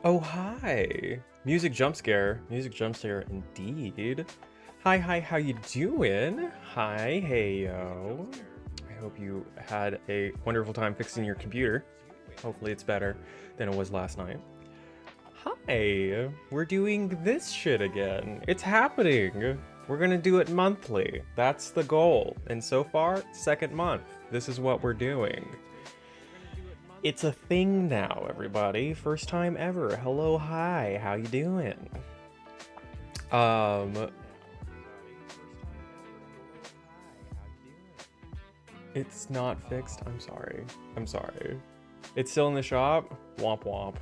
Oh, hi. Music jump scare. Music jump scare indeed. Hi, hi, how you doing? Hi, hey, yo. I hope you had a wonderful time fixing your computer. Hopefully it's better than it was last night. Hi, we're doing this shit again. It's happening. We're gonna do it monthly. That's the goal. And so far, second month. This is what we're doing. It's a thing now, everybody. First time ever. Hello, hi. How you doing? Um, it's not fixed. I'm sorry. I'm sorry. It's still in the shop. Womp womp.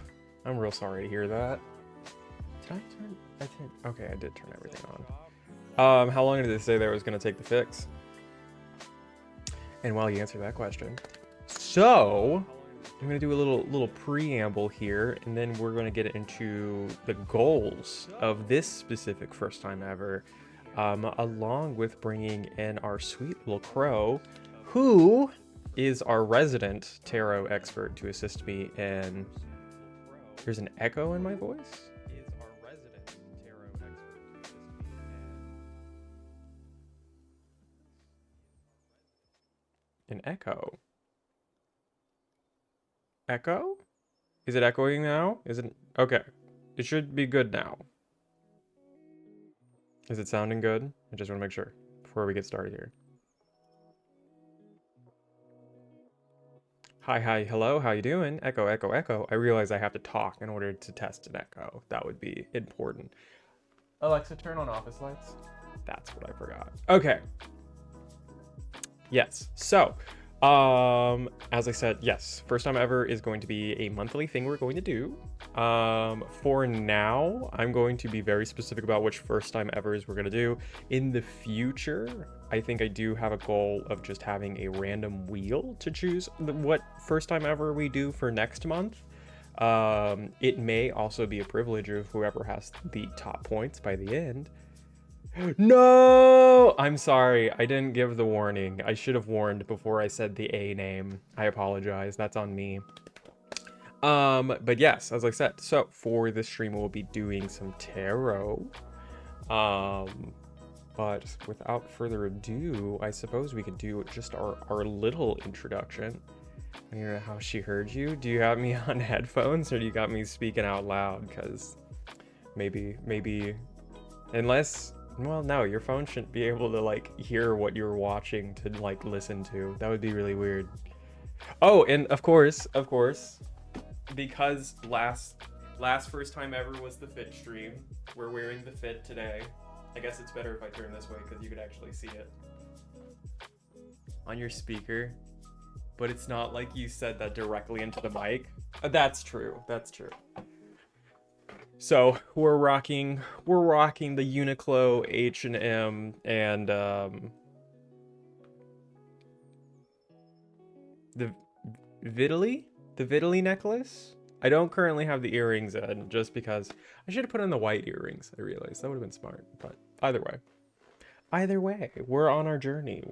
I'm real sorry to hear that. Did I turn? I think. Okay, I did turn everything on. How long did it say there was gonna take the fix? And while you answer that question, so I'm gonna do a little preamble here, and then we're gonna get into the goals of this specific first time ever, along with bringing in our sweet little crow, who is our resident tarot expert to assist me in. There's an echo in my voice. An echo. Echo? Is it echoing now? Is it okay? It should be good now. Is it sounding good? I just want to make sure before we get started here. Hi, hi, hello, how you doing? Echo, echo, echo. I realize I have to talk in order to test an echo. That would be important. Alexa, turn on office lights. That's what I forgot. Okay. Yes. So, as I said, yes, first time ever is going to be a monthly thing we're going to do. For now, I'm going to be very specific about which first time evers we're going to do. In the future, I think I do have a goal of just having a random wheel to choose what first time ever we do for next month. It may also be a privilege of whoever has the top points by the end. No! I'm sorry. I didn't give the warning. I should have warned before I said the A name. I apologize. That's on me. But yes, as I said, so for this stream we'll be doing some tarot. But without further ado, I suppose we could do just our little introduction. I don't know how she heard you. Do you have me on headphones or do you got me speaking out loud? Because maybe, unless, well, no, your phone shouldn't be able to like hear what you're watching to like listen to. That would be really weird. Oh, and of course, because last first time ever was the fit stream. We're wearing the fit today. I guess it's better if I turn this way because you could actually see it on your speaker. But it's not like you said that directly into the mic. That's true. That's true. So we're rocking the Uniqlo H&M and the Vitally necklace. I don't currently have the earrings in just because I should have put on the white earrings. I realized that would have been smart, but either way, we're on our journey.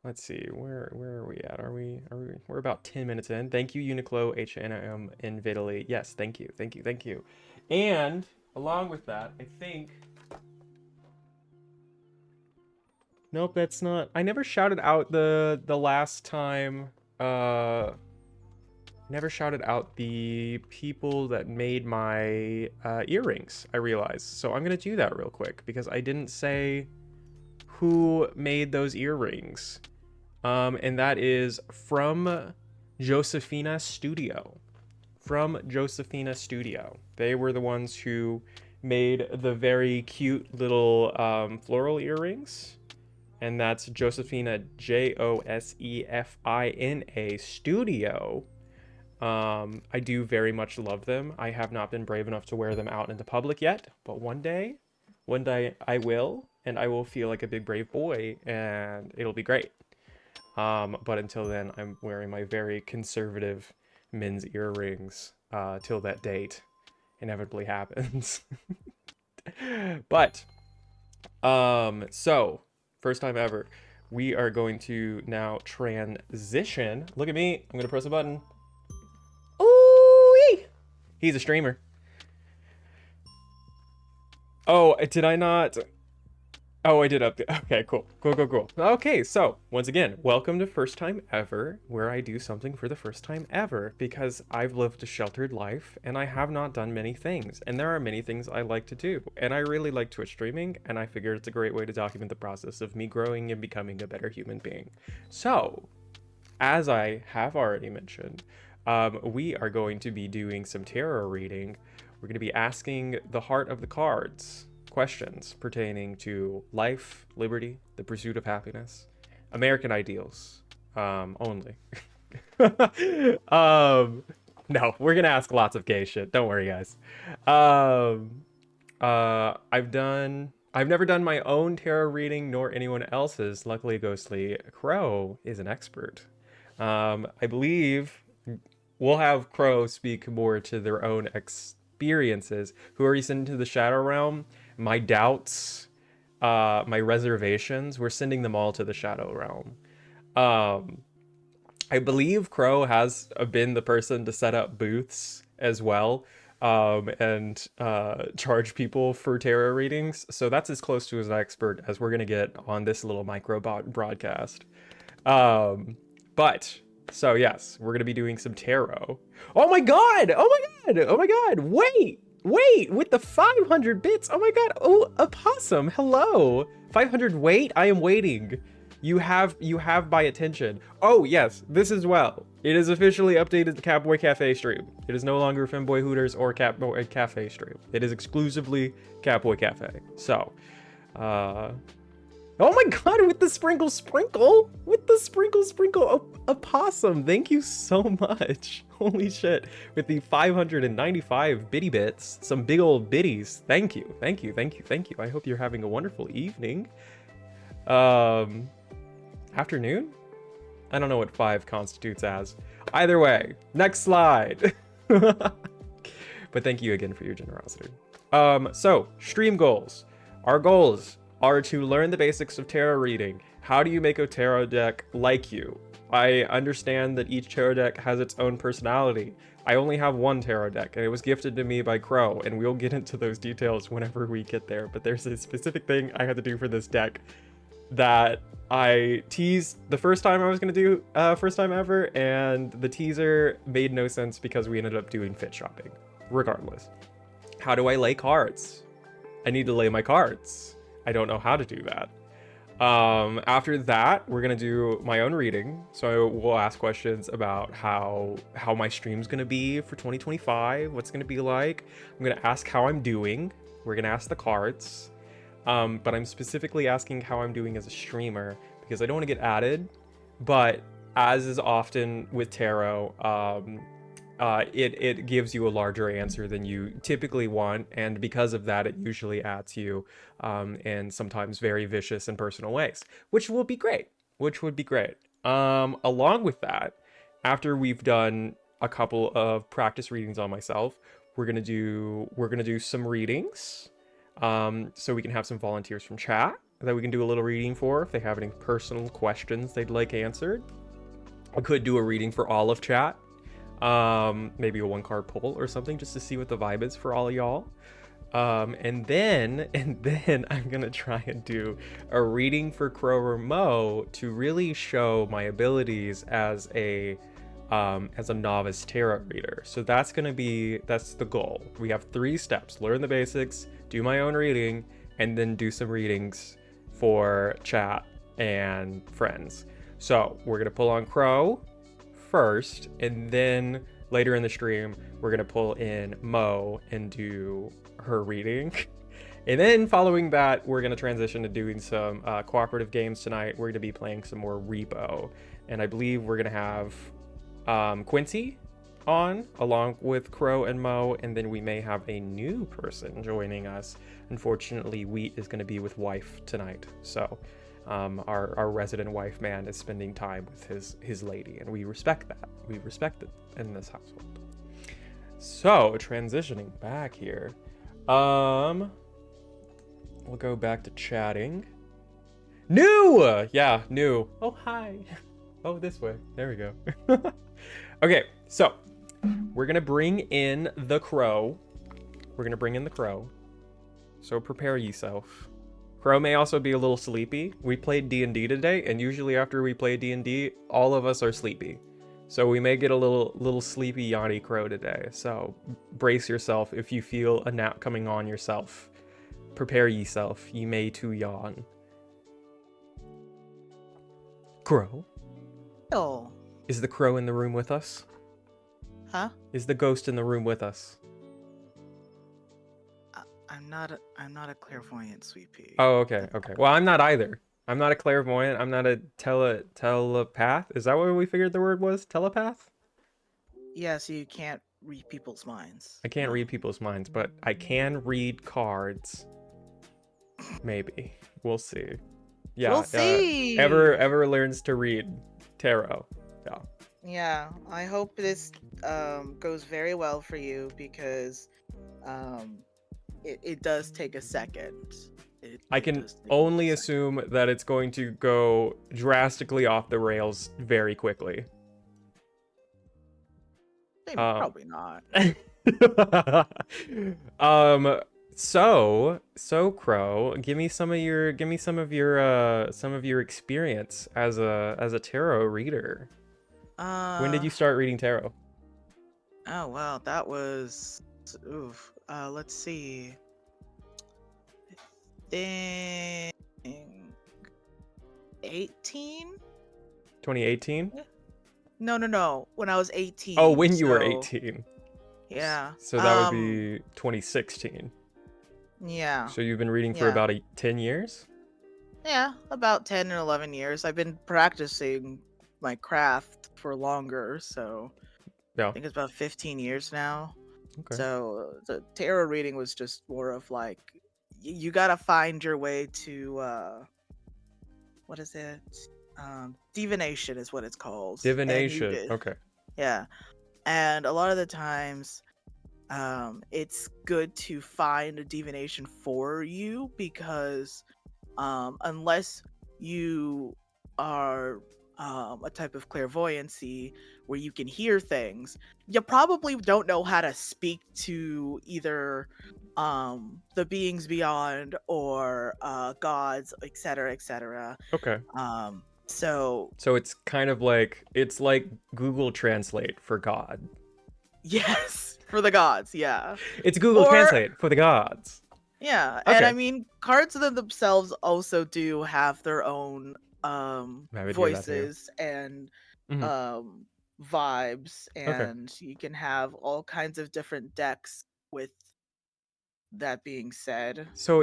Let's see, where are we at? We're about 10 minutes in. Thank you, Uniqlo, H&M, and Vitally. Yes, thank you. And along with that, I think, nope, that's not, I never shouted out the last time, never shouted out the people that made my earrings, I realized. So I'm gonna do that real quick because I didn't say who made those earrings. And that is from Josephina Studio. They were the ones who made the very cute little floral earrings. And that's Josephina, Josefina Studio. I do very much love them. I have not been brave enough to wear them out in the public yet, but one day I will, and I will feel like a big brave boy, and it'll be great. But until then, I'm wearing my very conservative men's earrings till that date inevitably happens. But, so, first time ever, we are going to now transition. Look at me, I'm gonna press a button. He's a streamer. Oh, did I not? Oh, I did up. Okay, cool. Cool. Okay, so once again, welcome to First Time Ever, where I do something for the first time ever, because I've lived a sheltered life and I have not done many things. And there are many things I like to do. And I really like Twitch streaming, and I figured it's a great way to document the process of me growing and becoming a better human being. So, as I have already mentioned, we are going to be doing some tarot reading. We're going to be asking the heart of the cards questions pertaining to life, liberty, the pursuit of happiness, American ideals, only. No, we're gonna ask lots of gay shit. Don't worry, guys. I've never done my own tarot reading nor anyone else's. Luckily, GhostlyCrow is an expert. I believe we'll have Crow speak more to their own experiences. Who are you sending to the Shadow Realm? My doubts, my reservations, we're sending them all to the Shadow Realm. I believe Crow has been the person to set up booths as well, and charge people for tarot readings. So that's as close to as an expert as we're gonna get on this little micro broadcast. But so yes, we're gonna be doing some tarot. Oh my god! Oh my god! Oh my god! Wait! With the 500 bits. Oh my god. Oh, a possum. Hello. 500 wait. I am waiting. You have my attention. Oh yes, this as well. It is officially updated the Catboy Cafe stream. It is no longer Femboy Hooters or Catboy Cafe stream. It is exclusively Catboy Cafe. So, oh my god, with the sprinkle, with the sprinkle, a possum. Thank you so much. Holy shit. With the 595 bitty bits, some big old bitties. Thank you. I hope you're having a wonderful evening. Afternoon? I don't know what 5 constitutes as. Either way, next slide. But thank you again for your generosity. So, stream goals. Our goals are to learn the basics of tarot reading. How do you make a tarot deck like you? I understand that each tarot deck has its own personality. I only have one tarot deck, and it was gifted to me by Crow, and we'll get into those details whenever we get there. But there's a specific thing I had to do for this deck that I teased the first time I was going to do First Time Ever, and the teaser made no sense because we ended up doing fit shopping. Regardless. How do I lay cards? I need to lay my cards. I don't know how to do that. After that, we're gonna do my own reading. So we'll ask questions about how my stream's gonna be for 2025, what's gonna be like. I'm gonna ask how I'm doing. We're gonna ask the cards. But I'm specifically asking how I'm doing as a streamer because I don't want to get added. But as is often with tarot, it gives you a larger answer than you typically want, and because of that, it usually adds you in sometimes very vicious and personal ways, which would be great. Along with that, after we've done a couple of practice readings on myself, we're gonna do some readings, so we can have some volunteers from chat that we can do a little reading for if they have any personal questions they'd like answered. I could do a reading for all of chat. Maybe a 1-card pull or something just to see what the vibe is for all of y'all. And then I'm gonna try and do a reading for Crow or Mo to really show my abilities as a novice tarot reader. So that's the goal. We have 3 steps: learn the basics, do my own reading, and then do some readings for chat and friends. So we're gonna pull on Crow first, and then later in the stream we're gonna pull in Mo and do her reading. And then following that, we're gonna transition to doing some cooperative games tonight. We're gonna be playing some more Repo, and I believe we're gonna have Quincy on along with Crow and Mo, and then we may have a new person joining us. Unfortunately, Wheat is gonna be with wife tonight, so our resident wife man is spending time with his lady, and we respect that. We respect it in this household. So transitioning back here, we'll go back to chatting. New! Yeah, new. Oh, hi. Oh, this way. There we go. Okay, so We're gonna bring in the crow. We're gonna bring in the crow. So prepare yourself. Crow may also be a little sleepy. We played D&D today, and usually after we play D&D, all of us are sleepy. So we may get a little sleepy yawny crow today. So brace yourself if you feel a nap coming on yourself. Prepare yourself. You may too yawn. Crow? Oh. Is the crow in the room with us? Huh? Is the ghost in the room with us? I'm not a clairvoyant, sweet pea. Oh, okay. Well, I'm not either. I'm not a clairvoyant. I'm not a telepath. Is that what we figured the word was? Telepath? Yeah, so you can't read people's minds. I can't read people's minds, but I can read cards. Maybe. We'll see. Yeah. We'll see. Ever learns to read tarot. Yeah. Yeah, I hope this goes very well for you because it does take a second. I can only assume that it's going to go drastically off the rails very quickly. Maybe, probably not. So Crow, give me some of your experience as a tarot reader. When did you start reading tarot? Oh well, that was let's see. I think 18? 2018? No. When I was 18. Oh, when you were 18. Yeah. So that would be 2016. Yeah. So you've been reading for about 10 years? Yeah, about 10 or 11 years. I've been practicing my craft for longer, so yeah. I think it's about 15 years now. Okay. So the tarot reading was just more of like, you gotta find your way to, what is it? Divination is what it's called. Divination, okay. Yeah. And a lot of the times, it's good to find a divination for you because unless you are a type of clairvoyancy where you can hear things, you probably don't know how to speak to either the beings beyond or gods, etc., etc. Okay. So it's kind of like Google Translate for God. Yes, for the gods, yeah. It's Google Translate for the gods. Yeah, okay. And I mean, cards themselves also do have their own voices and vibes, and you can have all kinds of different decks with that being said. So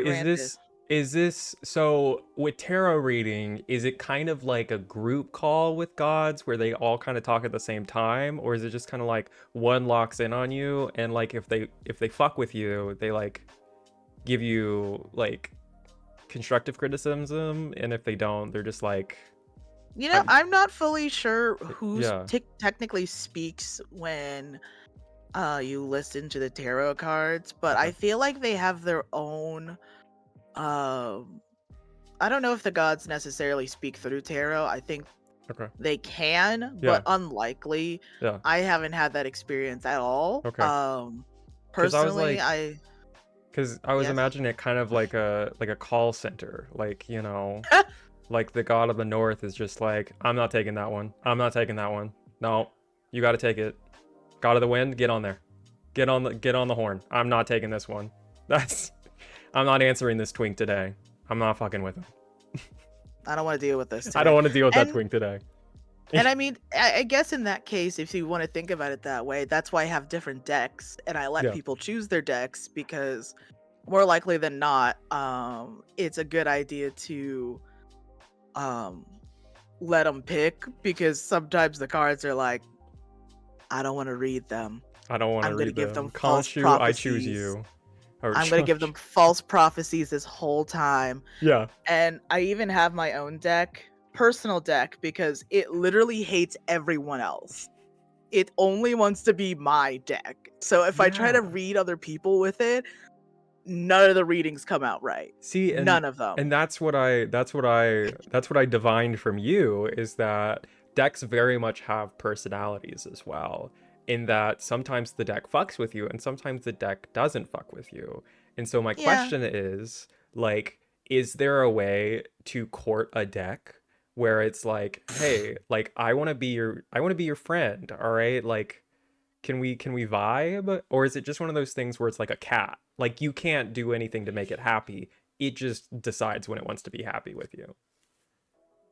is this so with tarot reading, is it kind of like a group call with gods where they all kind of talk at the same time, or is it just kind of like one locks in on you and like if they fuck with you, they like give you like constructive criticism, and if they don't, they're just like, you know, I'm not fully sure who technically speaks when you listen to the tarot cards, but I feel like they have their own I don't know if the gods necessarily speak through tarot. I think they can, but unlikely. I haven't had that experience at all. Personally, because I was imagining it kind of like a call center, like, you know, like the god of the north is just like, I'm not taking that one. I'm not taking that one. No, you got to take it. God of the wind, get on there. Get on the horn. I'm not taking this one. I'm not answering this twink today. I'm not fucking with him. I don't want to deal with this today. I don't want to deal with that twink today. And I mean, I guess in that case, if you want to think about it that way, that's why I have different decks and I let people choose their decks, because more likely than not, it's a good idea to let them pick, because sometimes the cards are like, I don't want to read them. I don't want to read them. Give them false prophecies. I choose you. I'm going to give them false prophecies this whole time. Yeah. And I even have my own deck, personal deck, because it literally hates everyone else. It only wants to be my deck. So if I try to read other people with it, none of the readings come out right. See, none of them. And that's what I divined from you, is that decks very much have personalities as well. in that sometimes the deck fucks with you and sometimes the deck doesn't fuck with you. And so my Yeah. question is, like, is there a way to court a deck where it's like, hey, like I want to be your friend, all right? Like, can we vibe? Or is it just one of those things where it's like a cat? Like you can't do anything to make it happy. It just decides when it wants to be happy with you.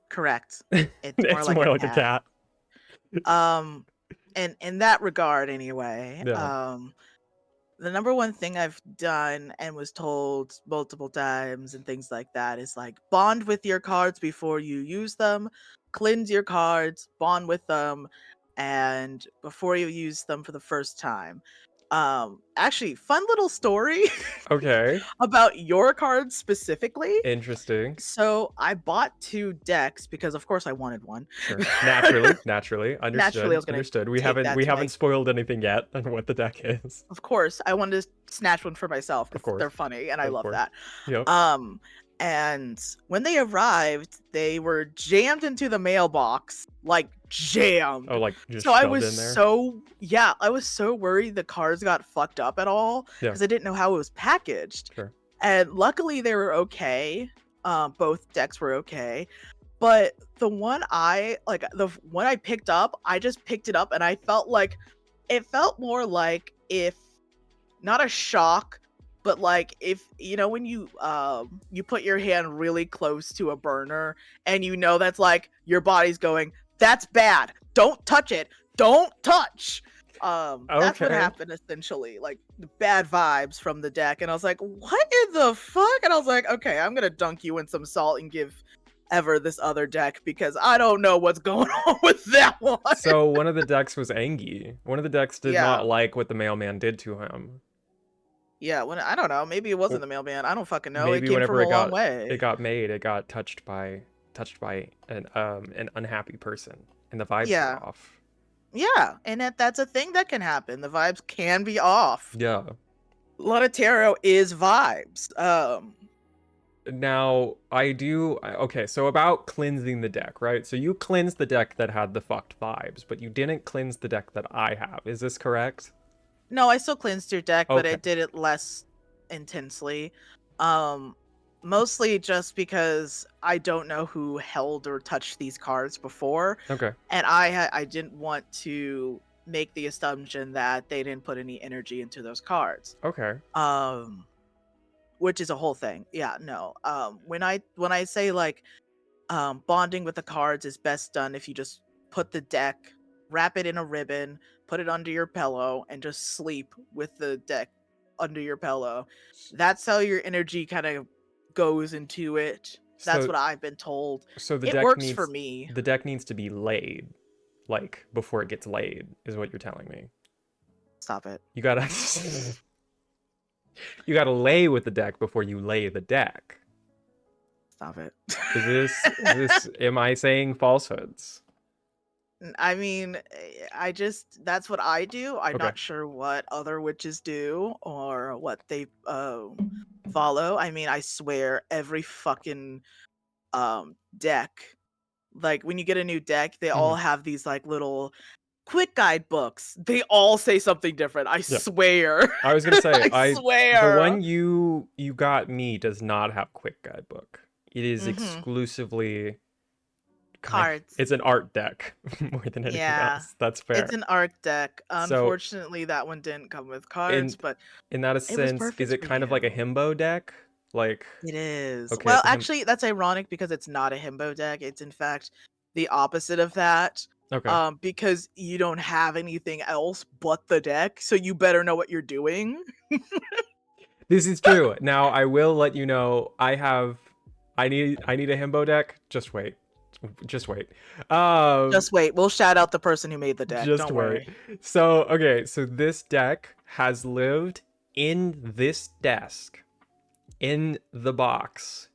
Correct. It's more It's like more a like a cat. cat. Um, and in that regard, anyway, Yeah. the number one thing I've done and was told multiple times and things like that is like bond with your cards before you use them, cleanse your cards, bond with them, and before you use them for the first time. Actually, fun little story Okay. about your cards specifically. Interesting. So I bought 2 decks because of course I wanted one. Sure. Naturally. Naturally, I Understood. was gonna Understood. We take haven't that we to haven't my. spoiled anything yet on what the deck is. Of course, I wanted to snatch one for myself Of because they're course. funny and I Of love course. that. Yep. Um, and when they arrived, they were jammed into the mailbox, like Oh, jammed. like just So I shoved was in there. I was so worried the cards got fucked up at all Yeah. because I didn't know how it was packaged. Sure. And luckily they were okay. Both decks were okay. But the one the one I picked up, I just picked it up and I felt like it felt more like if not a shock, but like if you know when you put your hand really close to a burner and you know that's like your body's going, that's bad. Don't touch it. Don't touch. That's what Okay. happened essentially. Like the bad vibes from the deck. And I was like, what in the fuck? And I was like, okay, I'm gonna dunk you in some salt and give Ever this other deck because I don't know what's going on with that one. So one of the decks was Angie. One of the decks did Yeah. not like what the mailman did to him. Yeah, when I don't know, maybe it wasn't Well, the mailman. I don't fucking know. It maybe came from whenever a it long got way. it got made, it got touched by an unhappy person and the vibes were Yeah. off. Yeah, and that's a thing that can happen. The vibes can be off. Yeah. A lot of tarot is vibes. Now, okay, so about cleansing the deck, right? So you cleansed the deck that had the fucked vibes, but you didn't cleanse the deck that I have. Is this correct? No, I still cleansed your deck, but Okay. it did it less intensely. Um, Mostly just because I don't know who held or touched these cards before, Okay. and I didn't want to make the assumption that they didn't put any energy into those cards. Okay. Um, which is a whole thing. Yeah, no. When I say like bonding with the cards is best done if you just put the deck, wrap it in a ribbon, put it under your pillow, and just sleep with the deck under your pillow. That's how your energy kind of goes into it. That's So what I've been told. so It works for me. the deck needs to be laid, like before it gets laid, is what you're telling me. Stop it. You gotta you gotta lay with the deck before you lay the deck. Stop it. Is this am I saying falsehoods? I mean, that's what I do. I'm Okay. not sure what other witches do or what they follow. I mean, I swear every fucking deck, like when you get a new deck, they Hmm. all have these like little quick guide books. They all say something different. I Yeah. swear. I was gonna say I the swear. one you got me does not have quick guidebook. It is Mhm. exclusively Cards. it's an art deck more than anything Yeah. else. That's It's fair. an arc deck. So Unfortunately, that one didn't come with cards, in but in that a it was sense, is perfect it for kind of like a you. himbo deck? Like It is. okay, Well, it's a him actually, that's ironic because it's not a himbo deck. It's in fact the opposite of that. okay. Because you don't have anything else but the deck, so you better know what you're doing. This is true. Now I will let you know I need a himbo deck. Just wait. Just wait. Um Just wait. We'll shout out the person who made the deck. just Don't wait. worry. So, okay, so this deck has lived in this desk in the box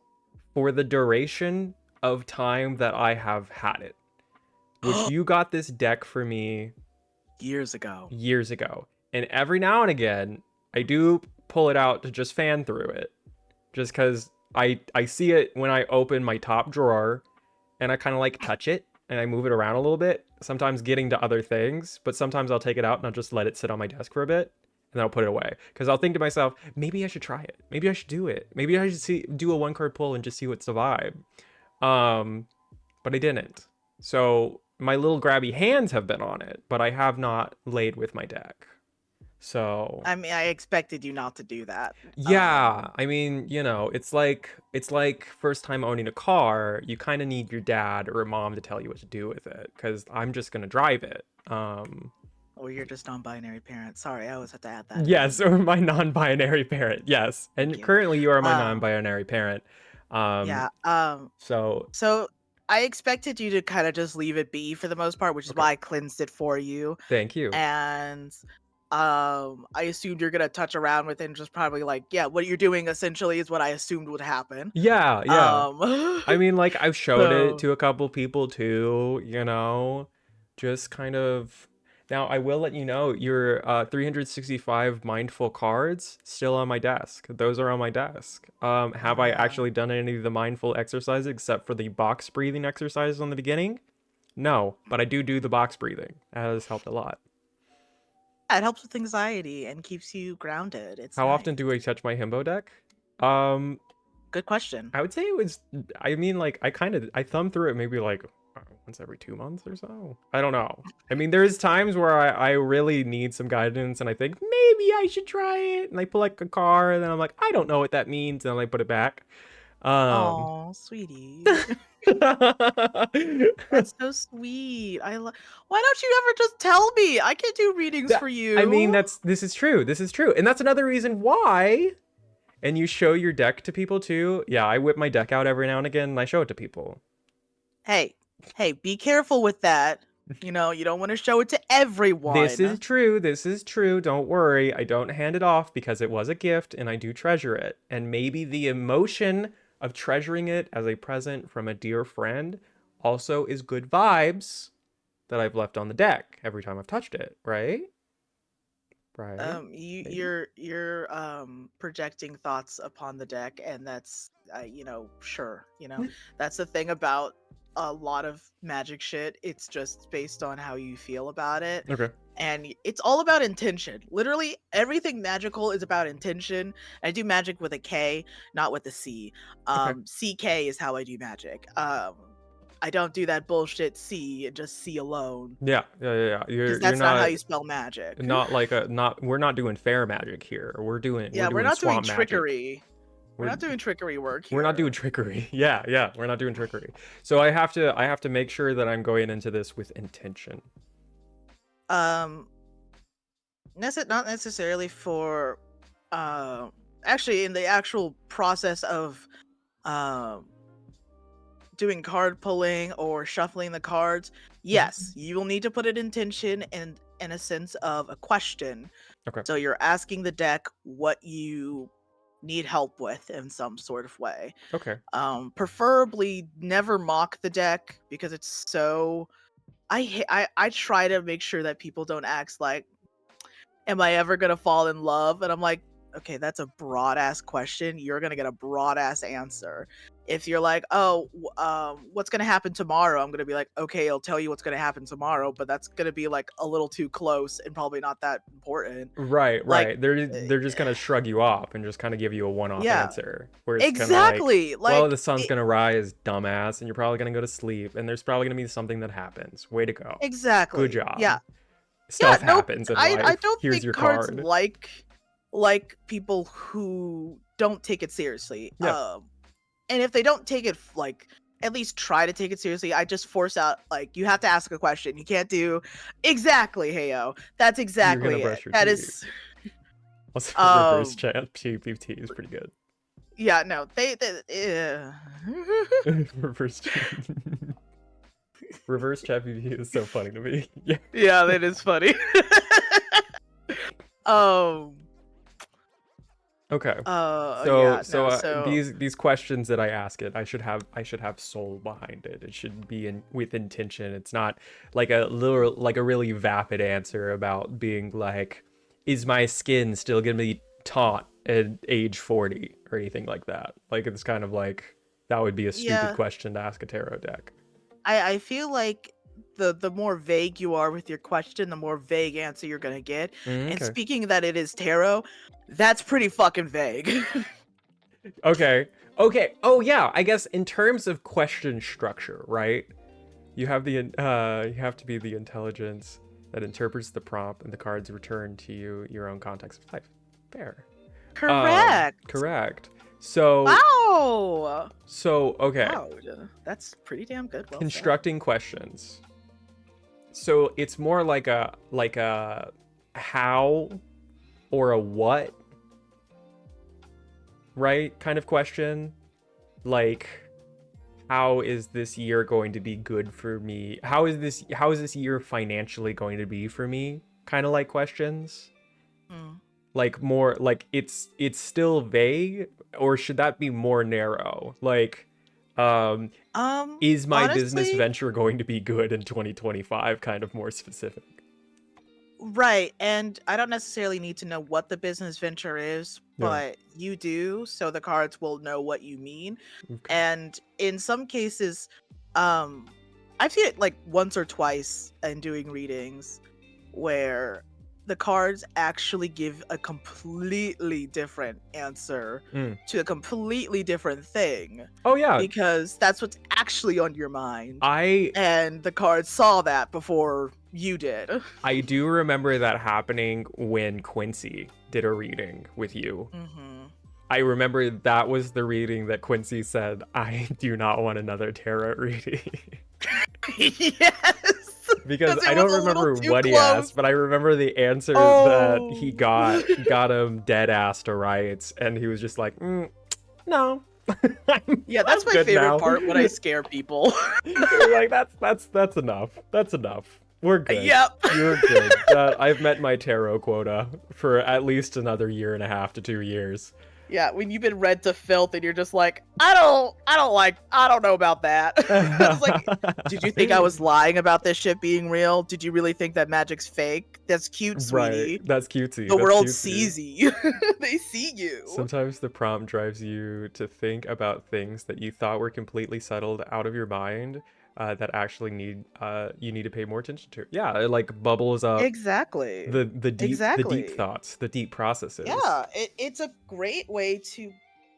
for the duration of time that I have had it. Which you got this deck for me Years ago. years ago. And every now and again, I do pull it out to just fan through it. Just cuz I see it when I open my top drawer and I kind of like touch it and I move it around a little bit, sometimes getting to other things, but sometimes I'll take it out and I'll just let it sit on my desk for a bit and then I'll put it away. Because I'll think to myself, maybe I should try it. Maybe I should do it. Maybe I should do a 1 card pull and just see what's the vibe. But I didn't. So my little grabby hands have been on it, but I have not laid with my deck. So I mean, I expected you not to do that. yeah, I mean, it's like first time owning a car, you kind of need your dad or a mom to tell you what to do with it because I'm just gonna drive it. Or you're just non-binary parent. Sorry, I always have to add that. Yes, or my non-binary parent. Yes, Thank and you. currently you are my non-binary parent. Yeah. So So I expected you to kind of just leave it be for the most part, which is okay, why I cleansed it for you. thank you. And I assumed you're gonna touch around with it and just probably like, yeah, what you're doing essentially is what I assumed would happen. Yeah, yeah. I mean, like I've showed it So to a couple people too, just kind of. Now I will let you know your 365 mindful cards still on my desk. Those are on my desk. Have I yeah, actually done any of the mindful exercises except for the box breathing exercises on the beginning? No, but I do the box breathing. That has helped a lot. it helps with anxiety and keeps you grounded. It's How often nice. do I touch my himbo deck? Um, Good question. I would say it was. I mean, like I thumb through it maybe like once every 2 months or so. I don't know. I mean, there's times where I really need some guidance, and I think maybe I should try it, and I pull like a car, and then I'm like, I don't know what that means, and then I put it back. Um. Oh, sweetie. That's so sweet. Why don't you ever just tell me? I can do readings for I mean, you. this is true. This is true, and that's another reason why. And you show your deck to people too. Yeah, I whip my deck out every now and again, and I show it to people. Hey, hey, be careful with that. You know, you don't want to show it to This is everyone. true. This is true. Don't worry. I don't hand it off because it was a gift and I do treasure it. And maybe the emotion of treasuring it as a present from a dear friend also is good vibes that I've left on the deck every time I've touched it, right? Right? Maybe. You're projecting thoughts upon the deck, and that's sure, that's the thing about a lot of magic shit. It's just based on how you feel about it, Okay. and it's all about intention. Literally everything magical is about intention. I do magic with a K, not with a C. Okay. CK is how I do magic. I don't do that bullshit C and just C alone, Yeah. Yeah. Yeah. Yeah. because You're that's not how not you spell magic. not like a not we're not doing fair magic here. We're Yeah, we're doing not doing swamp magic. trickery. We're We're not doing trickery work we're not doing here. trickery. Yeah, yeah, we're not doing trickery. So I have to make sure that I'm going into this with intention. Um, not necessarily for, actually in the actual process of, um, doing card pulling or shuffling the cards. Yes, you will need to put an intention and in a sense of a question. Okay. So you're asking the deck what you need help with in some sort of way. Okay. Preferably never mock the deck because it's so I try to make sure that people don't ask like, am I ever gonna fall in love? And I'm like, okay, that's a broad ass question. You're gonna get a broad ass answer. If you're like, oh, what's gonna happen tomorrow? I'm gonna be like, okay, I'll tell you what's gonna happen tomorrow, but that's gonna be like a little too close and probably not that important. Right, Like, right. They're just uh, gonna shrug you off and just kind of give you a one-off yeah, answer where it's kind of like, exactly. well, Like, the sun's gonna rise, dumbass, and you're probably gonna go to sleep, and there's probably gonna be something that happens. Way to go. Good exactly. Yeah, job. yeah. Stuff Nope. happens in I life. don't Here's think your cards card. like people who don't take it seriously. Yeah. And if they don't take it like at least try to take it seriously, I just force out like you have to ask a question. You can't do exactly, heyo. That's You're gonna exactly it. brush your That teeth. is Also, reverse um chat GPT is pretty good. yeah, no. Reverse reverse chat GPT is so funny to me. Yeah. Yeah, that is funny. um Okay. yeah, So no. So these questions that I ask it, I should have soul behind it. It should be in with intention. It's not like a really vapid answer about being like, is my skin still gonna be taut at age 40 or anything like that. Like it's kind of like that would be a stupid yeah, question to ask a tarot deck. I feel like the more vague you are with your question, the more vague answer you're gonna get. And Okay. speaking that it is tarot, that's pretty fucking vague. Okay. Okay. Oh yeah. I guess in terms of question structure, right? You have you have to be the intelligence that interprets the prompt and the cards return to you your own context of life. Fair. Correct. Correct. So Wow. okay. Wow. That's pretty damn good. Well said. Constructing questions. So it's more like a how or a what, right? Kind of question. Like, how is this year going to be good for me? How is this year financially going to be for me? Kind of like questions. Mm. Like more like it's still vague, or should that be more narrow? Like is my business Honestly, venture going to be good in 2025? Kind of more specific. right. And I don't necessarily need to know what the business venture is, Yeah. but you do, so the cards will know what you mean. Okay. And in some cases, um, I've seen it like once or twice in doing readings where the cards actually give a completely different answer Mm. to a completely different thing Oh yeah. because that's what's actually on your mind. I And the cards saw that before you did. I do remember that happening when Quincy did a reading with you. Mm-hmm. I remember that was the reading that Quincy said, I do not want another tarot reading. Yes. Because 'Cause I it don't was a little remember too what he close. asked, but I remember the answer that he Oh. got him dead ass to rights, and he was just like, no. Yeah, that's I'm my good favorite now. part when I scare people. You're like, that's enough. That's enough. We're good. Yep. You're good. I've met my tarot quota for at least another 1.5 to 2 years. Yeah, when you've been read to filth and you're just like, I don't know about that. It's like, did you think I was lying about this shit being real? Did you really think that magic's fake? That's cute, sweetie. Right. That's cutesy. The That's world cutesy. sees you. They see you. Sometimes the prompt drives you to think about things that you thought were completely settled out of your mind, that actually you need to pay more attention to. Yeah, it like bubbles up Exactly. the deep thoughts, the deep processes. Yeah, it's a great way to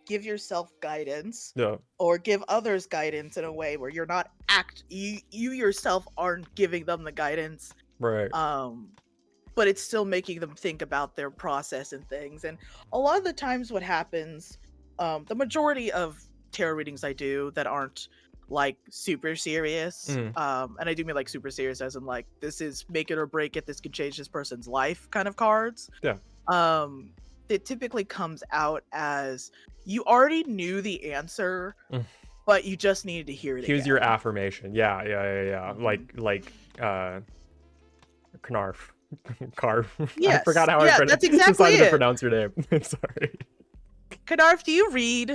give yourself guidance Yeah. or give others guidance in a way where you're not you yourself aren't giving them the guidance, Right. but it's still making them think about their process and things. And a lot of the times what happens, the majority of tarot readings I do that aren't like super serious, Mm. and I do mean like super serious as in like this is make it or break it, this could change this person's life kind of cards. Yeah. It typically comes out as you already knew the answer, Mm. but you just needed to hear it Here's again. your affirmation. Yeah. Mhm. Like Knarf. Carf. I Yes. forgot how Yeah, I that's exactly decided to it. pronounce your name. I'm sorry. Kadarf, do you read?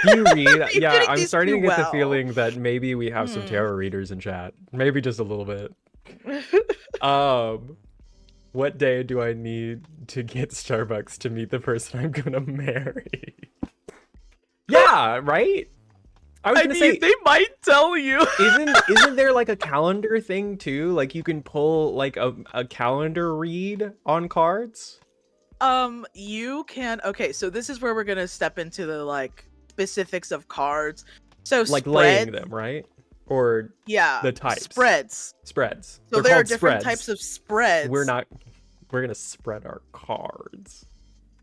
Do you read? You're Yeah, getting I'm these starting to too get the well. feeling that maybe we have some Hmm. tarot readers in chat. Maybe just a little bit. What day do I need to get Starbucks to meet the person I'm gonna marry? Yeah, right? I was gonna say, they might tell you. isn't there like a calendar thing too? Like you can pull like a calendar read on cards? You can. Okay, so this is where we're gonna step into the like specifics of cards. So Like laying spread, them, right? Or yeah, the types. spreads. Spreads. So They're there are called different spreads. types of spreads. We're gonna spread our cards.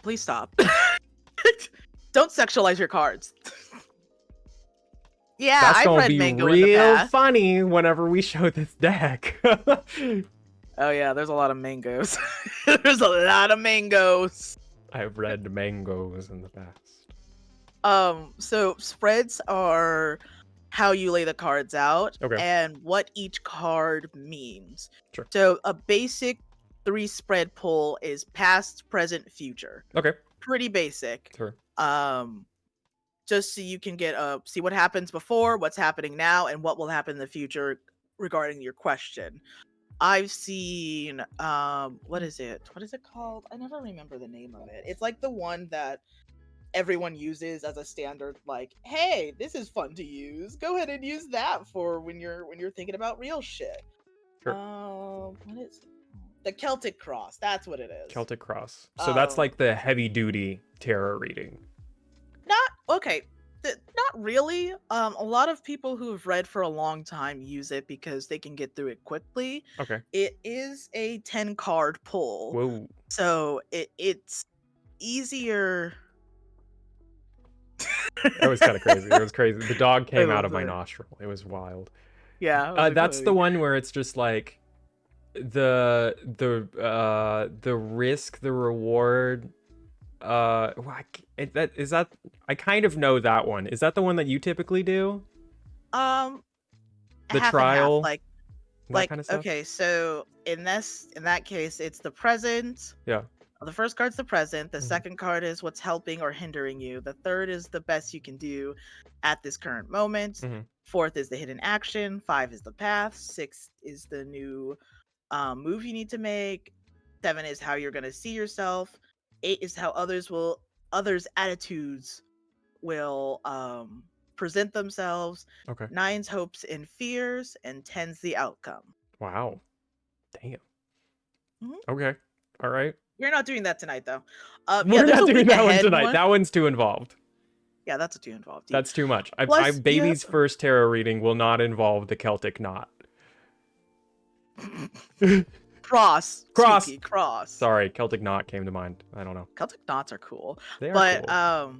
Please stop. Don't sexualize your cards. Yeah, That's I've gonna read be mango in the real past. funny whenever we show this deck. Oh yeah, there's a lot of mangoes. There's a lot of mangoes. I've read mangoes in the past. So spreads are how you lay the cards out Okay. and what each card means. Sure. So a basic 3 spread pull is past, present, future. Okay. Pretty basic. Sure. Just so you can get see what happens before, what's happening now, and what will happen in the future regarding your question. I've seen what is it called? I never remember the name of it. It's like the one that everyone uses as a standard, like, hey, this is fun to use. Go ahead and use that for when you're thinking about real shit. Sure. What is it? The Celtic Cross? That's what it is. Celtic Cross. So that's Um, like the heavy duty tarot reading. Not okay. Not really. A lot of people who have read for a long time use it because they can get through it quickly. Okay. It is a 10 card pull, Whoa. so it's easier. That was kind of crazy. It was crazy. The dog came out of my it. nostril. It was wild. Yeah, That's the one where it's just like the risk, the reward. That I kind of know that one. Is that the one that you typically do? The half and half, trial, that kind of stuff. Okay, so in that case, it's the present. Yeah. The first card's the present. The Mhm. second card is what's helping or hindering you. The third is the best you can do at this current moment. Mhm. Fourth is the hidden action. 5 is the path. 6 is the new move you need to make. 7 is how you're gonna see yourself. 8 is how others' attitudes will present themselves. Okay. 9's hopes and fears, and 10's the outcome. Wow. Damn. Mhm. Okay. All right. You're not doing that tonight, though. We're there's not a doing week that one ahead tonight. one. That one's too involved. Yeah, that's too involved. That's too much. Plus, Baby's first tarot reading will not involve the Celtic knot. Cross. Cross. Squeaky, cross. Sorry, Celtic knot came to mind. I don't know. Celtic knots are cool. They are But cool.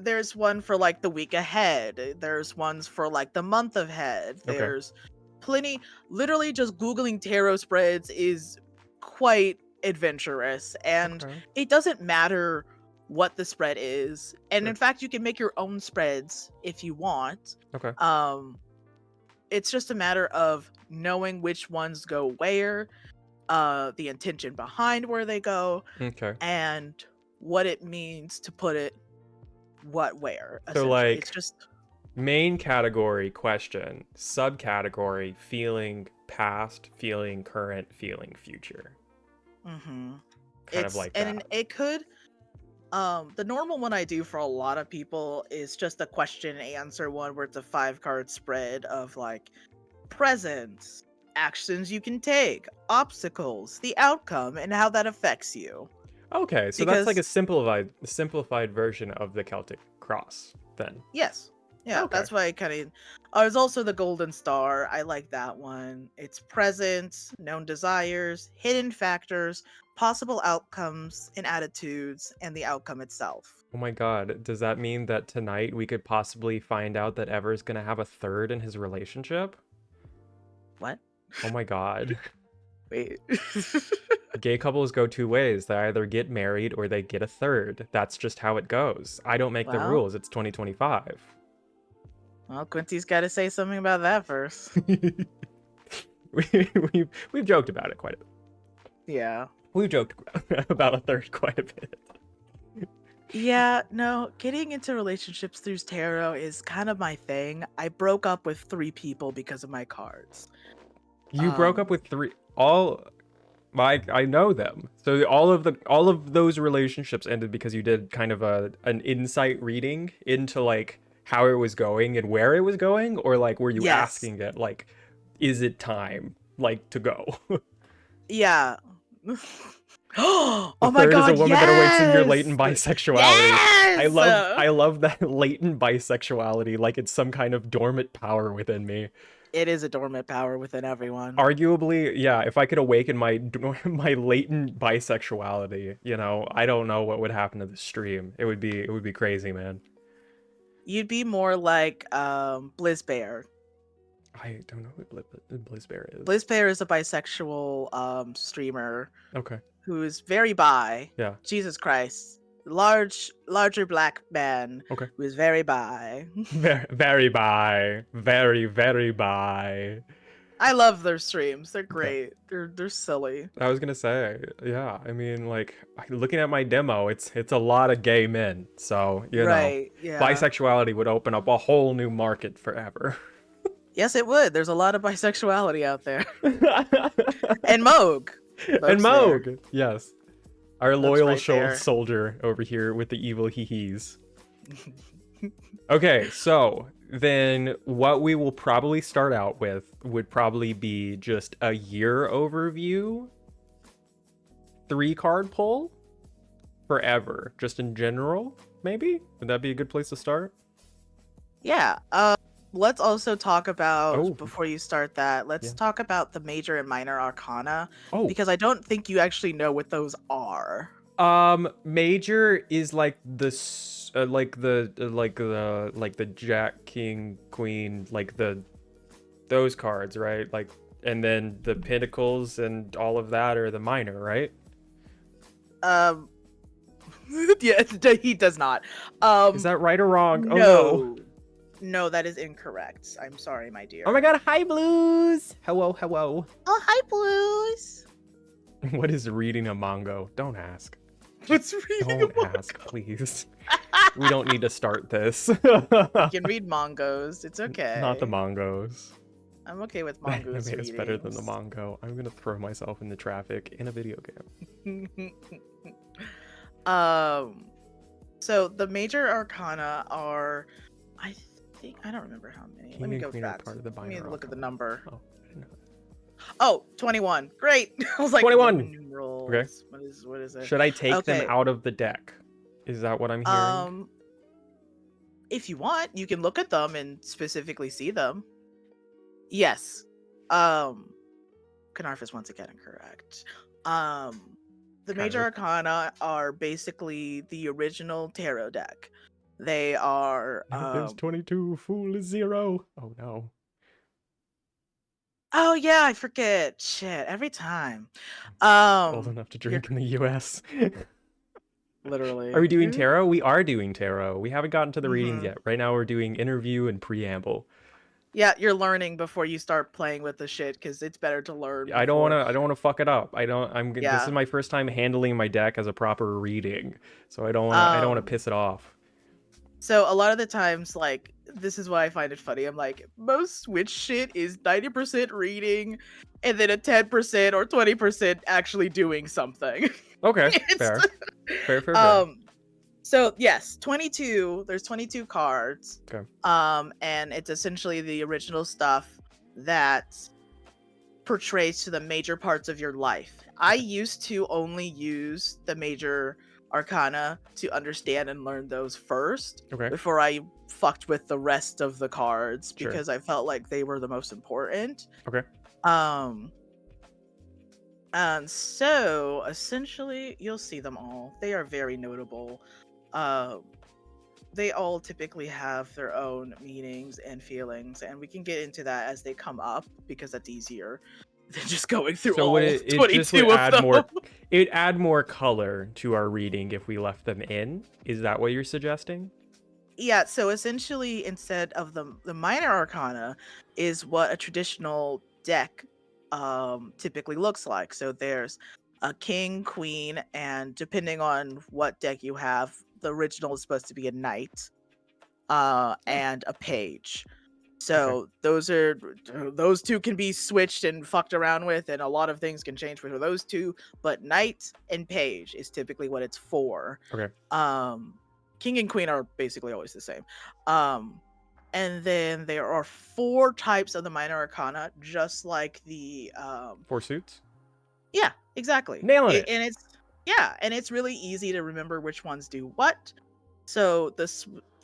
there's one for like the week ahead. There's ones for like the month ahead. Okay. There's plenty. Literally just Googling tarot spreads is quite adventurous, and Okay. it doesn't matter what the spread is. And in fact, you can make your own spreads if you want. Okay. It's just a matter of knowing which ones go where, the intention behind where they go, Okay. and what it means to put it where. So like it's just main category question, subcategory feeling past, feeling current, feeling future. Kind of like that. And it could the normal one I do for a lot of people is just a question and answer one where it's a 5-card spread of like presents, actions you can take, obstacles, the outcome, and how that affects you. Okay, so that's like a simplified version of the Celtic cross then. Yes. Yeah, Okay. that's why I kind of. There's also the Golden Star. I like that one. It's presents, known desires, hidden factors, possible outcomes and attitudes, and the outcome itself. Oh my god, does that mean that tonight we could possibly find out that Ever's gonna have a third in his relationship? What? Oh my god. Wait. Gay couples go two ways. They either get married or they get a third. That's just how it goes. I don't make the Well. rules. It's 2025. Well, Quincy's got to say something about that first. We've joked about it quite a bit. Yeah. We've joked about a third quite a bit. Yeah, no, getting into relationships through tarot is kind of my thing. I broke up with 3 people because of my cards. You broke up with 3 I know them. So all of those relationships ended because you did kind of an insight reading into like how it was going and where it was going, or like were you asking it like, is it time like to go? Yeah. Oh the my third god, is a woman that awaits in your latent bisexuality. Yes! I love that latent bisexuality, like it's some kind of dormant power within me. It is a dormant power within everyone. Arguably, yeah, if I could awaken my latent bisexuality, you know, I don't know what would happen to the stream. It would be crazy, man. You'd be more like Blizz Bear. I don't know who Blizz Bear is. Blizz Bear is a bisexual streamer. Okay. Who is very bi. Yeah. Jesus Christ. Larger black man. Okay. Who is very bi. Very bi. Very bi. I love their streams. They're great. They're silly. I was gonna say, yeah. I mean, like looking at my demo, it's a lot of gay men. So you know, yeah. bisexuality would open up a whole new market forever. Yes, it would. There's a lot of bisexuality out there. And Moog. And Moog. Yes. Our That's loyal right there. soldier over here with the evil hee-hees. Okay, so then what we will probably start out with would probably be just a year overview, 3-card pull forever, just in general, maybe? Would that be a good place to start? Yeah. Let's also talk about, Oh, before you start that, let's yeah. talk about the major and minor arcana, Oh, because I don't think you actually know what those are. major is like like the Jack, King, Queen, like those cards, right? Like, and then the Pentacles and all of that are the minor, right? Um, yeah, he does not. Is that right or wrong? Oh no. No. No, that is incorrect. I'm sorry, my dear. Oh my god, hi Blues! Hello, hello. Oh, hi, Blues. What is reading a Mongo? Don't ask. What's reading Don't a manga? ask, please. We don't need to start this. You can read mongos. It's okay. Not the Mongos. I'm okay with The mongoose anime is better than the readings. Mongo. I'm gonna throw myself in the traffic in a video game. So the major arcana are, I think, I don't remember how many. King Let me and go Queen are back. part of the Let me minor look at the arcana. number. Oh, I didn't know that. Oh, 21. Great. I was like, 21. Roman numerals. Okay. What is it? Should I take them Okay. out of the deck? Is that what I'm hearing? If you want, you can look at them and specifically see them. Yes. Canarf is once again incorrect. The major arcana are basically the original tarot deck. They are There's 22, fool is 0. Oh no. oh yeah, I forget. Shit, every time. Old enough to You're drink in the US. literally. Are we doing tarot? We are doing tarot. We haven't gotten to the readings Mhm. yet. Right now we're doing interview and preamble. Yeah, you're learning before you start playing with the shit because it's better to learn I don't before. want to fuck it up. This is Yeah. my first time handling my deck as a proper reading. So I don't want to piss it off. So a lot of the times, like, this is why I find it funny. I'm like, most Switch shit is 90% reading and then a 10% or 20% actually doing something. Okay, It's- fair. So yes, 22. There's 22 cards. Okay. And it's essentially the original stuff that portrays to the major parts of your life. I used to only use the major arcana to understand and learn those first Okay. before I fucked with the rest of the cards Sure. because I felt like they were the most important. Okay. And so essentially you'll see them all. They are very notable. They all typically have their own meanings and feelings, and we can get into that as they come up because that's easier than just going through So all would it 22 just would of add them. more it'd add more color to our reading if we left them in? Is that what you're suggesting? Yeah, so essentially instead of the minor arcana is what a traditional deck typically looks like. So there's a king, queen, and depending on what deck you have, the original is supposed to be a knight, and a page. So those two can be switched and fucked around with, and a lot of things can change for those two. But knight and page is typically what it's for. Okay. King and queen are basically always the same. And then there are 4 types of the minor arcana, just like the 4 suits? yeah, exactly. Nailing it. And it's really easy to remember which ones do what. So the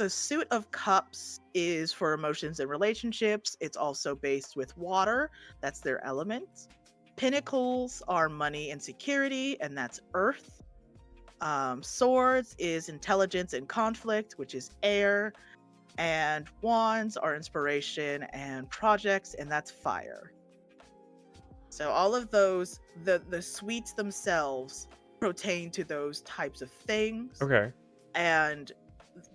suit of cups is for emotions and relationships. It's also based with water. That's their element. Pentacles are money and security, and that's earth. Swords is intelligence and conflict, which is air. And wands are inspiration and projects, and that's fire. So all of those, the suites themselves pertain to those types of things. Okay. And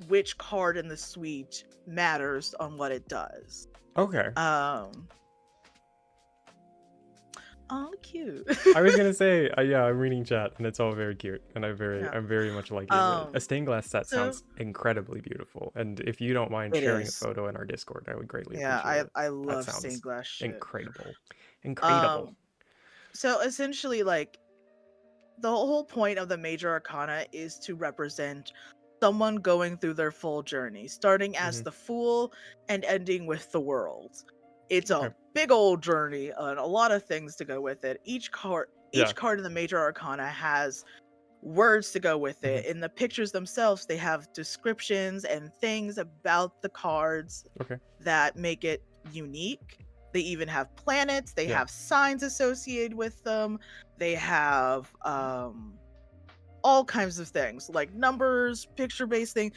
which card in the suite matters on what it does. Okay. Oh, cute. I was gonna say, yeah, I'm reading chat, and it's all very cute, and I'm very much liking it. A stained glass set sounds incredibly beautiful, and if you don't mind sharing a photo in our Discord, I would greatly appreciate it. I love stained glass shit. Incredible. So essentially, like, the whole point of the major arcana is to represent someone going through their full journey, starting as Mhm. the fool and ending with the world. It's Okay. a big old journey and a lot of things to go with it. Yeah. Each card in the major arcana has words to go with Mhm. it. In the pictures themselves, they have descriptions and things about the cards Okay. that make it unique. They even have planets, they Yeah. have signs associated with them, they have all kinds of things like numbers, picture-based thing.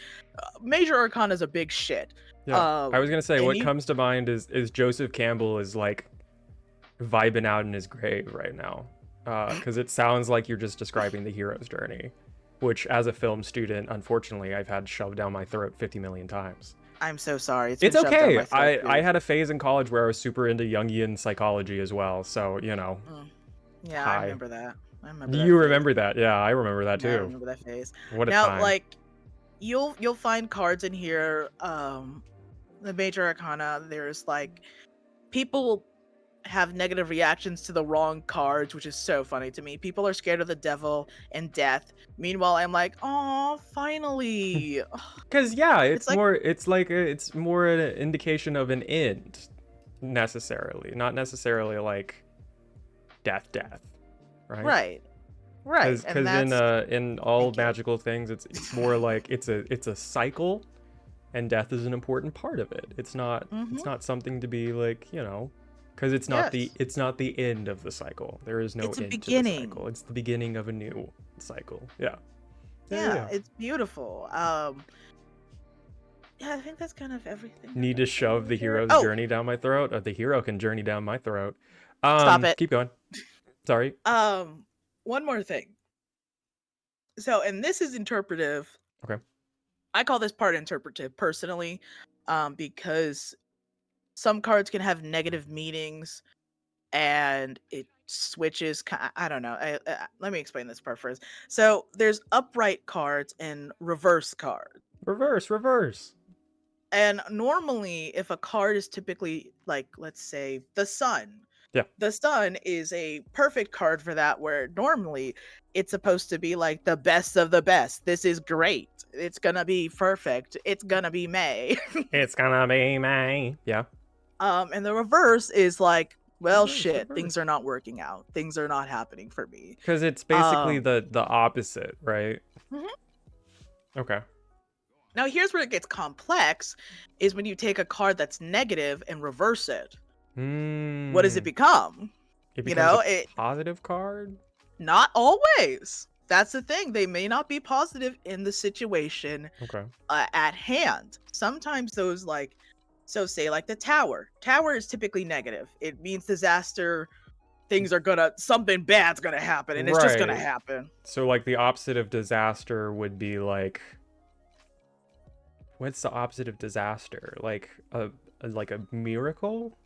Major arcana is a big shit. Yeah. I was gonna say, And what you comes to mind is Joseph Campbell is like vibing out in his grave right now, because it sounds like you're just describing the hero's journey, which as a film student, unfortunately, I've had shoved down my throat 50 million times. I'm so sorry. It's been It's shoved down okay. my throat I too. had a phase in college where I was super into Jungian psychology as well, so Mm. Yeah, I hi. remember that. I remember that You phase. remember that? Yeah, I remember that Yeah, I too. remember that phase. What a Now, time. like you'll find cards in here. The major arcana. There's like people have negative reactions to the wrong cards, which is so funny to me. People are scared of the devil and death. Meanwhile, I'm like, oh, finally. Because yeah, It's like it's more an indication of an end, necessarily, not necessarily like death, right? right, right, and Because that's in all thank you. magical things, it's more like it's a cycle, and death is an important part of it. Mm-hmm. It's not something to be like, because Yes, it's not the end of the cycle. There is no it's a end to the beginning. cycle. It's the beginning of a new cycle. Yeah. Yeah, yeah, Yeah, yeah. it's beautiful. Yeah, I think that's kind of everything. Need to shove the Here. hero's Oh, journey down my throat, or the hero can journey down my throat. stop it. Keep going. Sorry. One more thing. So, and this is interpretive. Okay. I call this part interpretive personally, because some cards can have negative meanings and it switches. I don't know. Let me explain this part first. So, there's upright cards and reverse cards. Reverse. And normally, if a card is typically like, let's say, the sun, Yeah. the sun is a perfect card for that, where normally it's supposed to be like the best of the best. This is great. It's gonna be perfect. It's gonna be May. It's gonna be me. Yeah. And the reverse is like, well, shit, things Reverse. are not working out. Things are not happening for me. Because it's basically Um, the opposite, right? mhm. Okay. Now here's where it gets complex, is when you take a card that's negative and reverse it. What does it Hmm. become? It You becomes know, a it positive card. not always. That's the thing. They may not be positive in the situation Okay. at hand. Sometimes those like, so say like the tower. Tower is typically negative. It means disaster. Things are something bad's gonna happen, and it's just gonna Right. happen. So like the opposite of disaster would be like, what's the opposite of disaster? Like a miracle?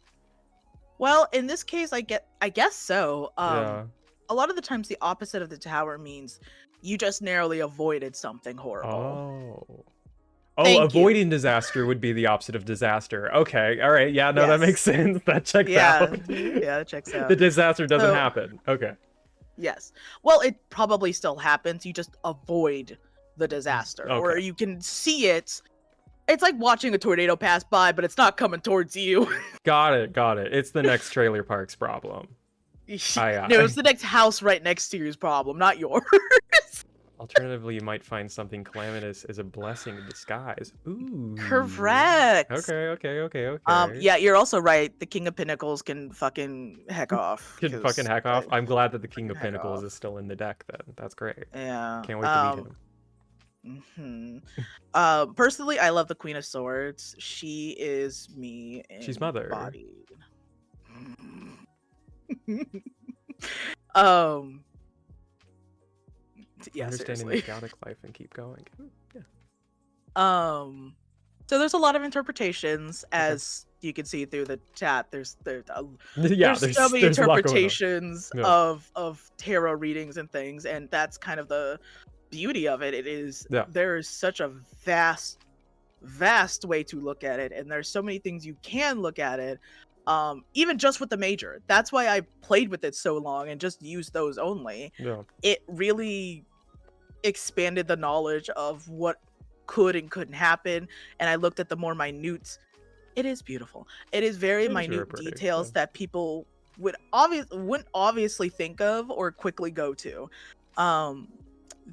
Well, in this case, I guess so. Yeah. A lot of the times the opposite of the tower means you just narrowly avoided something horrible. Oh. Oh, Thank you. avoiding disaster would be the opposite of disaster. Okay. All right. Yeah, no, that makes Yes. sense. That checks Yeah. out. Yeah, that checks The out. disaster doesn't So, happen. Okay. yes. Well, it probably still happens. You just avoid the disaster, Okay. or you can see it. It's like watching a tornado pass by, but it's not coming towards you. Got it. It's the next trailer park's problem. No, it's the next house right next to you's problem, not yours. Alternatively, you might find something calamitous as a blessing in disguise. Ooh. Correct. Okay. Yeah, you're also right. The King of Pinnacles can fucking heck off. Can fucking hack off. I'm glad that the King of Heck Pinnacles off. is still in the deck then. That's great. Yeah. Can't wait to meet him. Personally, I love the Queen of Swords. She is me She's mother. embodied. um yeah, Understanding seriously. the chaotic life and keep going. Yeah. So there's a lot of interpretations, as you can see through the chat. There's Yeah, there's so many there's a lot going on. interpretations Yeah. of tarot readings and things, and that's kind of the beauty of it. There is such a vast way to look at it, and there's so many things you can look at it. even just with the major. That's why I played with it so long and just used those only. Yeah. It really expanded the knowledge of what could and couldn't happen, and I looked at the more minute. It is beautiful. It is very It is very minute pretty, details yeah. that people wouldn't obviously think of or quickly go to.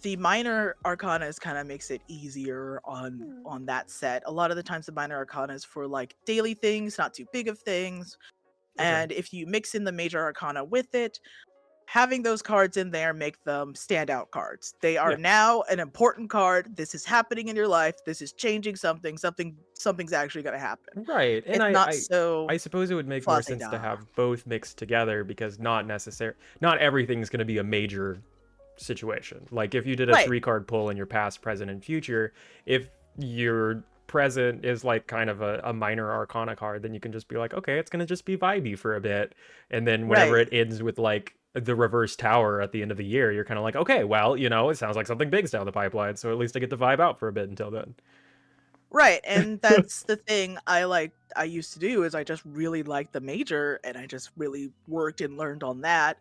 The minor arcanas kind of makes it easier on that set. A lot of the times the minor arcana is for like daily things, not too big of things. Okay. And if you mix in the major arcana with it, having those cards in there make them standout cards. They are Yeah. now an important card. This is happening in your life. This is changing something. Something's actually going to happen. Right, and It's not so I suppose it would make more sense to fuzzy-da. have both mixed together because not everything's going to be a major situation. Like if you did a Right. 3-card pull in your past, present, and future, if your present is like kind of a minor arcana card, then you can just be like, okay, it's going to just be vibey for a bit, and then whenever Right. it ends with like the reverse tower at the end of the year, you're kind of like, okay, well, you know, it sounds like something big's down the pipeline, so at least I get to vibe out for a bit until then. Right. And that's the thing I used to do is I just really liked the major and I just really worked and learned on that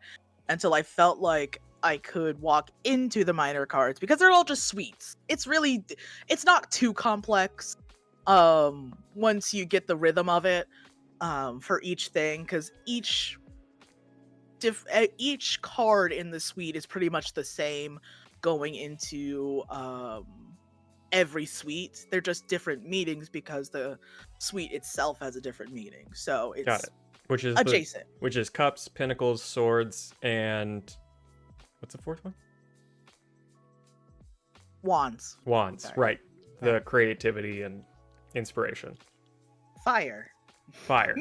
until I felt like I could walk into the minor cards because they're all just sweets. It's not too complex once you get the rhythm of it for each thing, cuz each card in the suite is pretty much the same going into every suite. They're just different meanings because the suite itself has a different meaning. So Got it's it. Which is adjacent. which is cups, pinnacles, swords, and what's the fourth one? Wands. Wands. Sorry. Right. The creativity and inspiration. Fire. Fire.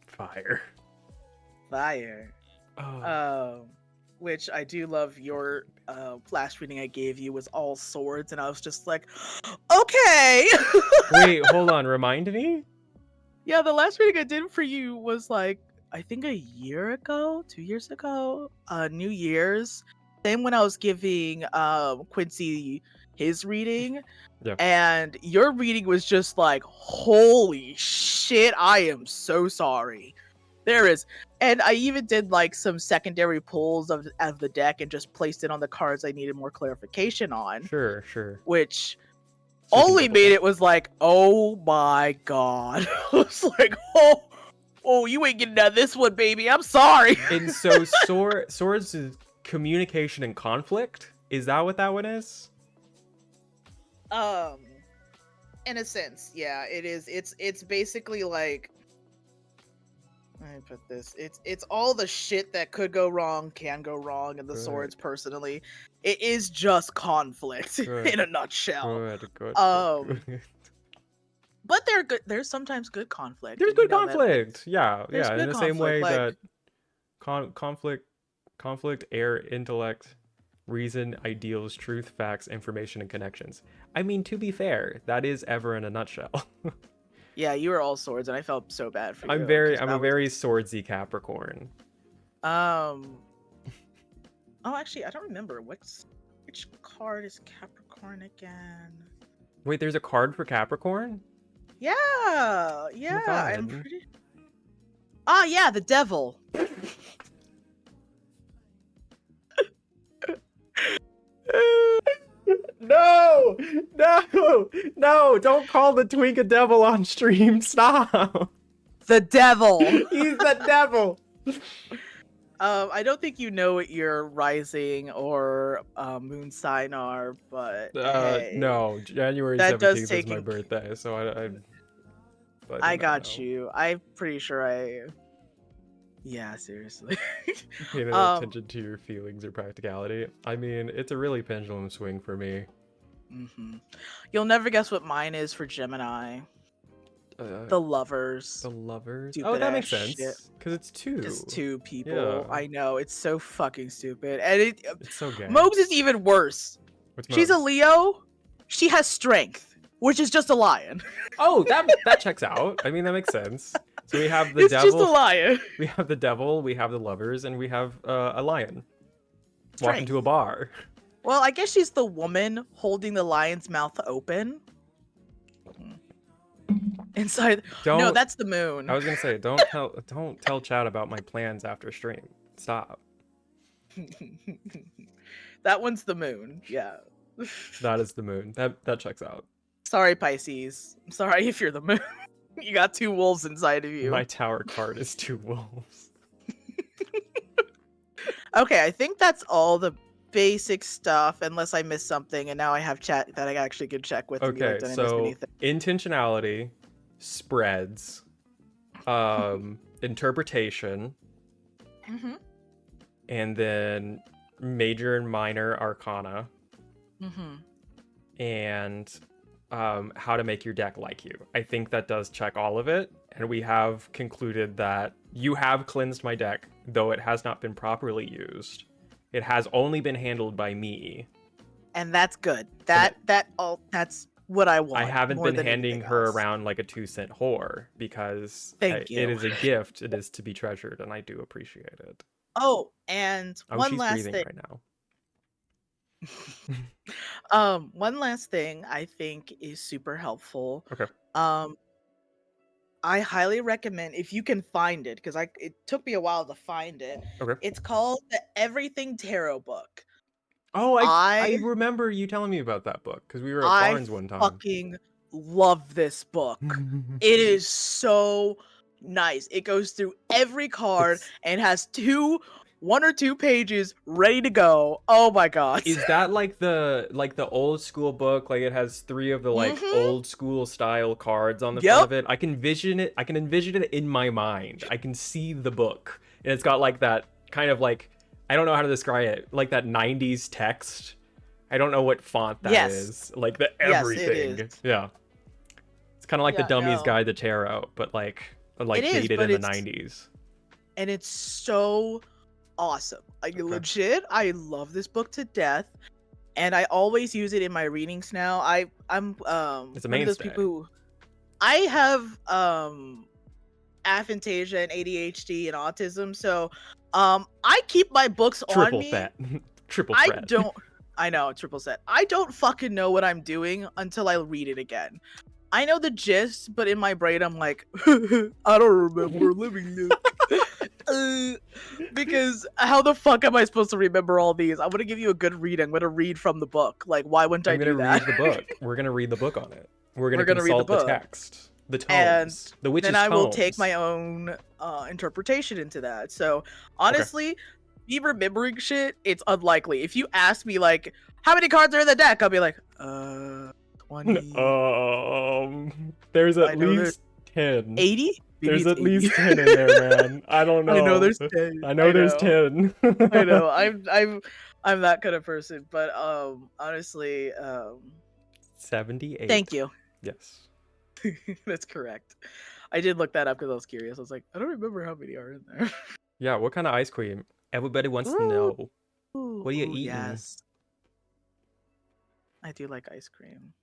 Fire. Fire. Oh. Which I do love. Your last reading I gave you was all swords, and I was just like, okay. Wait, hold on. Remind me? Yeah, the last reading I did for you was like, I think a year ago, 2 years ago, New Year's. Then when I was giving Quincy his reading, Yeah. and your reading was just like, holy shit, I am so sorry. And I even did like some secondary pulls of the deck and just placed it on the cards I needed more clarification on, Sure, sure. which So you can only double made check. it was like, oh my god. I was like, oh, you ain't getting out of this one, baby. I'm sorry. And so swords is communication and conflict? Is that what that one is? In a sense, yeah, it is. It's basically like, let me put this. It's all the shit that could go wrong, can go wrong in the Good. swords. Personally, it is just conflict Good. in a nutshell. Good. But they're good. There's sometimes good conflict. There's and you good know that, like, conflict. Yeah. there's In good the same way conflict, that conflict, air, intellect, reason, ideals, truth, facts, information, and connections. I mean, to be fair, that is Ever in a nutshell. yeah, you were all swords, and I felt so bad for you. I'm a very swordsy Capricorn. Oh, actually, I don't remember which card is Capricorn again. Wait, there's a card for Capricorn? Yeah, Oh I'm God. pretty. Yeah, the devil. No! Don't call the twink a devil on stream. Stop! The devil. He's the devil! I don't think you know what your rising or moon sign are, but hey, No, January that does 17th is take my in- birthday, so I got you. I'm pretty sure yeah, seriously. Paying attention to your feelings or practicality. I mean, it's a really pendulum swing for me. You'll never guess what mine is for Gemini. The lovers. The lovers? Stupid Oh, that makes ass sense. shit. Because it's two. Just two people. Yeah. I know, it's so fucking stupid. And It's so gay. Mogs is even worse. What's She's a Mogs? Leo. She has strength, which is just a lion. Oh, that checks out. I mean, that makes sense. So we have the It's devil. just a lion. We have the devil, we have the lovers, and we have a lion. Walk Strength. into a bar. Well, I guess she's the woman holding the lion's mouth open. inside. No, Don't. that's the moon. I was gonna say, don't tell Chad about my plans after stream. Stop. That one's the moon. Yeah. That is the moon. That checks out. Sorry, Pisces. I'm sorry if you're the moon. You got two wolves inside of you. My tower card is 2 wolves. Okay, I think that's all the basic stuff, unless I missed something, and now I have chat that I actually could check with. Okay, Did I miss so anything? intentionality, spreads, interpretation, Mm-hmm. and then major and minor arcana, Mm-hmm. and how to make your deck like you. I think that does check all of it, and we have concluded that you have cleansed my deck, though it has not been properly used. It has only been handled by me. And that's good. That's what I want. I haven't more been than handing anything her else. around like a 2-cent whore because Thank it you. is a gift. It is to be treasured, and I do appreciate it. Oh, and Oh, one she's last breathing thing. right now. One last thing I think is super helpful. Okay. I highly recommend, if you can find it, because it took me a while to find it. Okay. It's called the Everything Tarot book. Oh, I I remember you telling me about that book because we were at Barnes one time. fucking love this book. It is so nice. It goes through every card and has 1 or 2 pages ready to go. Oh my god. Is that like the old school book? Like it has 3 of the like old school style cards on the front of it. I can envision it. I can envision it in my mind. I can see the book, and it's got like that kind of like, I don't know how to describe it, like that 90s text. I don't know what font that is. Like the everything. Yes, it is. Yeah. It's kind of like the Dummy's no. Guide to Tarot, but like dated in the 90s. And it's so awesome. Like legit, I love this book to death, and I always use it in my readings now. I'm It's a one of those mainstay. people who I have aphantasia and ADHD and autism, so I keep my books on me. Triple threat. I know, triple set. I don't fucking know what I'm doing until I read it again. I know the gist, but in my brain I'm like, I don't remember living this. Because how the fuck am I supposed to remember all these? I'm gonna give you a good read. I'm gonna read from the book. Like, why wouldn't I do that? I'm gonna read the book. We're gonna read the book on it. We're gonna consult read the text, the tomes, the witch's tomes. Then I will take tomes. my own interpretation into that. So honestly, me remembering shit, it's unlikely. If you ask me like, how many cards are in the deck, I'll be like, 20. There's at least 10. 80? There's at least 10 in there, man. I don't know. I know there's 10. I know there's 10. I know. I'm that kind of person. But honestly, 78. thank you. Yes. That's correct. I did look that up because I was curious. I was like, I don't remember how many are in there. Yeah, what kind of ice cream? Everybody wants to know. Ooh, What are you eating? Yes. I do like ice cream.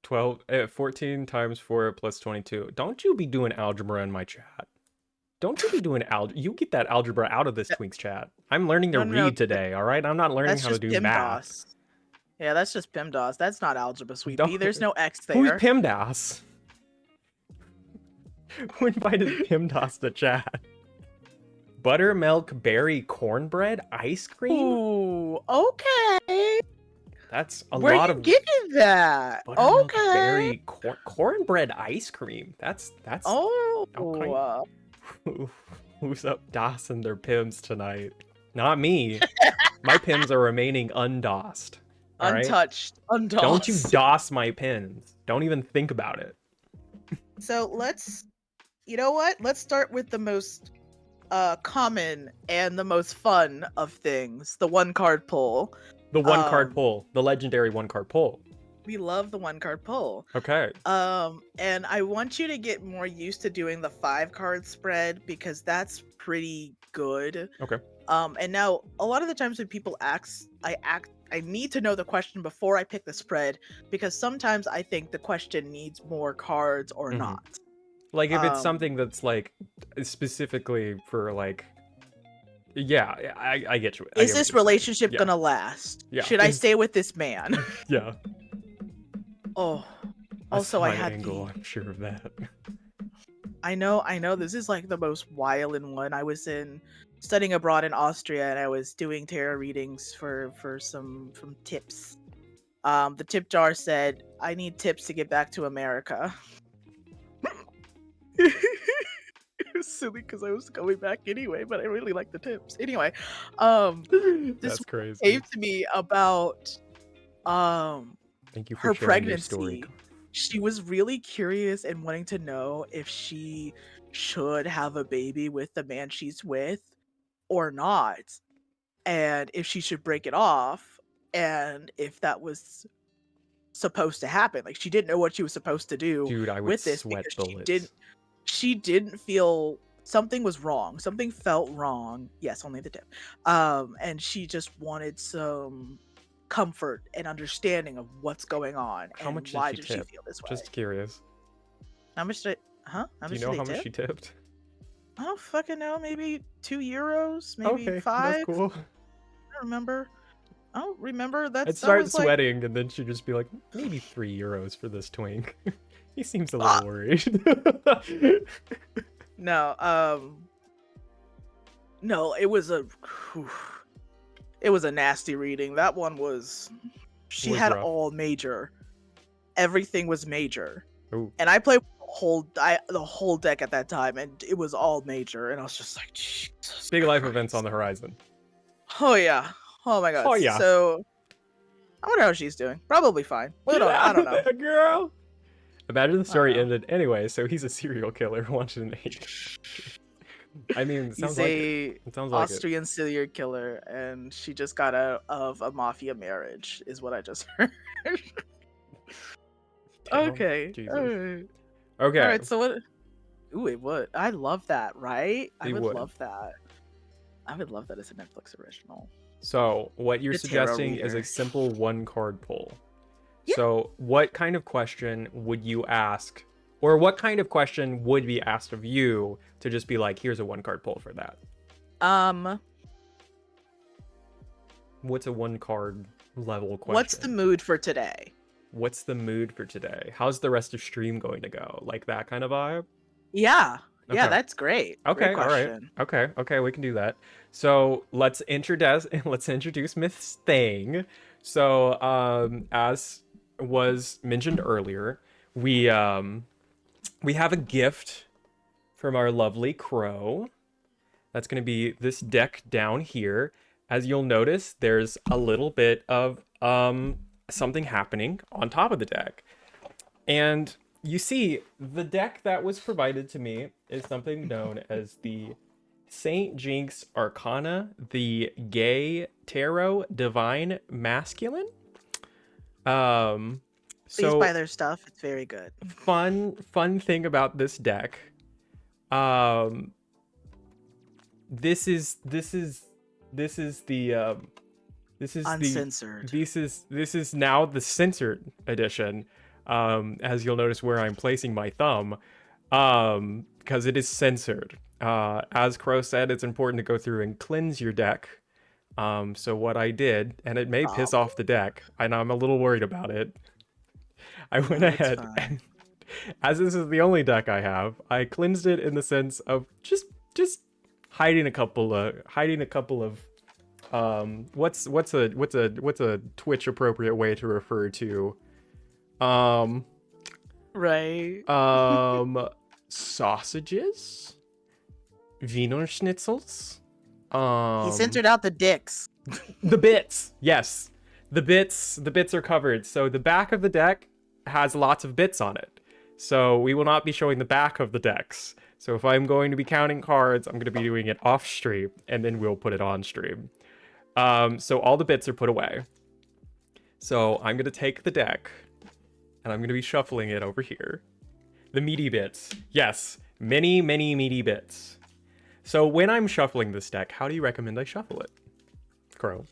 14 times 4 plus 22. Don't you be doing algebra in my chat. Don't you be doing algebra. You get that algebra out of this Twinks chat. I'm learning to read today, all right? I'm not learning how to do math. Yeah, that's just PIMDOS. That's not algebra, sweet pea. There's no X there. Who's PIMDOS? Who invited PIMDOS to chat? Buttermilk berry cornbread ice cream? Ooh, okay. That's a Where lot you of getting that? buttermilk Okay. berry cornbread ice cream. That's oh. okay. Who's up dossing their pims tonight? Not me. My pims are remaining undossed. Untouched. Right? Don't you doss my pins. Don't even think about it. So you know what? Let's start with the most common and the most fun of things, the 1-card pull. The 1-card pull, the legendary 1-card pull. We love the 1-card pull. Okay. And I want you to get more used to doing the 5-card spread because that's pretty good. Okay. And now a lot of the times when people I need to know the question before I pick the spread because sometimes I think the question needs more cards or not. Like if it's something that's like specifically for like, yeah, I get you. Is this relationship gonna last? Yeah. Should I stay with this man? Yeah. Oh, A Also, I side had angle, I'm sure of that. I know this is like the most wild one. I was studying abroad in Austria, and I was doing tarot readings for some tips. The tip jar said, "I need tips to get back to America." It was silly because I was going back anyway, but I really like the tips. Anyway, this That's crazy. came to me about um Thank you for her sharing your story. pregnancy. She was really curious and wanting to know if she should have a baby with the man she's with or not, and if she should break it off, and if that was supposed to happen. Like, she didn't know what she was supposed to do Dude, I would with this sweat because bullets. she didn't feel something was wrong. Something felt wrong. Yes, only the tip. And she just wanted some comfort and understanding of what's going on How and much did why she did she tip? feel this way. Just curious. How much did How Do you much know did how they much tip? she tipped? I don't fucking know. Maybe €2, maybe Okay, that's 5. cool. I don't remember. I don't remember. I'd That start was like sweating, and then she'd just be like, maybe €3 for this twink. He seems a ah! little worried. No, no, it was it was a nasty reading. That one was she Was had rough. all major. Everything was major. Ooh. And I played the whole deck at that time, and it was all major, and I was just like, Jesus Big life Christ. events on the horizon. Oh yeah. Oh my god. Oh yeah. So I wonder how she's doing. Probably fine. Get I out don't of know. there, girl! Imagine the I don't story know. ended anyway, so he's a serial killer who wanted an egg. I mean, it sounds He's like it. a It sounds like it. Austrian serial killer, and she just got out of a mafia marriage, is what I just heard. Damn, Okay. Jesus. Alright. Okay, Alright, so what Ooh, it would. I love that, right? I he would would. love that. I would love that as a Netflix original. So, what you're The tarot suggesting is a reader. simple one-card pull. Yeah. So, what kind of question would you ask, or what kind of question would be asked of you to just be like, here's a one-card pull for that? What's a one-card level question? What's the mood for today? What's the mood for today? How's the rest of stream going to go? Like that kind of vibe? Yeah. Yeah, Okay. that's great. Okay, Great all right. question. Okay, we can do that. So let's introduce Miss Thing. So as was mentioned earlier, we have a gift from our lovely crow. That's gonna be this deck down here. As you'll notice, there's a little bit of something happening on top of the deck. And you see, the deck that was provided to me is something known as the St. Jinx Arcana, the Gay Tarot Divine Masculine. Please So buy their stuff. It's very good. fun thing about this deck. This is Uncensored. this is now the censored edition. As you'll notice where I'm placing my thumb, because it is censored. As Crow said, it's important to go through and cleanse your deck. So what I did, and it may piss off the deck, and I'm a little worried about it. I went ahead, and, as this is the only deck I have, I cleansed it in the sense of just hiding a couple of what's a Twitch appropriate way to refer to Right. Sausages, Wiener Schnitzels. He censored out the dicks. The bits. Yes. The bits are covered. So the back of the deck has lots of bits on it. So we will not be showing the back of the decks. So if I'm going to be counting cards, I'm going to be doing it off stream, and then we'll put it on stream. So all the bits are put away. So I'm going to take the deck, and I'm going to be shuffling it over here. The meaty bits. Yes, many meaty bits. So when I'm shuffling this deck, how do you recommend I shuffle it, Crow?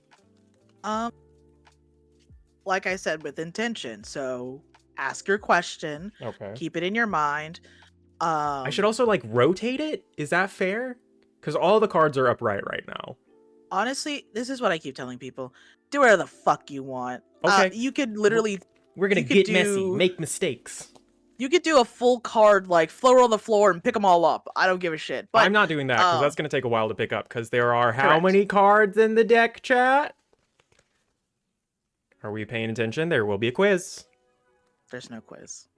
Like I said, with intention. So ask your question. Okay. Keep it in your mind. I should also like rotate it. Is that fair? Because all the cards are upright right now. Honestly, this is what I keep telling people. Do whatever the fuck you want. Okay. You could literally We're gonna You could get messy, do- make mistakes. You could do a full card, like throw it on the floor and pick them all up. I don't give a shit. But I'm not doing that because that's gonna take a while to pick up. Because there are how correct. many cards in the deck, chat? Are we paying attention? There will be a quiz. There's no quiz.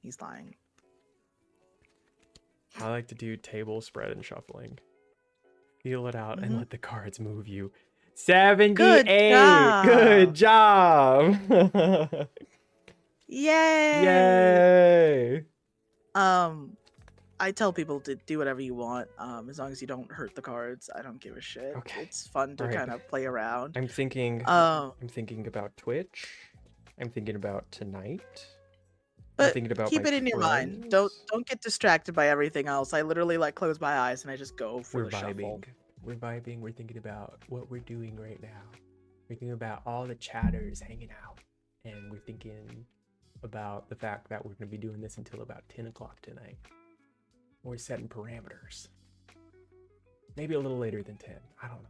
He's lying. I like to do table spread and shuffling. Feel it out and let the cards move you. 78. Good job. Yay! Yay. I tell people to do whatever you want, as long as you don't hurt the cards. I don't give a shit. Okay. It's fun to kind of play around. I'm thinking about Twitch. I'm thinking about tonight. But I'm thinking about keep my it in your mind. friends. Don't get distracted by everything else. I literally like close my eyes and I just go for We're the vibing. shuffle. We're vibing. We're thinking about what we're doing right now. We're thinking about all the chatters hanging out. And we're thinking about the fact that we're going to be doing this until about 10 o'clock tonight. We're setting parameters. Maybe a little later than 10. I don't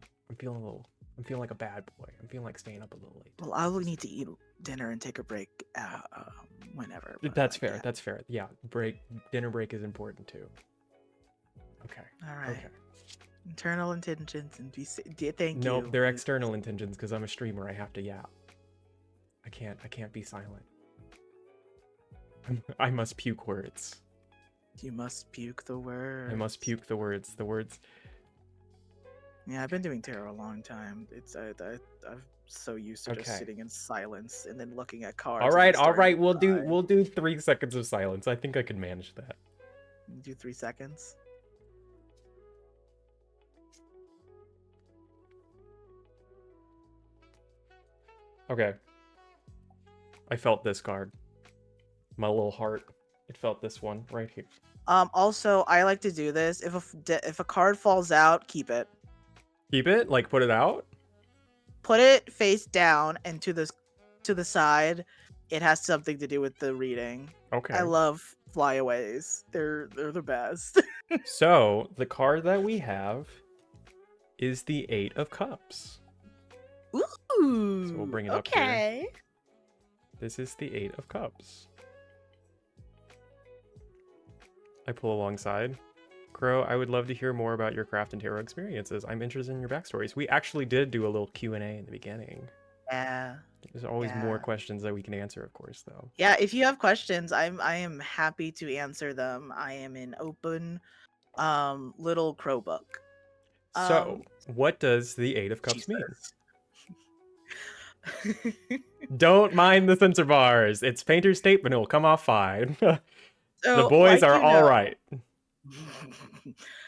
know. I'm feeling like a bad boy. I'm feeling like staying up a little late. Well, I will need to eat dinner and take a break whenever. That's fair. That's fair. Yeah, dinner break is important too. Okay. All right. Okay. Internal intentions and thank you. Nope, they're external intentions because I'm a streamer. I have to yap. I can't be silent. I must puke words. You must puke the words. I must puke the words. The words. Yeah, I've been doing tarot a long time. I'm so used to just sitting in silence and then looking at cards. All right. We'll do 3 seconds of silence. I think I can manage that. Do 3 seconds. Okay. I felt this card. My little heart. It felt this one right here. Also, I like to do this. If a card falls out, keep it. Keep it? Like put it out? Put it face down and to the side. It has something to do with the reading. Okay. I love flyaways. They're the best. So, the card that we have is the 8 of Cups. Ooh. So we'll bring it up here. This is the 8 of Cups. I pull alongside. Crow, I would love to hear more about your craft and tarot experiences. I'm interested in your backstories. We actually did do a little Q&A in the beginning. Yeah. There's always more questions that we can answer, of course, though. Yeah, if you have questions, I am happy to answer them. I am an open little crow book. So, what does the 8 of Cups mean? Don't mind the censor bars. It's Painter's tape and it will come off fine. The boys are all right.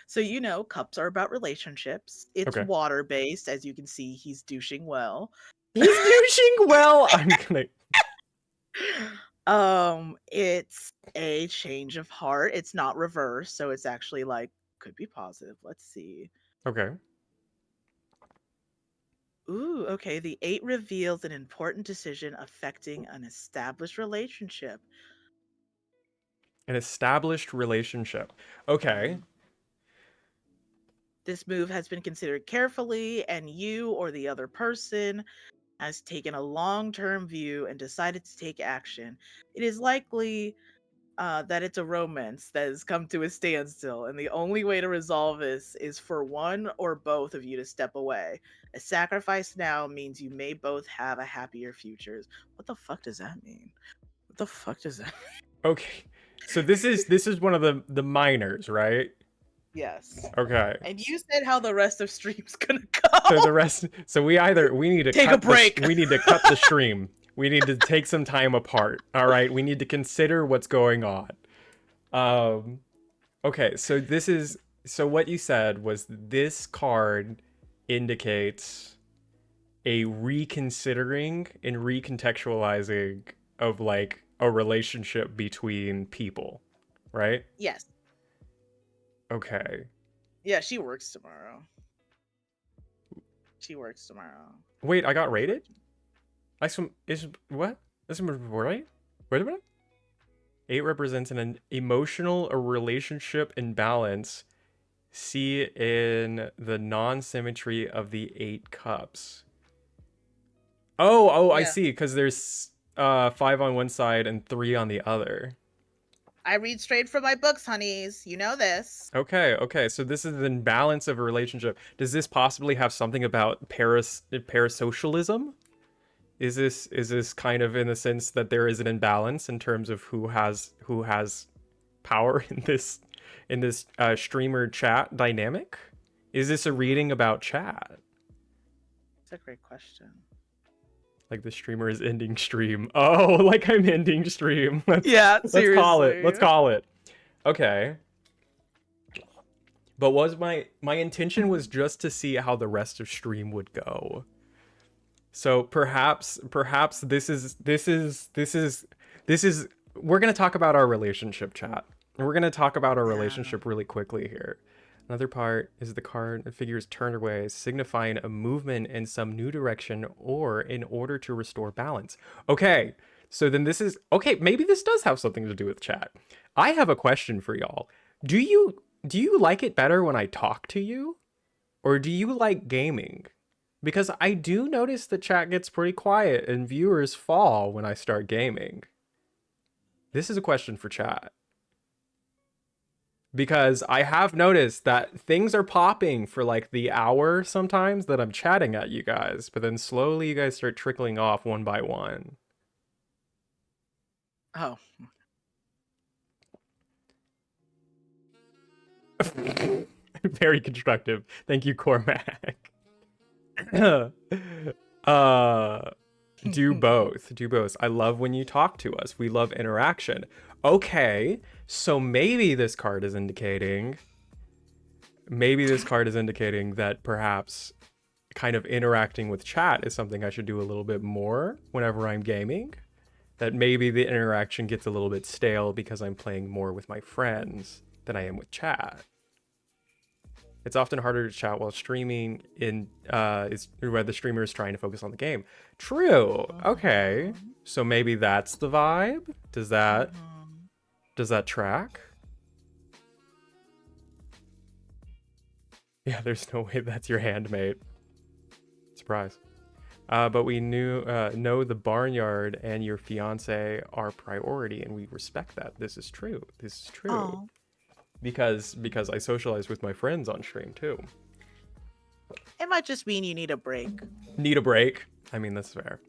So, cups are about relationships. It's water-based. As you can see, he's douching well. He's douching well. I'm gonna... It's a change of heart. It's not reverse, so it's actually could be positive. Let's see. Okay. Ooh, okay. The 8 reveals an important decision affecting an established relationship. An established relationship. Okay. This move has been considered carefully, and you or the other person has taken a long-term view and decided to take action. It is likely that it's a romance that has come to a standstill, and the only way to resolve this is for one or both of you to step away. A sacrifice now means you may both have a happier future. What the fuck does that mean? What the fuck does that mean? Okay. So this is one of the minors, right? Yes. Okay. And you said how the rest of stream's gonna go. So we need to take a break. We need to cut the stream. We need to take some time apart. All right. We need to consider what's going on. Okay. So what you said was this card indicates a reconsidering and recontextualizing of a relationship between people, right? Yes. Okay. Yeah, she works tomorrow. Wait, I got rated? What? This is right? Wait a minute. 8 represents an emotional or relationship imbalance. See in the non-symmetry of the 8 cups. Oh, yeah. I see. Because there's 5 on one side and 3 on the other. I read straight from my books, honeys. You know this. Okay, okay. So this is the imbalance of a relationship. Does this possibly have something about parasocialism? Is this kind of in the sense that there is an imbalance in terms of who has power in this streamer chat dynamic? Is this a reading about chat? It's a great question. Like the streamer is ending stream. Oh, like I'm ending stream. Yeah, Let's seriously. call it. Let's call it. Okay. But was my intention was just to see how the rest of stream would go. So perhaps this is we're going to talk about our relationship, chat. We're going to talk about our relationship really quickly here. Another part is the card figures turned away, signifying a movement in some new direction or in order to restore balance. Okay, so then this is okay. Maybe this does have something to do with chat. I have a question for y'all. Do you like it better when I talk to you, or do you like gaming? Because I do notice the chat gets pretty quiet and viewers fall when I start gaming. This is a question for chat. Because I have noticed that things are popping for like the hour sometimes that I'm chatting at you guys, but then slowly you guys start trickling off one by one. Oh. Very constructive. Thank you, Cormac. Do both. Do both. I love when you talk to us. We love interaction. Okay, so maybe this card is indicating that perhaps kind of interacting with chat is something I should do a little bit more whenever I'm gaming. That maybe the interaction gets a little bit stale because I'm playing more with my friends than I am with chat. It's often harder to chat while streaming is where the streamer is trying to focus on the game. True. Okay. So maybe that's the vibe? Does that track? Yeah, there's no way that's your handmate. Surprise. But we know the barnyard and your fiance are priority, and we respect that. This is true. This is true. Aww. Because I socialize with my friends on stream too. It might just mean you need a break. Need a break? I mean, that's fair.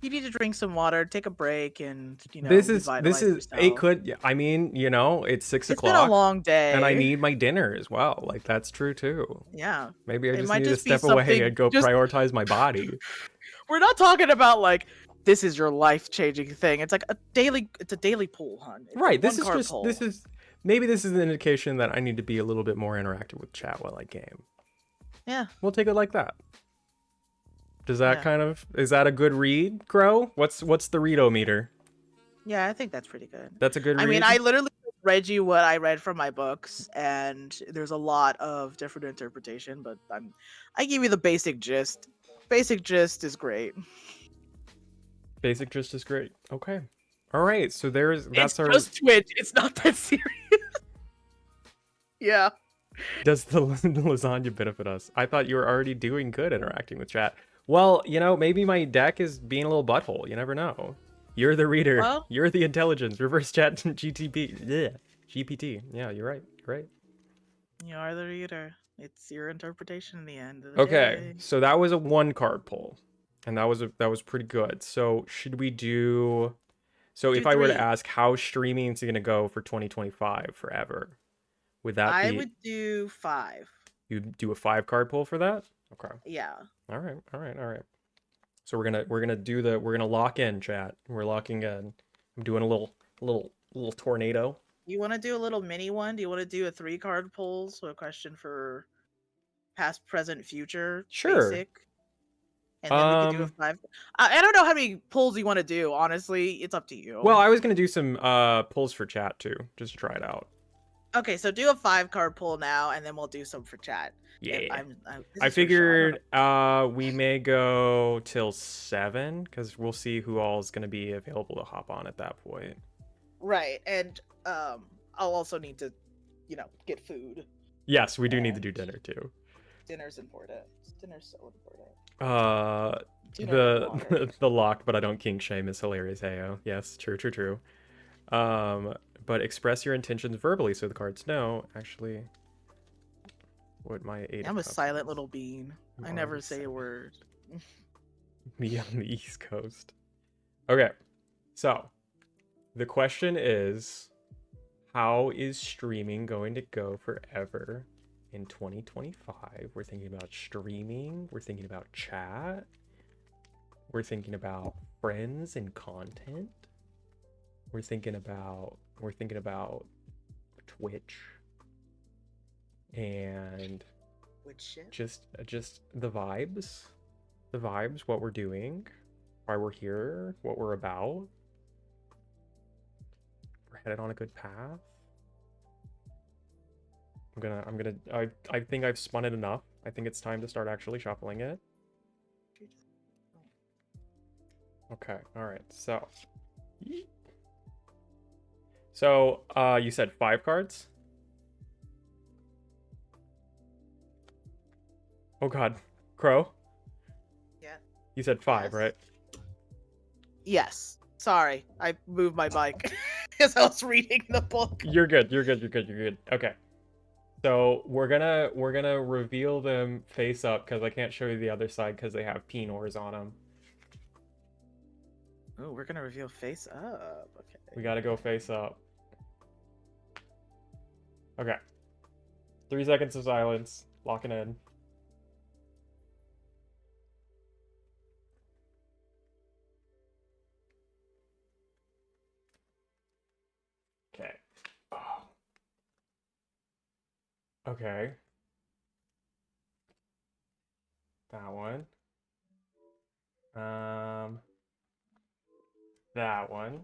You need to drink some water, take a break, and this is yourself. it could. I mean, it's 6 o'clock. It's been a long day, and I need my dinner as well. Like that's true too. Yeah. Maybe I just need to step away and go prioritize my body. We're not talking about like this is your life-changing thing. It's like it's a daily pool, hon. It's right. Maybe this is an indication that I need to be a little bit more interactive with chat while I game. Yeah. We'll take it like that. Does that is that a good read, Crow? What's the read-o-meter? Yeah, I think that's pretty good. That's a good read? I mean, I literally read you what I read from my books, and there's a lot of different interpretation, but I give you the basic gist. Basic gist is great. Basic gist is great. Okay. All right, so It's just Twitch. It's not that serious. Yeah. Does the lasagna benefit us? I thought you were already doing good interacting with chat. Well, maybe my deck is being a little butthole. You never know. You're the reader. Well, you're the intelligence. Reverse chat GPT. Yeah, you're right. You're right. You are the reader. It's your interpretation in the end of the day. Okay, so that was a 1-card pull, and that was pretty good. So should we do? So if I were to ask how streaming is going to go for 2025 forever, would that be? I would do 5. You'd do a 5-card pull for that? Okay. Yeah. All right. So we're gonna lock in, chat. We're locking in. I'm doing a little tornado. You want to do a little mini one? Do you want to do a 3-card pull? So a question for past, present, future. Sure. Basic. And then we can do a 5. I don't know how many pulls you want to do. Honestly, it's up to you. Well, I was gonna do some pulls for chat too, just to try it out. Okay, so do a 5-card pull now, and then we'll do some for chat. Yeah. I figured we may go till 7 because we'll see who all is gonna be available to hop on at that point. Right, and I'll also need to, get food. Yes, we do need to do dinner too. Dinner's important. Dinner's so important. The locked, but I don't kink shame is hilarious. Heyo. Yes, true. But express your intentions verbally so the cards know actually what my eight. I'm a silent little bean. I never say a word. Me on the East Coast. Okay, so the question is, how is streaming going to go forever in 2025? We're thinking about streaming. We're thinking about chat. We're thinking about friends and content. We're thinking about Twitch and just the vibes, what we're doing, why we're here, what we're about. We're headed on a good path. I think I've spun it enough. I think it's time to start actually shuffling it. Okay, all right. So you said 5 cards? Oh god. Crow? Yeah. You said 5, Yes. right? Yes. Sorry, I moved my mic because I was reading the book. You're good. Okay. So we're gonna reveal them face up because I can't show you the other side because they have pinors on them. Oh, we're gonna reveal face up. Okay. We gotta go face up. Okay. 3 seconds of silence. Locking in. Okay. Oh. Okay. That one. That one.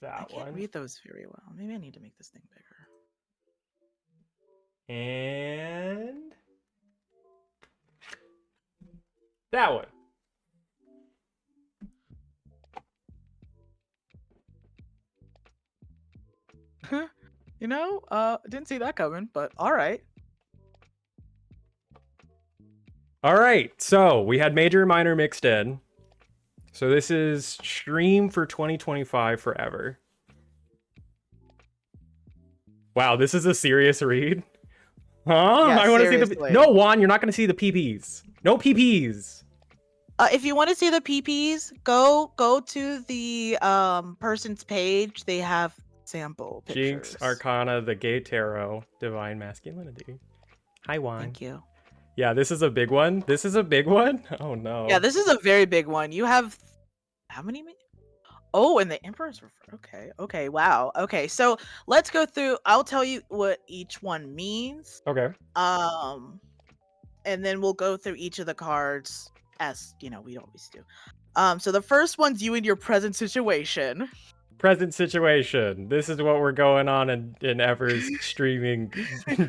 That I can't one. read those very well. Maybe I need to make this thing bigger. And that one. You know, didn't see that coming, but all right. All right. So we had major and minor mixed in. So this is stream for 2025 forever. Wow, this is a serious read. Huh? Yeah, I want to see the. No, Juan, you're not going to see the PPs. No PPs. If you want to see the PPs, go to the person's page. They have sample pictures. Jinx, Arcana, the Gay Tarot, Divine Masculinity. Hi, Juan. Thank you. Yeah, this is a big one. This is a big one. Oh no. Yeah, this is a very big one. You have how many? Oh, and the Emperor's okay, wow. Okay, so let's go through. I'll tell you what each one means. Okay. And then we'll go through each of the cards as we always do. So the first one's you and your present situation. Present situation. This is what we're going on in Ever's streaming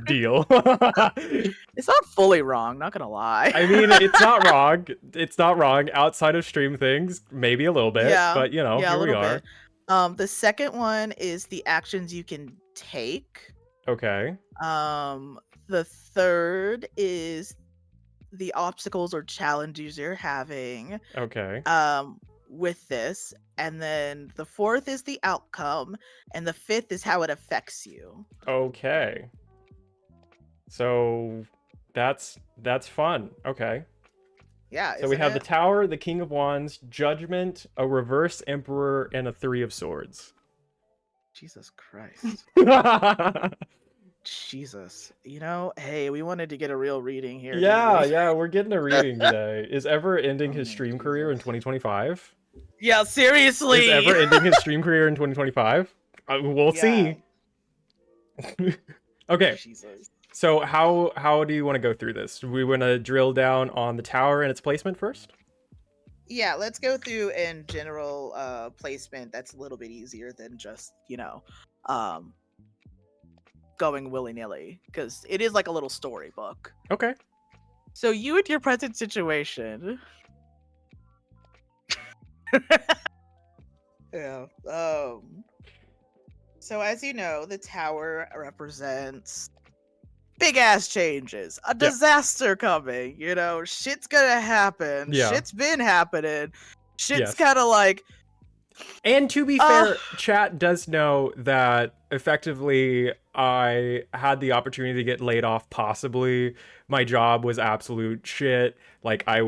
deal. It's not fully wrong, not gonna lie. I mean, it's not wrong. It's not wrong. Outside of stream things, maybe a little bit. Yeah, but here we are. Bit. The second one is the actions you can take. Okay. The third is the obstacles or challenges you're having. Okay. With this, and then the fourth is the outcome, and the fifth is how it affects you. Okay. So that's fun. Okay. Yeah. So we have the Tower, the King of Wands, Judgment, a Reverse Emperor, and a 3 of Swords. Jesus Christ. Jesus. Hey, we wanted to get a real reading here. Yeah, we're getting a reading today. Is Ever ending his stream career in 2025? Yeah, seriously. Is Ever ending his stream career in 2025? We'll see. Okay. Jesus. So how do you want to go through this? Do we want to drill down on the tower and its placement first? Yeah, let's go through in general placement. That's a little bit easier than just, going willy-nilly, because it is like a little storybook. Okay. So you and your present situation. Yeah. So as you know, the tower represents big ass changes, a Yeah. disaster coming, you know, shit's gonna happen, Yeah. shit's been happening, shit's Yes. kind of like, And to be fair, chat does know that effectively I had the opportunity to get laid off, possibly. My job was absolute shit. Like, I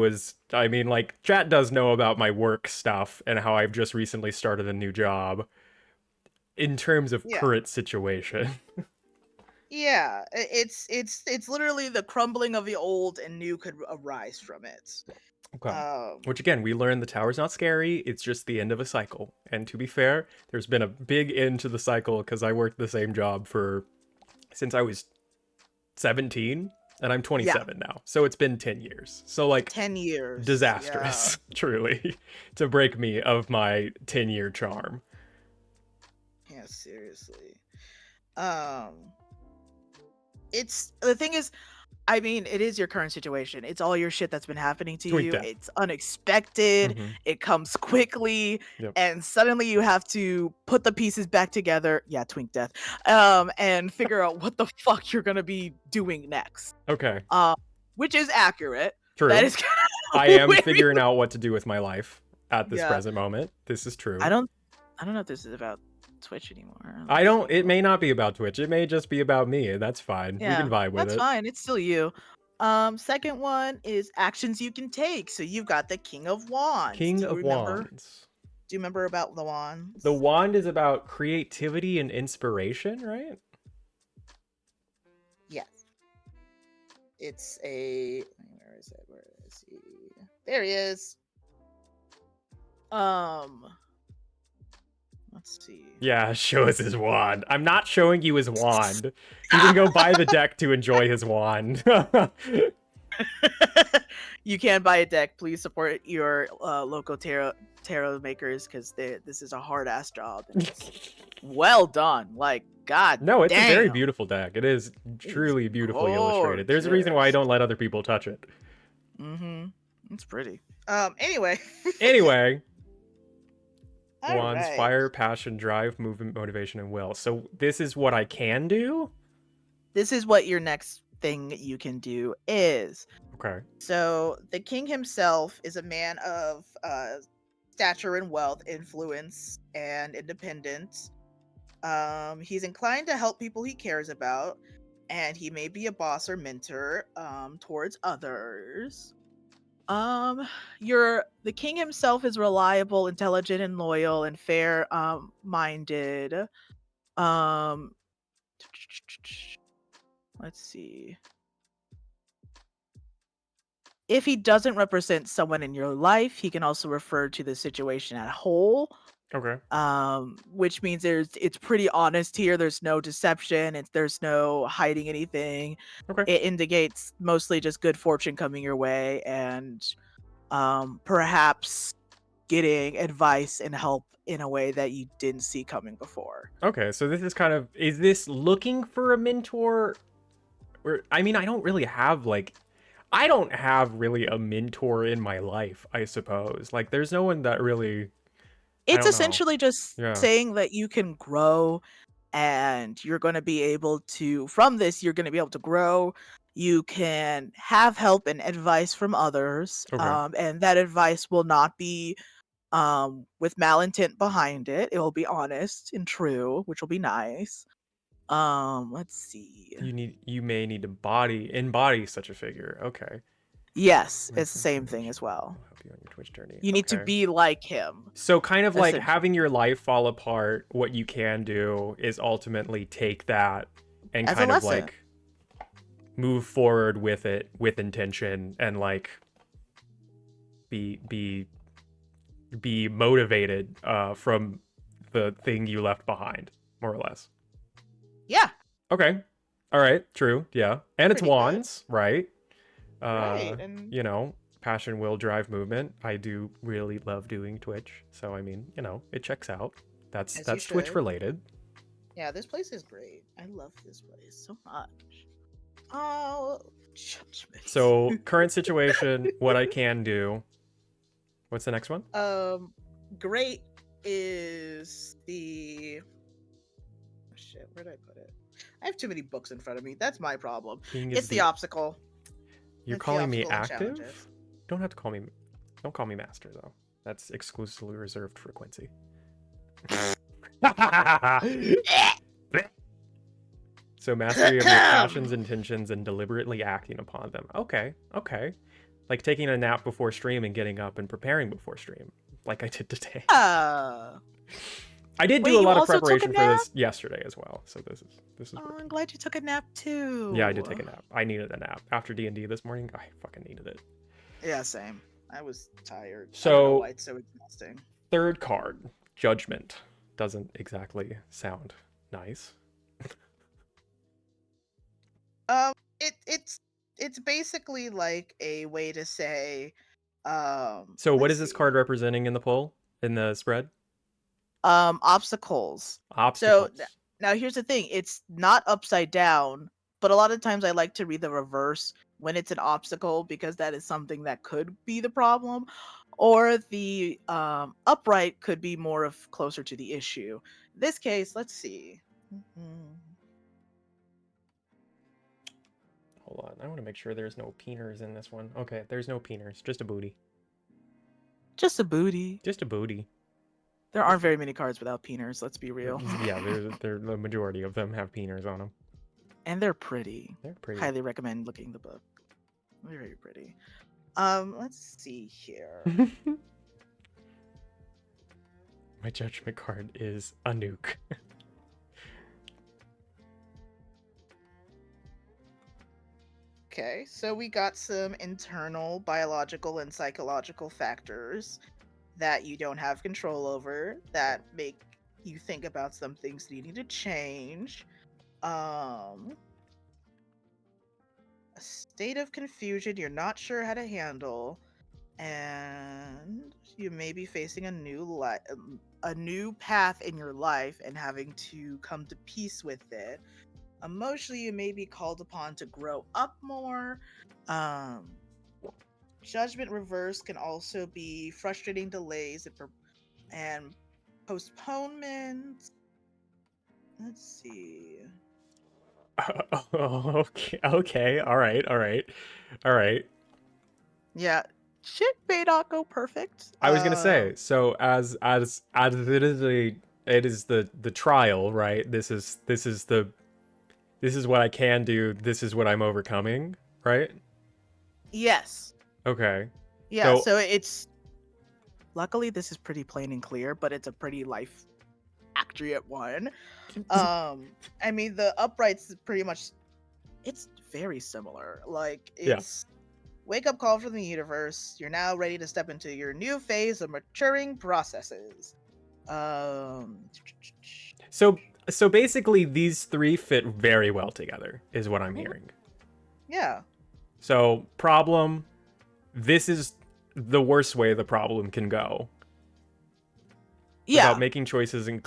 mean, like, chat does know about my work stuff and how I've just recently started a new job in terms of yeah, current situation. yeah, it's literally the crumbling of the old and new could arise from it. Okay. Um, Which again, we learned the tower's not scary. It's just the end of a cycle. And to be fair, there's been a big end to the cycle because I worked the same job since I was 17 and I'm yeah, 27 now. So it's been 10 years. So like 10 years, yeah, disastrous, truly, to break me of my 10-year charm. yeah, seriously. Um, it's the thing is, I mean, it is your current situation. It's all your shit that's been happening to Twink you. death. It's unexpected. Mm-hmm. It comes quickly, Yep. and suddenly you have to put the pieces back together. Yeah, twink death. And figure out what the fuck you're gonna be doing next. Okay. Which is accurate. That True. is kind I of am where figuring out what to do with my life at this yeah. present moment. This is true. I don't know if this is about Twitch anymore. I Let's don't. see. It may not be about Twitch. It may just be about me. That's fine. We can Yeah, vibe with that's it. fine. It's still you. Second one is actions you can take. So you've got the King of Wands. King Do you of remember? Wands. Do you remember about the The wands? wand is about creativity and inspiration, right? Yes. It's a where is it? Where is he? There he is. Let's see. Yeah, show us his wand. I'm not showing you his wand. You can go buy the deck to enjoy his wand. You can buy a deck. Please support your local tarot makers because this is a hard ass job. And it's well done. Like God. No, it's damn. a very beautiful deck. It is It is truly beautifully illustrated. There's a reason why I gorgeous. don't let other people touch it. Mm-hmm. It's pretty. Anyway. Anyway, All wands, right. fire, passion, drive, movement, motivation, and will. So this is what I can do? This is what your next thing you can do is. Okay. So the king himself is a man of stature and wealth, influence, and independence. He's inclined to help people he cares about, and he may be a boss or mentor towards others. The king himself is reliable, intelligent, and loyal, and fair minded. Um, let's see. If he doesn't represent someone in your life, he can also refer to the situation at whole. Okay. Which means it's pretty honest here. There's no deception. There's no hiding anything. Okay. It indicates mostly just good fortune coming your way and perhaps getting advice and help in a way that you didn't see coming before. Okay, so this is kind of, is this looking for a mentor? Or, I mean, I don't have really a mentor in my life, I suppose. Like, there's no one that really, It's don't know. essentially just Yeah. saying that you can grow and you're going to be able to, from this, you're going to be able to grow. You can have help and advice from others. Okay. And that advice will not be with malintent behind it. It will be honest and true, which will be nice. Let's see. You may need to embody such a figure. Okay. Yes, it's the same thing as well. I'll help you on your Twitch journey. You need to Okay. be like him. So kind of like essentially. having your life fall apart, what you can do is ultimately take that and As a kind of lesson. like move forward with it with intention and like be motivated from the thing you left behind, more or less. Yeah. Okay. All right. True. Yeah. And it's Pretty wands, right? Right, and- You know, passion, will, drive, movement. I do really love doing Twitch, so I mean, you know, it checks out. As you That's Twitch should. related. Yeah, this place is great. I love this place so much. Oh, judgment. So current situation, what I can do. What's the next one? Great is the shit. Where did I put it? I have too many books in front of me. That's my problem. King It's is the obstacle. You're It's the calling me obstacle and active? challenges. Don't have to call me. Don't call me master though. That's exclusively reserved for Quincy. So mastery of your passions, intentions, and deliberately acting upon them. Okay, okay. Like taking a nap before stream and getting up and preparing before stream, like I did today. I did Wait, do a you lot of also took a preparation for nap? this yesterday as well. So this is. Oh, working. I'm glad you took a nap too. Yeah, I did take a nap. I needed a nap after D&D this morning. I fucking needed it. Yeah, same. I was tired. So I don't know why it's so exhausting. Third card, Judgment, doesn't exactly sound nice. It's basically like a way to say, So what let's is this see. card representing in the poll, in the spread? Obstacles. Obstacles. So now here's the thing: it's not upside down, but a lot of times I like to read the reverse when it's an obstacle because that is something that could be the problem, or the upright could be more of closer to the issue. In this case, let's see. Hold on, I want to make sure there's no peeners in this one. Okay, there's no peeners, just a booty. Just a booty. Just a booty. There aren't very many cards without peeners, let's be real. Yeah, the majority of them have peeners on them. And they're pretty. They're pretty. Highly recommend looking the book. Very pretty. Let's see here. My judgment card is a nuke. Okay, so we got some internal biological and psychological factors that you don't have control over that make you think about some things needing to change. A state of confusion you're not sure how to handle, and you may be facing a new path in your life and having to come to peace with it. Emotionally, you may be called upon to grow up more. Judgment reverse can also be frustrating delays and postponements. Let's see. Okay. All right. Yeah, shit may not go perfect. I was gonna say, so as it is the trial, right? This is what I can do. This is what I'm overcoming, right? Yes. Okay. Yeah. So it's luckily this is pretty plain and clear, but it's a pretty life accurate one. I mean the uprights pretty much. It's very similar. Like it's. Yeah. Wake up call from the universe. You're now ready to step into your new phase of maturing processes. So basically these three fit very well together is what I'm hearing. Yeah. So problem, this is the worst way the problem can go. Yeah. About making choices and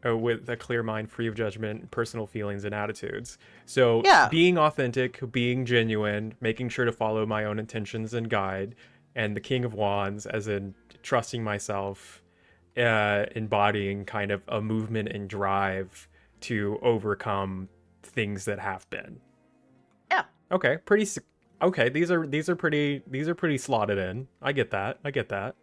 with a clear mind, free of judgment, personal feelings and attitudes. So being authentic, being genuine, making sure to follow my own intentions and guide, and the King of Wands as in trusting myself, embodying kind of a movement and drive to overcome things that have been. Yeah. Okay, okay, these are pretty slotted in. I get that.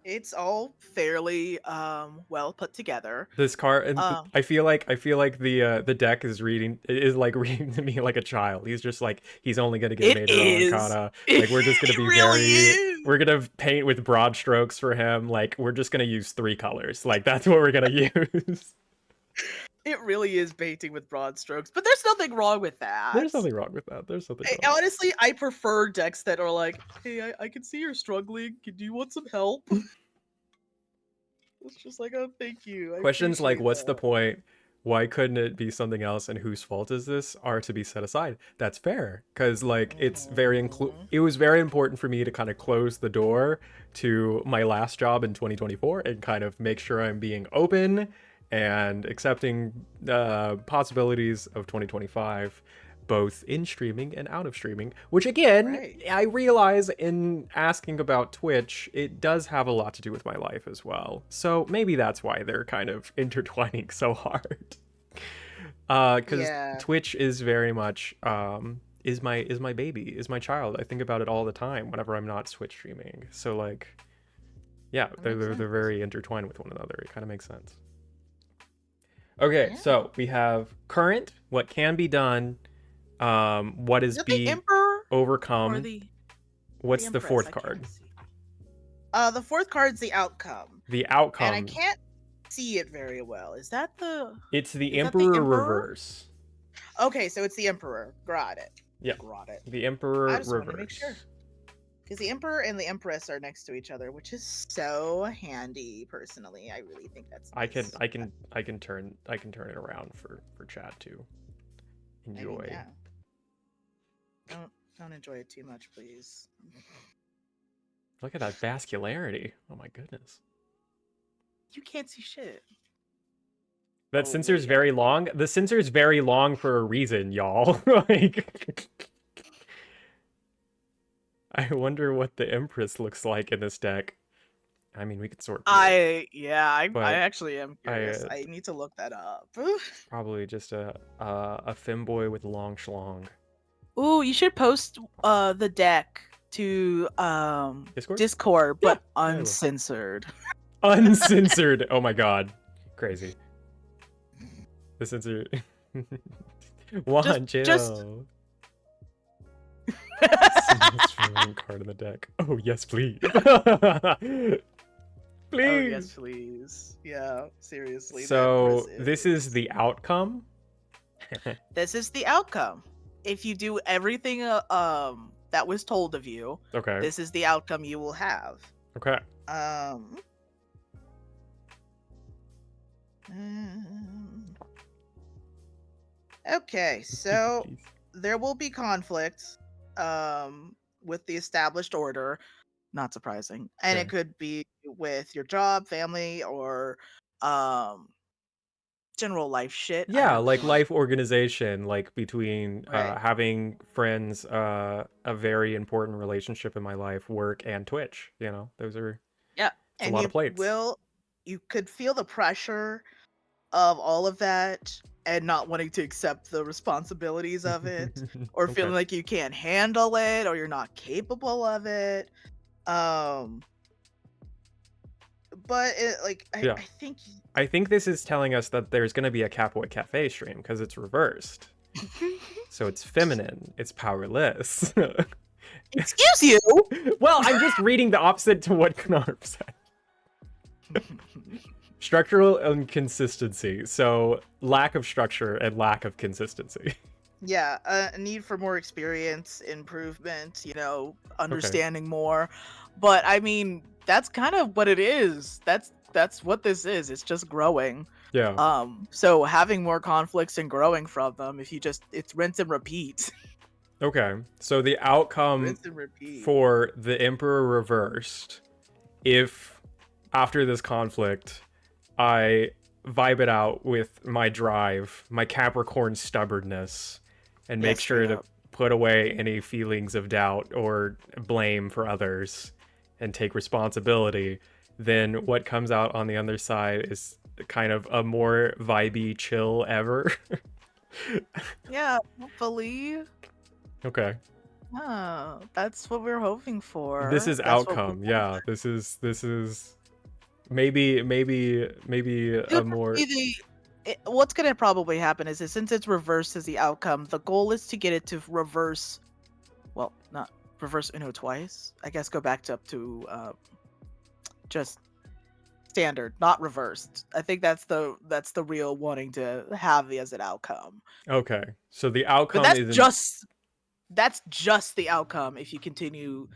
It's all fairly well put together. This card, I feel like the deck is reading to me like a child. He's just like he's only gonna get Mater Arcana. Like we're just gonna be we're gonna paint with broad strokes for him. Like we're just gonna use 3 colors. Like that's what we're gonna use. It really is painting with broad strokes, but there's nothing wrong with that. There's nothing wrong with that. Honestly, I prefer decks that are like, hey, I can see you're struggling. Do you want some help? It's just like, oh, thank you. Questions like, what's the point? Why couldn't it be something else? And whose fault is this? Are to be set aside. That's fair, because like it's it was very important for me to kind of close the door to my last job in 2024 and kind of make sure I'm being open and accepting possibilities of 2025, both in streaming and out of streaming, which again, I realize in asking about Twitch, it does have a lot to do with my life as well. So maybe that's why they're kind of intertwining so hard. Because Yeah, Twitch is very much is my baby, is my child. I think about it all the time whenever I'm not Twitch streaming. So like, yeah, that they're makes they're, sense. they're very intertwined with one another. It kind of makes sense. Okay, Yeah. so we have current, what can be done, what Is is it the be Emperor or overcome. the What's the Empress? fourth I can't card? see. The fourth card's the outcome, The and I outcome. can't see it very well. It's the Is that the Emperor Emperor? reverse. Okay, so it's the Emperor. Got it. Yeah, Got it. the I Emperor just wanted to make sure. reverse. Because the Emperor and the Empress are next to each other, which is so handy. Personally, I really think that's I can nice. I can I can turn it around for chat to I mean, enjoy. yeah. Don't enjoy it too much, please. Look at that vascularity. Oh my goodness. You can't see shit. That Oh sensor's wait, very long. The sensor's very long for a reason, y'all. Like, I wonder what the Empress looks like in this deck. I mean, we could sort through it, I but actually am I curious. I need to look that up. probably just a femboy with long schlong. Ooh, you should post the deck to Discord? Discord, Yeah, but yeah, I will. uncensored. Uncensored. Oh my god, crazy. The censor. Juan, Just chill. It's the most relevant card in the deck. Oh yes, please. Oh yes, Please. please. Yeah, seriously. The Empress So this is the outcome. This is the outcome. If you do everything that was told of you, Okay. this is the outcome you will have. Okay. Um, okay, so Jeez. there will be conflict with the established order. Not surprising. And Okay. it could be with your job, family, or um general life shit. I Yeah, don't like really life organization, like between right. having friends, a very important relationship in my life, work, and Twitch. You know, those are Yeah. it's a And lot of plates. you could feel the pressure of all of that and not wanting to accept the responsibilities of it or Okay. feeling like you can't handle it or you're not capable of it. Um but Yeah. I think I think this is telling us that there's going to be a Catboy Cafe stream because it's reversed. So it's feminine. It's powerless. excuse you. Well, I'm just reading the opposite to what Knarf said. Structural inconsistency. So lack of structure and lack of consistency. Yeah, a need for more experience, improvement, Okay. understanding more. But I mean, that's kind of what it is. That's what this is. It's just growing. Yeah. So having more conflicts and growing from them, if you just it's rinse and repeat. Okay. So the outcome Rinse and repeat. for the Emperor reversed, if after this conflict I vibe it out with my drive, my Capricorn stubbornness, and make Yes, sure straight to up. put away any feelings of doubt or blame for others and take responsibility, then what comes out on the other side is kind of a more vibey, chill ever. Yeah, hopefully. Okay. That's what we're hoping This for. is That's what we're outcome. Yeah, this is maybe a Super more easy. What's gonna probably happen is that since it's reversed as the outcome, the goal is to get it to reverse. Well, not reverse Uno twice. I guess go back to up to just standard, not reversed. I think that's the real wanting to have as an outcome. okay. So the But outcome isn't that's just the outcome if you continue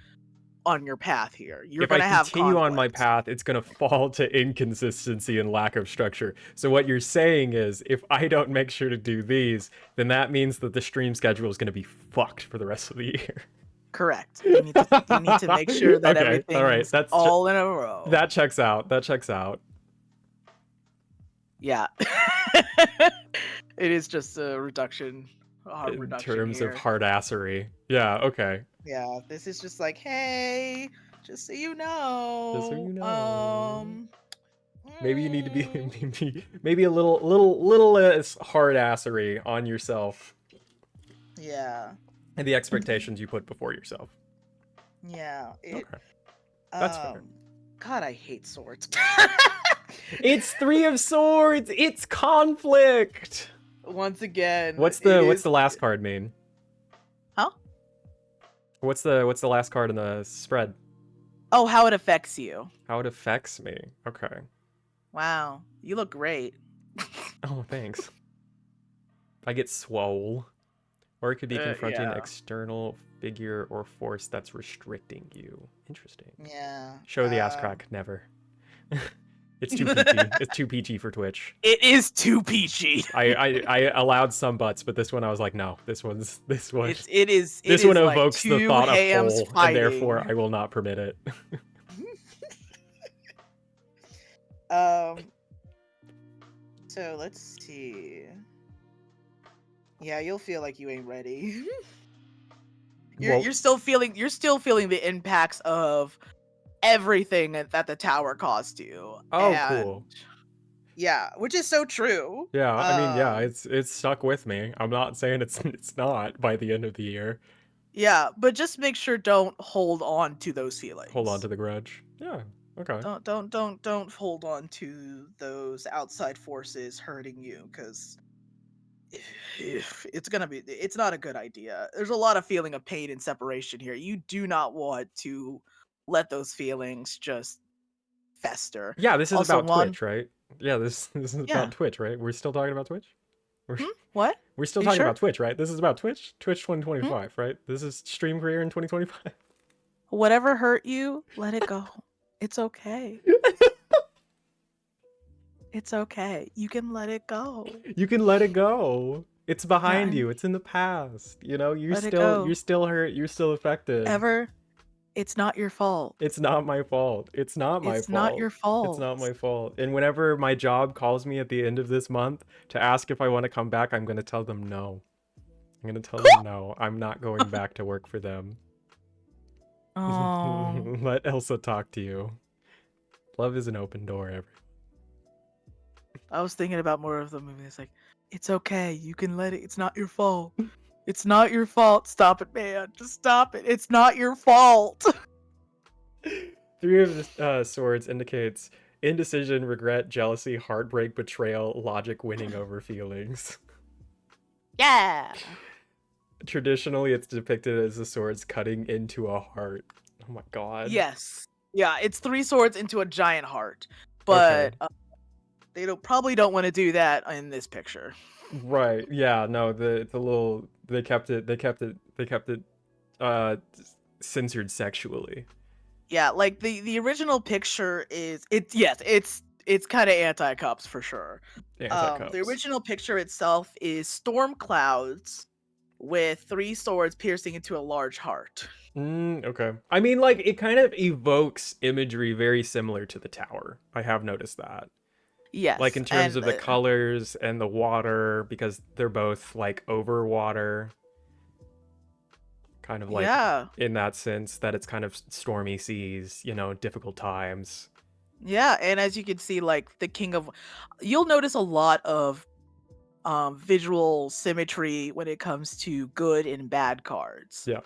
on your path here. You're if I gonna have continue on my conflict. path, it's going to fall to inconsistency and lack of structure. So what you're saying is if I don't make sure to do these, then that means that the stream schedule is going to be fucked for the rest of the year. Correct. You need to make sure that Okay. All right. everything's all in a row. That checks out. That checks out. Yeah. It is just a reduction. In Reduction terms of here. hard assery. Yeah, okay. Yeah, this is just like, hey, just so you know. Just so you know. Maybe you need to be maybe a little hard assery on yourself Yeah. and the expectations you put before yourself. Yeah. Okay, that's fair. God, I hate swords. It's 3 of Swords. It's conflict. Once again, What's it the is. last card mean? Huh? What's the last card in the spread? Oh, how it affects you. How it affects me. Okay. Wow, you look great. Oh, thanks. I get swole. Or it could be confronting an Yeah. external figure or force that's restricting you. Interesting. Yeah. Show the ass crack. Never. It's too peachy. It's too peachy for Twitch. It is too peachy. I allowed some butts, but this one I was like, no. This one. It This is one like evokes the two thought of hams hole, fighting. and therefore I will not permit it. So let's see. Yeah, you'll feel like you ain't ready. You're still feeling the impacts of everything that the tower caused you. Oh, And, cool. Yeah, which is so true. Yeah, I mean, yeah, it's stuck with me. I'm not saying it's not by the end of the year. Yeah, but just make sure don't hold on to those feelings. Hold on to the grudge. Yeah. Okay. Don't hold on to those outside forces hurting you, because it's not a good idea. There's a lot of feeling of pain and separation here. You do not want to let those feelings just fester. Yeah, this is Also, about Twitch, right? Yeah, this is about Twitch, right? We're still talking about Twitch? What? We're still talking about Twitch, right? This is about Twitch? Twitch 2025, right? This is stream career in 2025. Whatever hurt you, let it go. It's okay. It's okay. You can let it go. You can let it go. It's behind Yeah, you. It's in the past. You know, you're let it go. you're still hurt. You're still affected. It's not your fault. It's not my fault. It's not my fault. It's not your fault. It's not my fault. And whenever my job calls me at the end of this month to ask if I want to come back, I'm going to tell them no. I'm going to tell them no. I'm not going back to work for them. Oh. Let Elsa talk to you. Love is an open door, everyone. I was thinking about more of the movie. It's like, it's okay. You can let it. It's not your fault. It's not your fault. Stop it, man. Just stop it. It's not your fault. 3 of the swords indicates indecision, regret, jealousy, heartbreak, betrayal, logic winning over feelings. Yeah. Traditionally, it's depicted as the swords cutting into a heart. Oh my god. Yes. Yeah, it's 3 swords into a giant heart. But they probably don't want to do that in this picture. Right. Yeah, no, the little they kept it censored sexually. Yeah, like the original picture is it's kind of anti-cups for sure. Anti-cups. The original picture itself is storm clouds with 3 swords piercing into a large heart. Okay. I mean, like, it kind of evokes imagery very similar to the tower. I have noticed that. Yes. Like, in terms of the colors and the water, because they're both, like, over water. Kind of like, in that sense, that it's kind of stormy seas, you know, difficult times. Yeah, and as you can see, like, you'll notice a lot of visual symmetry when it comes to good and bad cards. Yeah.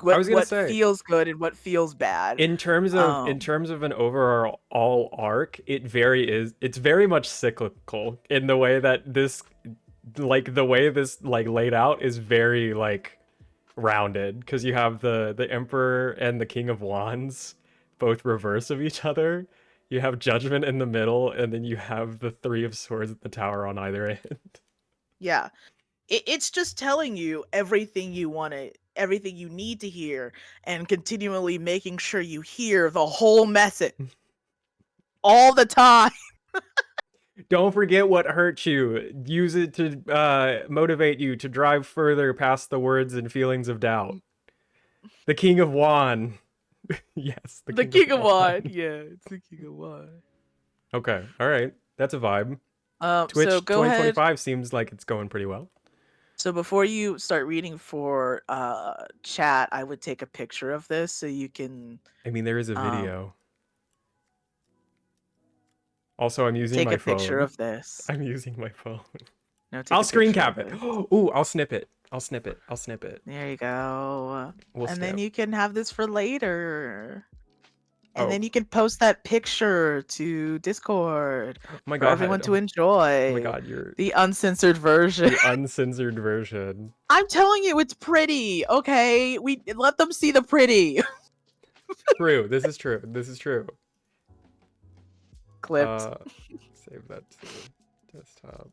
I was gonna say, feels good and what feels bad. In terms of an overall arc, it's very much cyclical in the way that this laid out is very like rounded, because you have the Emperor and the King of Wands both reverse of each other. You have Judgment in the middle, and then you have the 3 of Swords at the tower on either end. Yeah. It's just telling you everything you everything you need to hear, and continually making sure you hear the whole message all the time. Don't forget what hurt you. Use it to motivate you to drive further past the words and feelings of doubt. The King of Wands. Yes, the King of Wands. Yeah, it's the King of Wands. Okay, all right. That's a vibe. Twitch so 2025 seems like it's going pretty well. So before you start reading for chat, I would take a picture of this so you can... I mean, there is a video. Also, I'm using Take my a picture phone. of this. I'm using my phone. No, take I'll a screen picture cap of it. this. Ooh, I'll snip it. I'll snip it. I'll snip it. There you go. We'll And snip. then you can have this for later. And Oh. then you can post that picture to Discord Oh my for god. everyone to enjoy. Oh my god, you're The uncensored version. the uncensored version. I'm telling you, it's pretty. Okay, we let them see the pretty. True. This is true. This is true. Clipped. Save that to desktop.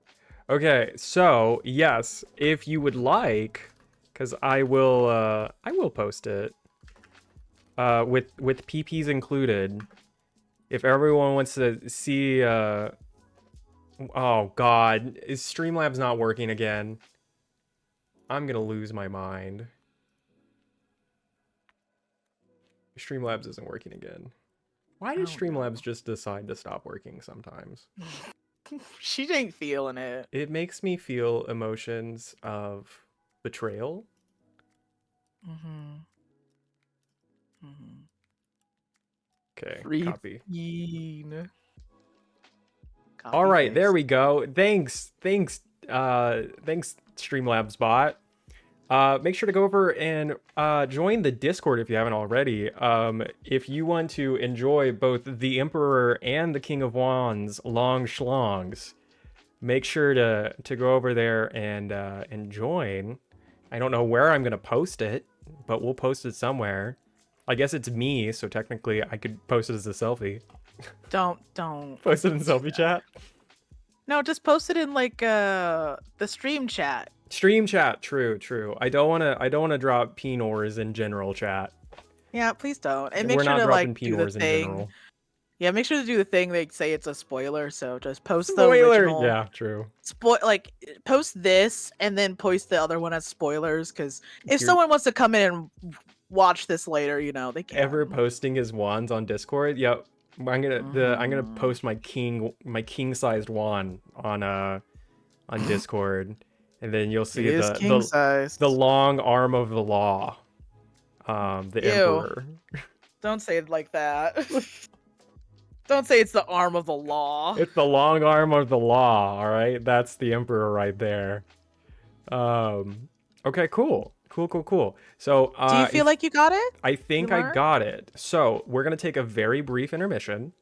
Okay, so yes, if you would like, because I will post it. With PPs included. If everyone wants to see oh god, is Streamlabs not working again? I'm gonna lose my mind. Streamlabs isn't working again. Why did Streamlabs just decide to stop working sometimes? She ain't feeling it. It makes me feel emotions of betrayal. Mm-hmm. Mm-hmm. Okay, Free copy. All right, there we go. Thanks, Streamlabs bot. Make sure to go over and join the Discord if you haven't already. If you want to enjoy both the Emperor and the King of Wands long schlongs, make sure to go over there and join. I don't know where I'm gonna post it, but we'll post it somewhere. I guess it's me, so technically I could post it as a selfie. Don't Post it in selfie chat. No, just post it in like the stream chat. Stream chat, true. I don't wanna drop penors in general chat. Yeah, please don't. And make We're sure not to dropping like do the penors in thing. general. Yeah, make sure to do the thing they say it's a spoiler, so just post the Spoiler! original. Yeah, true. Post this and then post the other one as spoilers, because if someone wants to come in and watch this later, you know, they can. Ever posting his wands on Discord? Yep. I'm gonna post my king-sized wand on Discord, and then you'll see the long arm of the law. The Ew. Emperor. Don't say it like that. Don't say it's the arm of the law. It's the long arm of the law, all right? That's the Emperor right there. Okay, cool. So, do you feel like you got it? I think I got it. So, we're going to take a very brief intermission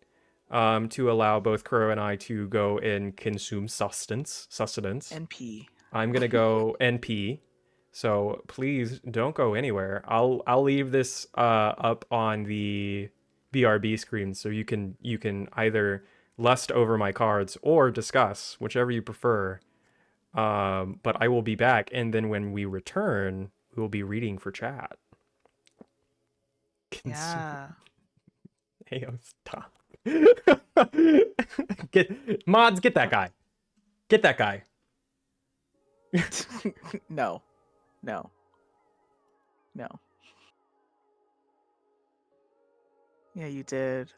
to allow both Crow and I to go and consume sustenance. NP. I'm going to go NP. So, please don't go anywhere. I'll leave this up on the BRB screen so you can either lust over my cards or discuss, whichever you prefer. But I will be back, and then when we return, we will be reading for chat. Yeah. Hey, stop. Mods, get that guy. Get that guy. No. Yeah, you did.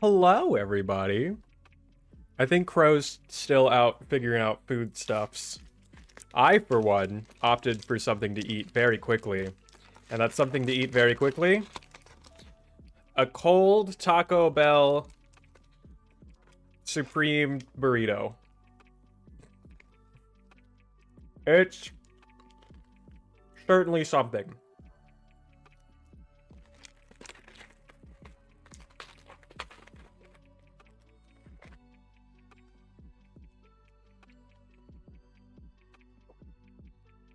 Hello, everybody. I think Crow's still out figuring out foodstuffs. I, for one, opted for something to eat very quickly. And that's something to eat very quickly. A cold Taco Bell Supreme burrito. It's certainly something.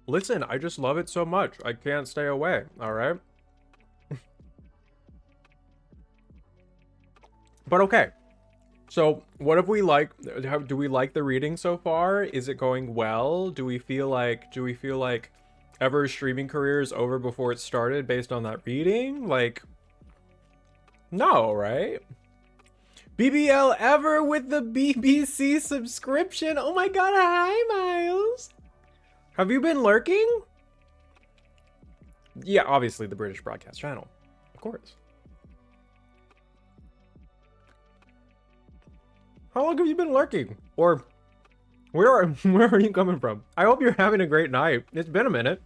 Listen, I just love it so much. I can't stay away, all right? But okay. So, what have we like? Do we like the reading so far? Is it going well? Do we feel like Ever's streaming career is over before it started based on that reading? Like, no, right? BBL Ever with the BBC subscription. Oh my god, hi Miles. Have you been lurking? Yeah, obviously the British Broadcast Channel. Of course. How long have you been lurking? Or where are you coming from? I hope you're having a great night. It's been a minute.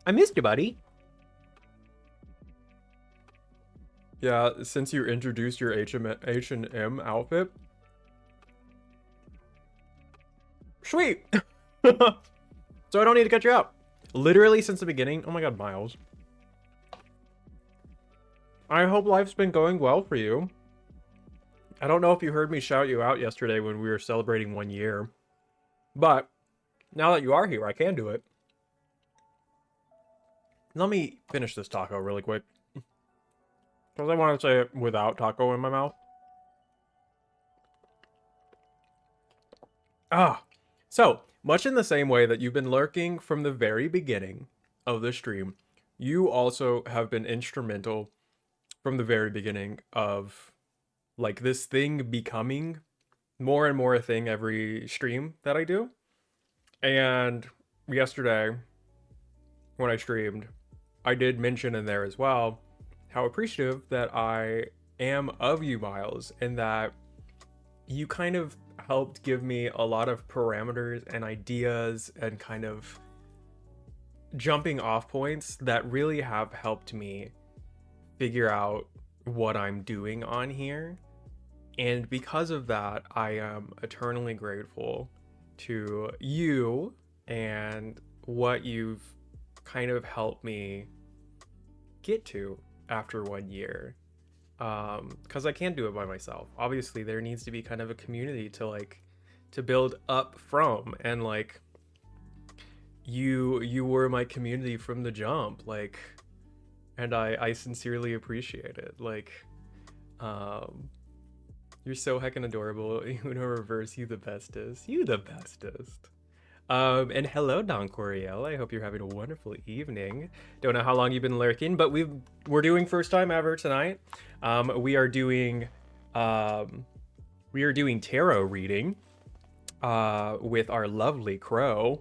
I missed you, buddy. Yeah, since you introduced your H&M outfit. Sweet. So I don't need to cut you out. Literally since the beginning. Oh my god, Miles. I hope life's been going well for you. I don't know if you heard me shout you out yesterday when we were celebrating 1 year. But now that you are here, I can do it. Let me finish this taco really quick. Because I want to say it without taco in my mouth. So, much in the same way that you've been lurking from the very beginning of the stream, you also have been instrumental from the very beginning of, like, this thing becoming more and more a thing every stream that I do. And yesterday, when I streamed, I did mention in there as well how appreciative that I am of you, Miles, and that you kind of helped give me a lot of parameters and ideas and kind of jumping off points that really have helped me figure out what I'm doing on here. And because of that, I am eternally grateful to you and what you've kind of helped me get to after 1 year. Because I can't do it by myself. Obviously, there needs to be kind of a community to build up from, and like you were my community from the jump, like, and I sincerely appreciate it. Like, you're so heckin' adorable. Uno Reverse, you the bestest. You the bestest. And hello, Don Coriel. I hope you're having a wonderful evening. Don't know how long you've been lurking, but we're doing first time ever tonight. We are doing tarot reading with our lovely Crow.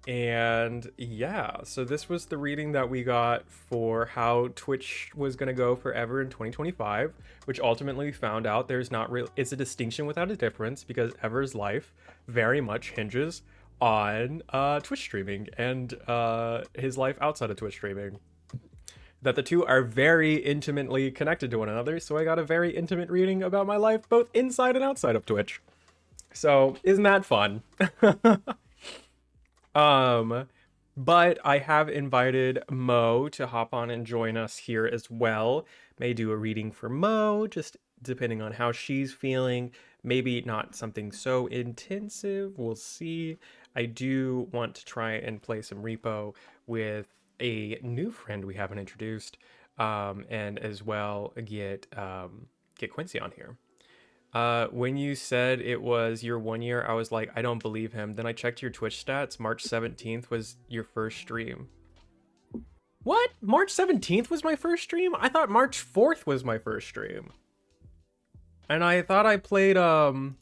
And yeah, so this was the reading that we got for how Twitch was going to go forever in 2025, which ultimately we found out it's a distinction without a difference, because Ever's life very much hinges on Twitch streaming and his life outside of Twitch streaming. That the two are very intimately connected to one another, so I got a very intimate reading about my life both inside and outside of Twitch. So isn't that fun? But I have invited Mo to hop on and join us here as well. May do a reading for Mo, just depending on how she's feeling. Maybe not something so intensive, we'll see. I do want to try and play some repo with a new friend we haven't introduced, and as well get Quincy on here. When you said it was your 1 year, I was like, I don't believe him. Then I checked your Twitch stats. March 17th was your first stream. What? March 17th was my first stream? I thought March 4th was my first stream. And I thought I played Outlast.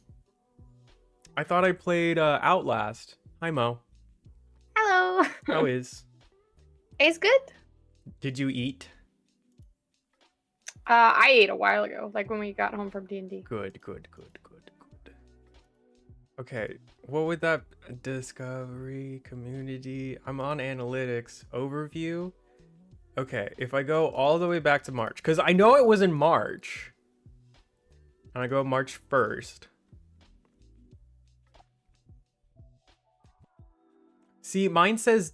Hi, Mo. Hello. How is? It's good. Did you eat? I ate a while ago, like when we got home from D&D. Good. Okay, what would that discovery community? I'm on analytics overview. Okay, if I go all the way back to March, because I know it was in March, and I go March 1st. See, mine says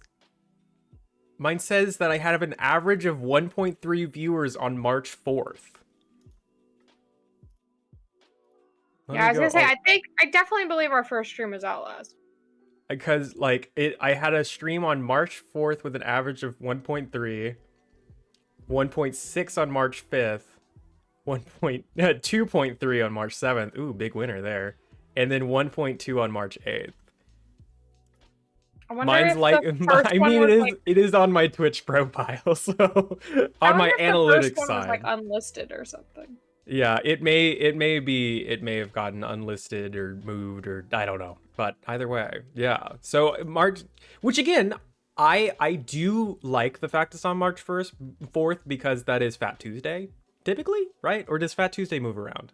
that I had an average of 1.3 viewers on March 4th. Yeah, I was gonna say, I definitely believe our first stream was Outlast. Because like I had a stream on March 4th with an average of 1.3, 1.6 on March 5th, 2.3 on March 7th. Ooh, big winner there. And then 1.2 on March 8th. Mine's like, I mean, it is on my Twitch profile, so on my analytics side. Was like side. unlisted or something. Yeah, it may have gotten unlisted or moved or I don't know, but either way, yeah. So March, which again, I do like the fact it's on March 4th because that is Fat Tuesday typically, right? Or does Fat Tuesday move around?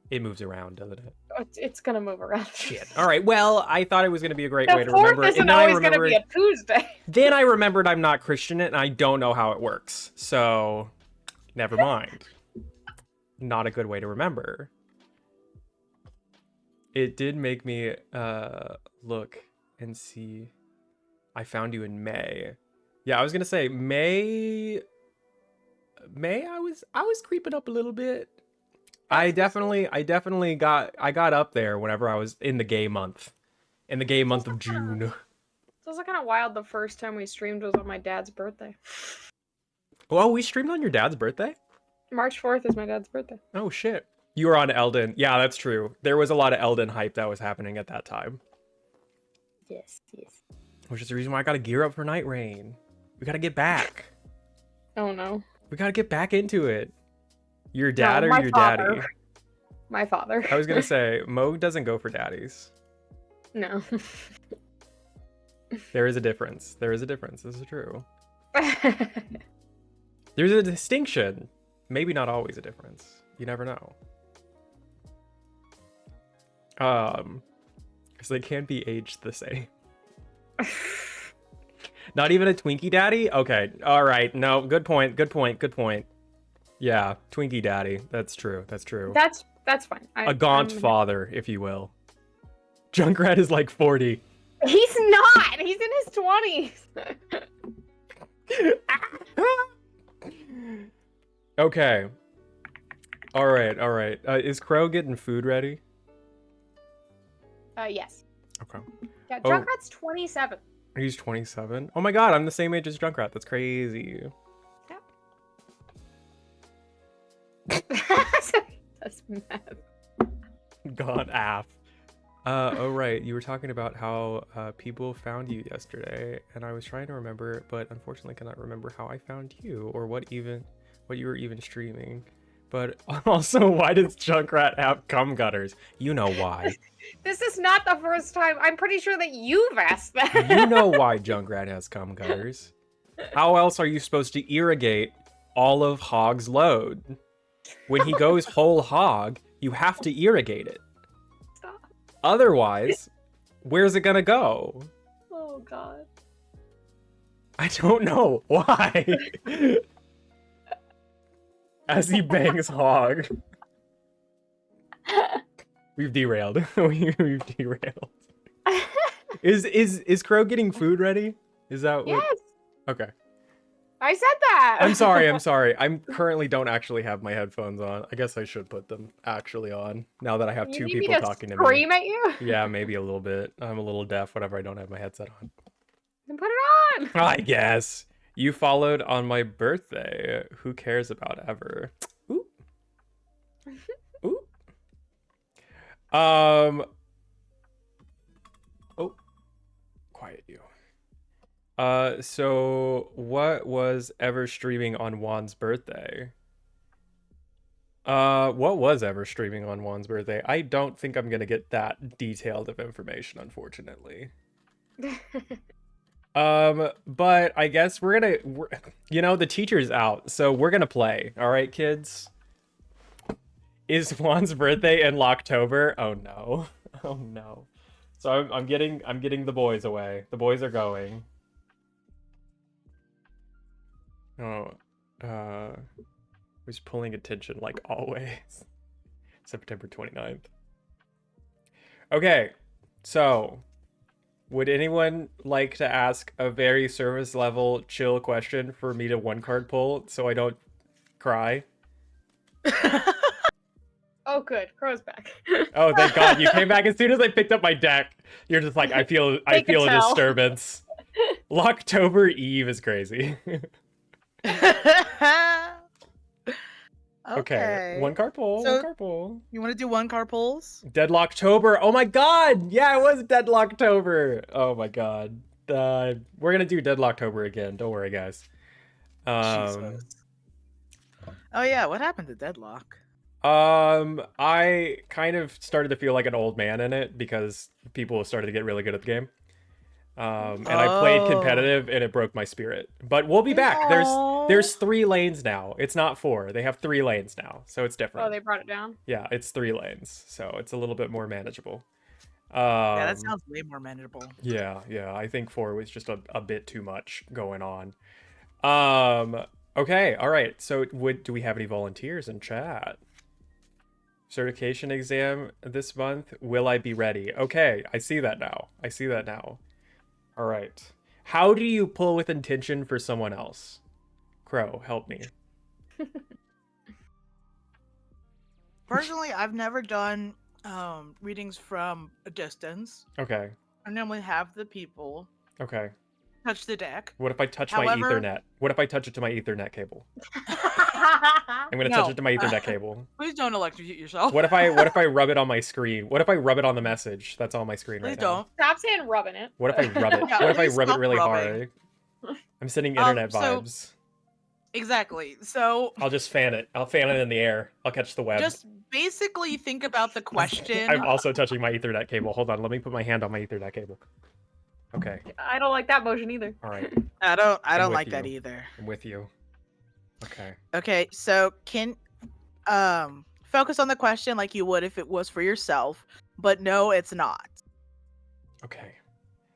It moves around, doesn't it? It's gonna move around. Shit. All right. Well, I thought it was gonna be a great way to remember it. And then always gonna be a Tuesday. Then I remembered I'm not Christian and I don't know how it works. So, never mind. Not a good way to remember. It did make me look and see. I found you in May. Yeah, I was gonna say May. I was creeping up a little bit. I definitely got up there whenever I was in the gay month. In the gay month of June. It's also kind of wild the first time we streamed was on my dad's birthday. Well, we streamed on your dad's birthday? March 4th is my dad's birthday. Oh shit. You were on Elden. Yeah, that's true. There was a lot of Elden hype that was happening at that time. Yes. Which is the reason why I gotta gear up for Night Rain. We gotta get back. Oh no. We gotta get back into it. Your dad or your daddy? My father. I was gonna say, Mo doesn't go for daddies. No. There is a difference. This is true. There's a distinction. Maybe not always a difference. You never know. Because they can't be aged the same. Not even a Twinkie daddy? Okay. All right. No, good point. Yeah, Twinkie daddy. That's true. That's fine. A gaunt father, if you will. Junkrat is like 40. He's not. He's in his 20s. Okay. All right. Is Crow getting food ready? Yes. Okay. Yeah, Junkrat's 27. He's 27? Oh my god, I'm the same age as Junkrat. That's crazy. Yeah. That's mad. God, af. Oh right, you were talking about how people found you yesterday, and I was trying to remember, but unfortunately cannot remember how I found you, or what you were even streaming. But also, why does Junkrat have cum gutters? You know why. This is not the first time. I'm pretty sure that you've asked that. You know why Junkrat has cum gutters. How else are you supposed to irrigate all of Hog's load? When he goes whole hog, you have to irrigate it. Stop. Otherwise, where's it gonna go? Oh, God. I don't know. Why? As he bangs Hog. We've derailed. We've derailed. Is Crow getting food ready? Is that what? Yes. Okay. I said that. I'm sorry. I currently don't actually have my headphones on. I guess I should put them actually on now that I have two people talking to me. Scream at you? Yeah, maybe a little bit. I'm a little deaf whenever I don't have my headset on. Then put it on. I guess. You followed on my birthday. Who cares about ever? Ooh. Ooh. Oh. Quiet you. So what was ever streaming on Juan's birthday? What was ever streaming on Juan's birthday? I don't think I'm gonna get that detailed of information, unfortunately. But I guess the teacher's out, so we're gonna play. All right, kids. Is Juan's birthday in October? Oh no. Oh no. So I'm getting the boys away. The boys are going. Oh, who's pulling attention like always? September 29th. Okay, so would anyone like to ask a very service level chill question for me to one card pull so I don't cry? Oh, good. Crow's back. Oh, thank God. You came back as soon as I picked up my deck. You're just like, I feel a disturbance. Locktober Eve is crazy. Okay. One card pull. So, one card pull. You want to do one card pulls? Deadlocktober. Oh my God. Yeah, it was Deadlocktober. Oh my God. We're going to do Deadlocktober again. Don't worry, guys. Jesus. Oh yeah, what happened to Deadlock? I kind of started to feel like an old man in it because people started to get really good at the game. And I played competitive and it broke my spirit. But we'll be back. There's 3 lanes now. It's not 4. They have 3 lanes now, so it's different. Oh, they brought it down? Yeah, it's 3 lanes, so it's a little bit more manageable. Yeah, that sounds way more manageable. Yeah, I think 4 was just a bit too much going on. Okay, all right. So do we have any volunteers in chat? Certification exam this month. Will I be ready? Okay, I see that now. All right. How do you pull with intention for someone else? Crow, help me. Personally, I've never done readings from a distance. Okay. I normally have the people touch the deck. What if I touch my Ethernet? What if I touch it to my Ethernet cable? I'm gonna touch it to my Ethernet cable. Please don't electrocute yourself. What if I rub it on my screen? What if I rub it on the message that's on my screen right now? Please don't. Stop saying rubbing it. What if I rub it? Yeah, what if I please rub it stop really rubbing. hard? I'm sending internet vibes. Exactly. So I'll just fan it. I'll fan it in the air. I'll catch the web. just basically think about the question. I'm also touching my Ethernet cable. Hold on, let me put my hand on my Ethernet cable. Okay. I don't like that motion either. All right. I don't like that either. I'm with you. Okay. Okay, so can focus on the question like you would if it was for yourself, but no, it's not. Okay.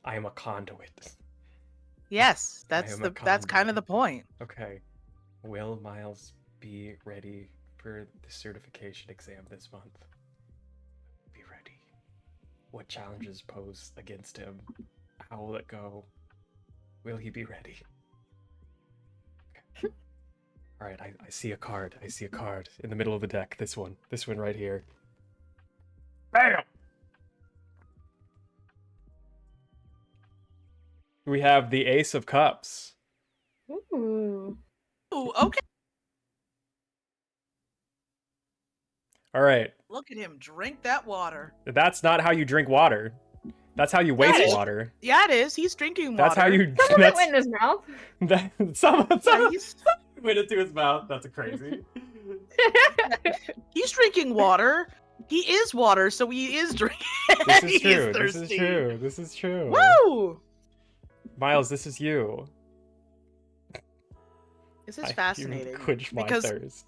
I am a conduit. Yes, that's kind of the point. Okay. Will Miles be ready for the certification exam this month? Be ready. What challenges pose against him? How will it go? Will he be ready? Okay. All right, I see a card. I see a card in the middle of the deck. This one right here. Bam! We have the Ace of Cups. Ooh. Ooh, okay. All right. Look at him drink that water. That's not how you drink water. That's how you waste water. Yeah, it is. He's drinking water. That's how you. Someone that went in his mouth. Someone he's, went into his mouth. That's crazy. he's drinking water. He is water, so he is drinking. This is true. This is true. This is true. Woo! Miles, this is you. This is fascinating. Quench my thirst.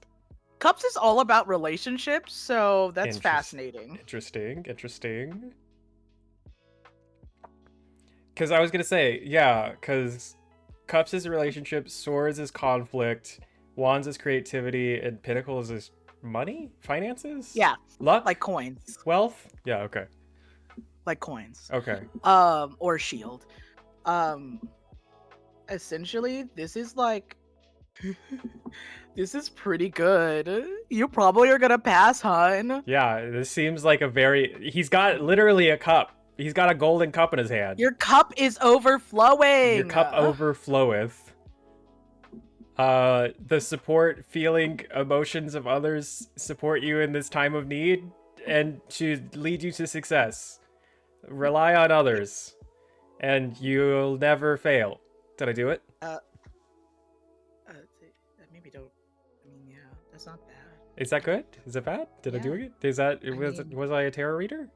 Cups is all about relationships, so that's fascinating. Interesting. Because I was gonna say, yeah, because Cups is relationship, Swords is conflict, Wands is creativity, and Pinnacles is money, finances. Yeah, luck, like coins, wealth. Yeah, okay. Like coins. Okay. Or shield. Essentially, this is like. This is pretty good. You probably are gonna pass, hun. Yeah, this seems like he's got literally a cup. He's got a golden cup in his hand. Your cup is overflowing. Your cup overfloweth. The support, feeling, emotions of others support you in this time of need and to lead you to success. Rely on others, and you'll never fail. Did I do it? Maybe don't. I mean, yeah, that's not bad. Is that good? Is it bad? Did I do it? Is that was I a tarot reader?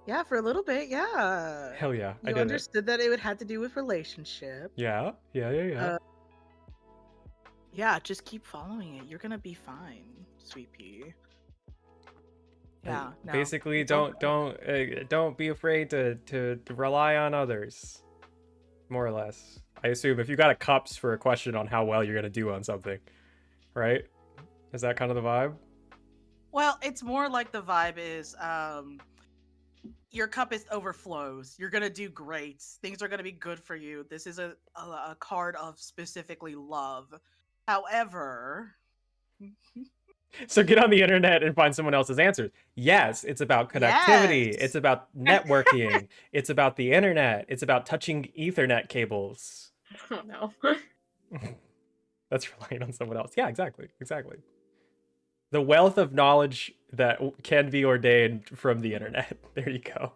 Yeah, for a little bit, yeah. Hell yeah, I You did it. understood that it would have to do with relationship. Yeah. Yeah, just keep following it. You're gonna be fine, sweet pea. Yeah. No, Basically, it's okay. don't be afraid to rely on others. More or less. I assume if you got a cups for a question on how well you're gonna do on something, right? Is that kind of the vibe? Well, it's more like the vibe is your cup is overflows. You're gonna do great. Things are gonna be good for you. This is a card of specifically love. However, So get on the internet and find someone else's answers. Yes, it's about connectivity. yes. It's about networking. It's about the internet. It's about touching Ethernet cables. Oh no. That's relying on someone else. Yeah, exactly. The wealth of knowledge that can be ordained from the internet. There you go.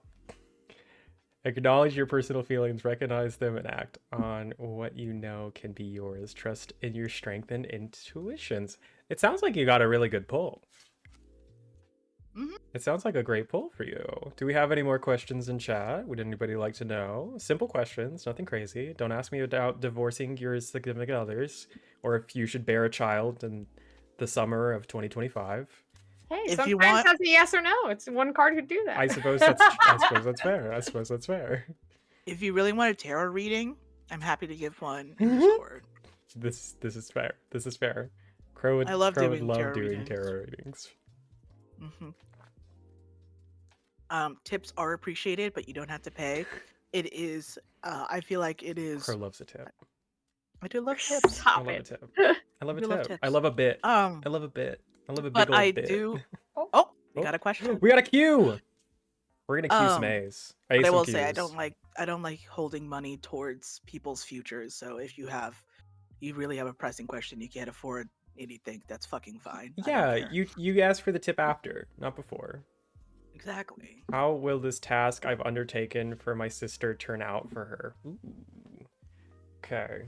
Acknowledge your personal feelings, recognize them, and act on what you know can be yours. Trust in your strength and intuitions. It sounds like you got a really good pull. Mm-hmm. It sounds like a great pull for you. Do we have any more questions in chat? Would anybody like to know? Simple questions, nothing crazy. Don't ask me about divorcing your significant others or if you should bear a child in the summer of 2025. Hey, If sometimes you want- that's a yes or no. It's one card could do that. I suppose that's fair. If you really want a tarot reading, I'm happy to give one. This is fair. Crow would love doing tarot readings. Mm-hmm. Tips are appreciated, but you don't have to pay. It is. I feel like it is. Crow loves a tip. I do love tips. Stop I love it. a tip. I love a You love tip. tips. I love a bit. I love a bit. I love a big but old I bit. do. Oh. Oh, we got a question. We got a queue. We're gonna queue some A's. But I will say I don't like holding money towards people's futures. So if you really have a pressing question, you can't afford anything, that's fucking fine. Yeah, you asked for the tip after, not before. Exactly. How will this task I've undertaken for my sister turn out for her? Ooh. Okay.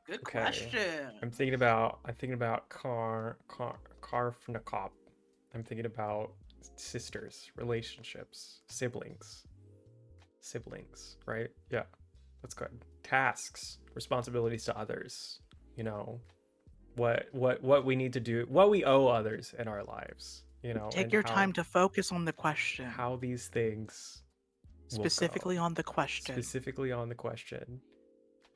Good question. I'm thinking about Karfnakop. I'm thinking about sisters, relationships, siblings, right? Yeah, that's good. Tasks, responsibilities to others. You know, what we need to do, what we owe others in our lives. You know, take your time to focus on the question. How these things specifically on the question. Specifically on the question.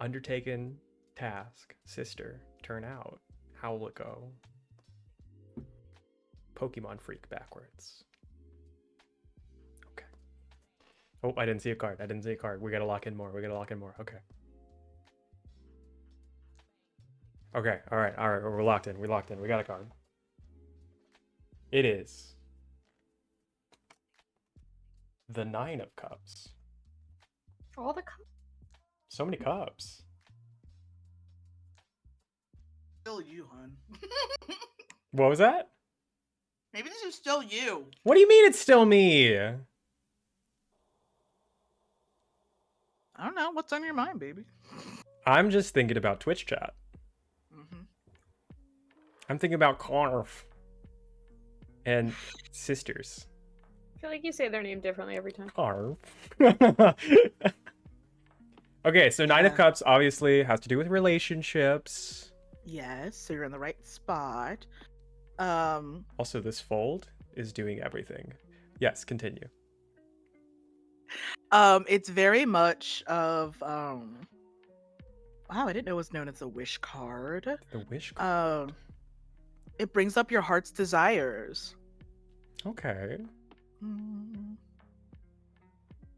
Undertaken task, sister, turn out. How will it go? Pokemon freak backwards. Okay. Oh, I didn't see a card. We gotta lock in more. Okay. Okay. All right. We're locked in. We got a card. It is the 9 of Cups. All the cups. So many cups. Still you, hun. What was that? Maybe this is still you. What do you mean it's still me? I don't know. What's on your mind, baby? I'm just thinking about Twitch chat. Mm-hmm. I'm thinking about Carf and sisters. I feel like you say their name differently every time. Carf. Okay, so 9 of Cups obviously has to do with relationships. Yes, so you're in the right spot. Also, this fold is doing everything. Yes, continue. It's very much of wow, I didn't know it was known as a wish card. The wish card. It brings up your heart's desires. Okay.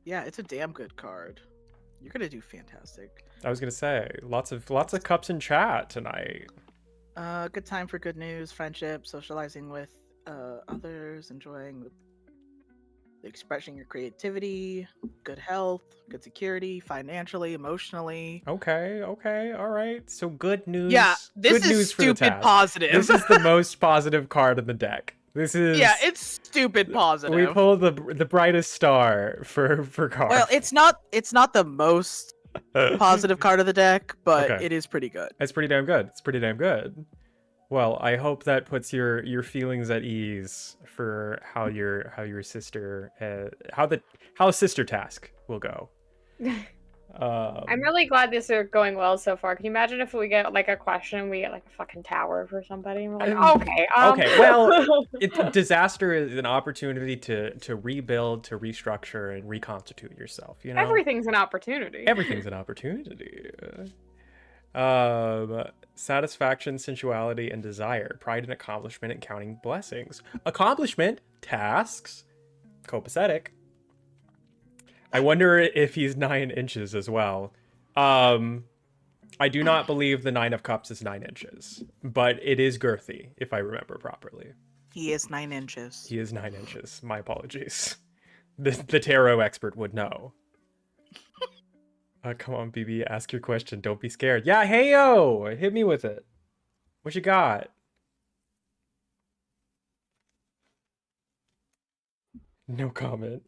Yeah, it's a damn good card. You're gonna do fantastic. I was gonna say lots of cups in chat tonight. Good time for good news, friendship, socializing with others, enjoying expressing your creativity, good health, good security, financially, emotionally. Okay, all right. So good news. Yeah, this good is news stupid for the task. positive. This is the most positive card in the deck. This is it's stupid positive. We pulled the brightest star for cards. Well, it's not the most positive card of the deck, but Okay. it is pretty good. It's pretty damn good. Well, I hope that puts your feelings at ease for how your sister how sister task will go. I'm really glad this is going well so far. Can you imagine if we get like a question, we get like a fucking tower for somebody, and we're like, okay, okay, well, disaster is an opportunity to rebuild, to restructure, and reconstitute yourself. You know, everything's an opportunity. Everything's an opportunity. Satisfaction, sensuality, and desire. Pride and accomplishment and counting blessings. Accomplishment, tasks, copacetic. I wonder if he's 9 inches as well. I do not believe the 9 of cups is 9 inches, but it is girthy, if I remember properly. He is 9 inches. He is 9 inches. My apologies. The tarot expert would know. Come on, BB, ask your question. Don't be scared. Yeah, hey yo, hit me with it. What you got? No comment.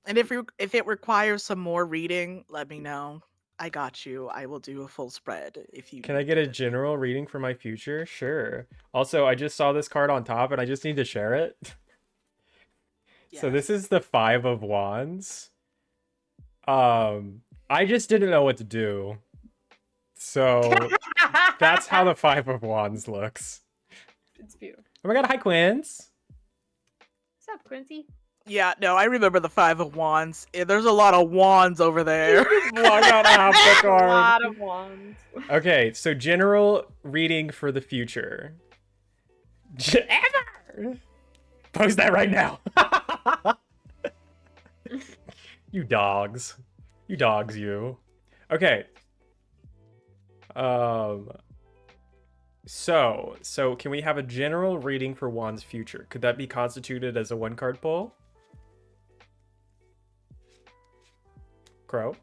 And if it requires some more reading, let me know. I got you. I will do a full spread if you. Can I get a general reading for my future? Sure. Also, I just saw this card on top, and I just need to share it. Yes. So this is the 5 of Wands. I just didn't know what to do. So that's how the 5 of Wands looks. It's beautiful. Oh my god, hi Quince. What's up, Quincy? Yeah, no, I remember the 5 of Wands. There's a lot of wands over there. Log out half the card. A lot of wands. Okay, so general reading for the future. Ever! Post that right now. You dogs. You dogs, you. Okay. So can we have a general reading for Wands' future? Could that be constituted as a 1-card pull? Crow?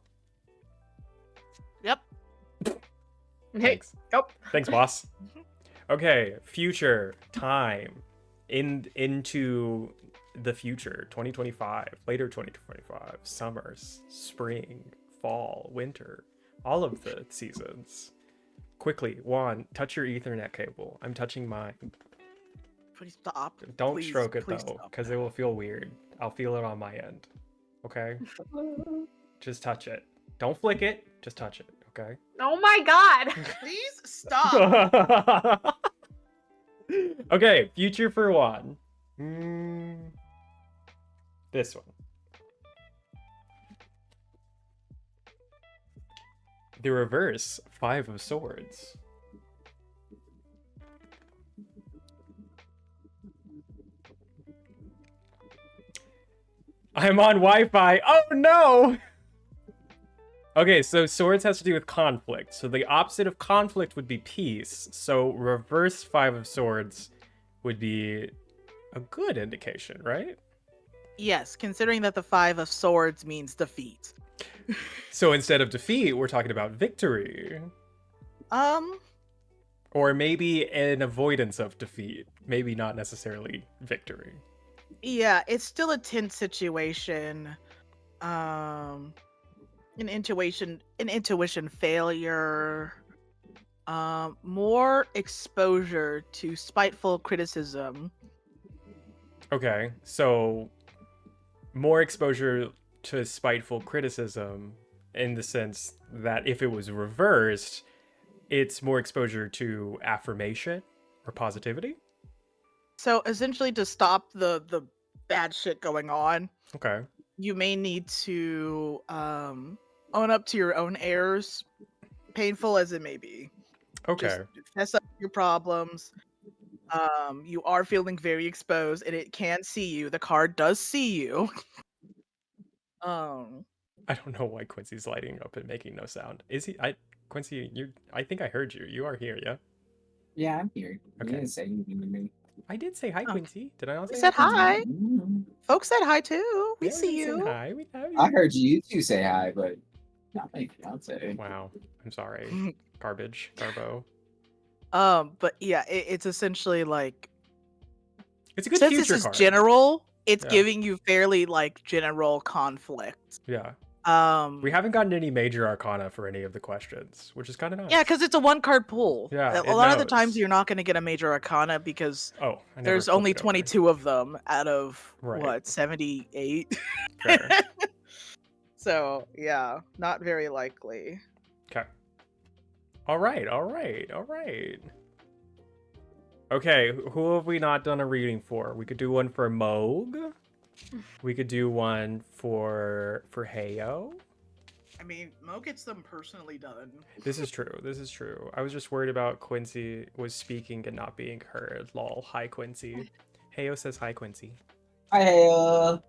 Yep. Thanks. Nope. Thanks, boss. Okay, future, time, into the future, 2025, later 2025, summers, spring, fall, winter, all of the seasons. Quickly, Juan, touch your Ethernet cable. I'm touching mine. Please stop. Don't Please, stroke it please though, because it will feel weird. I'll feel it on my end. Okay? Just touch it. Don't flick it. Just touch it. Okay? Oh my god. Please stop. Okay, future for Juan. This one. The reverse, 5 of Swords. I'm on Wi-Fi. Oh no! Okay, so Swords has to do with conflict. So the opposite of conflict would be peace. So reverse 5 of Swords would be a good indication, right? Yes, considering that the 5 of Swords means defeat. So instead of defeat, we're talking about victory. Or maybe an avoidance of defeat. Maybe not necessarily victory. Yeah, it's still a tense situation. An intuition failure. More exposure to spiteful criticism. Okay, so more exposure to spiteful criticism in the sense that if it was reversed, it's more exposure to affirmation or positivity. So essentially to stop the bad shit going on, okay, you may need to own up to your own errors, painful as it may be. Okay. Just fess up your problems. You are feeling very exposed and it can see you. The card does see you. I don't know why Quincy's lighting up and making no sound. Is he? Quincy, I think I heard you. You are here, yeah? Yeah, I'm here. Okay. You didn't say anything to me. I did say hi, Quincy. Did I not say We said hi. Mm-hmm. Folks said hi too. We Yeah, see you. Hi, we have you. I heard you two say hi, but not my fiance. Wow, I'm sorry. Garbage, Garbo. But yeah, it's essentially like It's a good since future this is card. general, it's Yeah. giving you fairly like general conflict. Yeah. We haven't gotten any major arcana for any of the questions, which is kind of nice. Yeah, because it's a 1-card pool. Yeah, a lot of the knows. times you're not going to get a major arcana because I never there's flipped only it over. 22 of them out of Right. what, 78? Fair. So yeah, not very likely. Okay. All right. Okay, who have we not done a reading for? We could do one for Moog. We could do one for Heyo. I mean, Mo gets them personally done. This is true. I was just worried about Quincy was speaking and not being heard. Lol. Hi, Quincy. Heyo says hi, Quincy. Hi.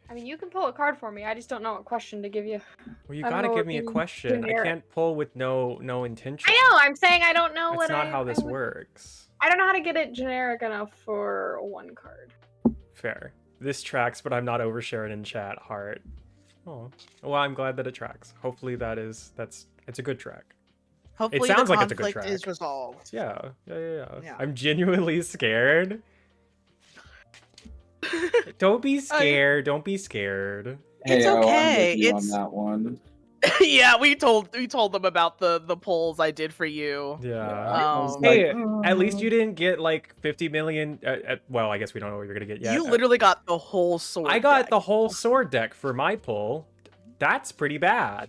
I mean, you can pull a card for me. I just don't know what question to give you. Well, you I don't gotta know give what me a in question. I generic. can't pull with no intention. I know. I'm saying I don't know That's what. not how this works. I don't know how to get it generic enough for one card. Fair. This tracks, but I'm not oversharing in chat. Heart. Oh. Well, I'm glad that it tracks. Hopefully it's a good track. Hopefully sounds the like it's a good conflict track. is resolved. Yeah. Yeah. I'm genuinely scared. Don't be scared. Don't be scared. It's Hey, okay. I'm with you It's on that one. yeah. We told them about the polls I did for you. Yeah. I was Hey, like, at least you didn't get like 50 million. Well, I guess we don't know what you're gonna get yet. You literally got the whole sword. I got deck. the whole sword deck for my pull. That's pretty bad.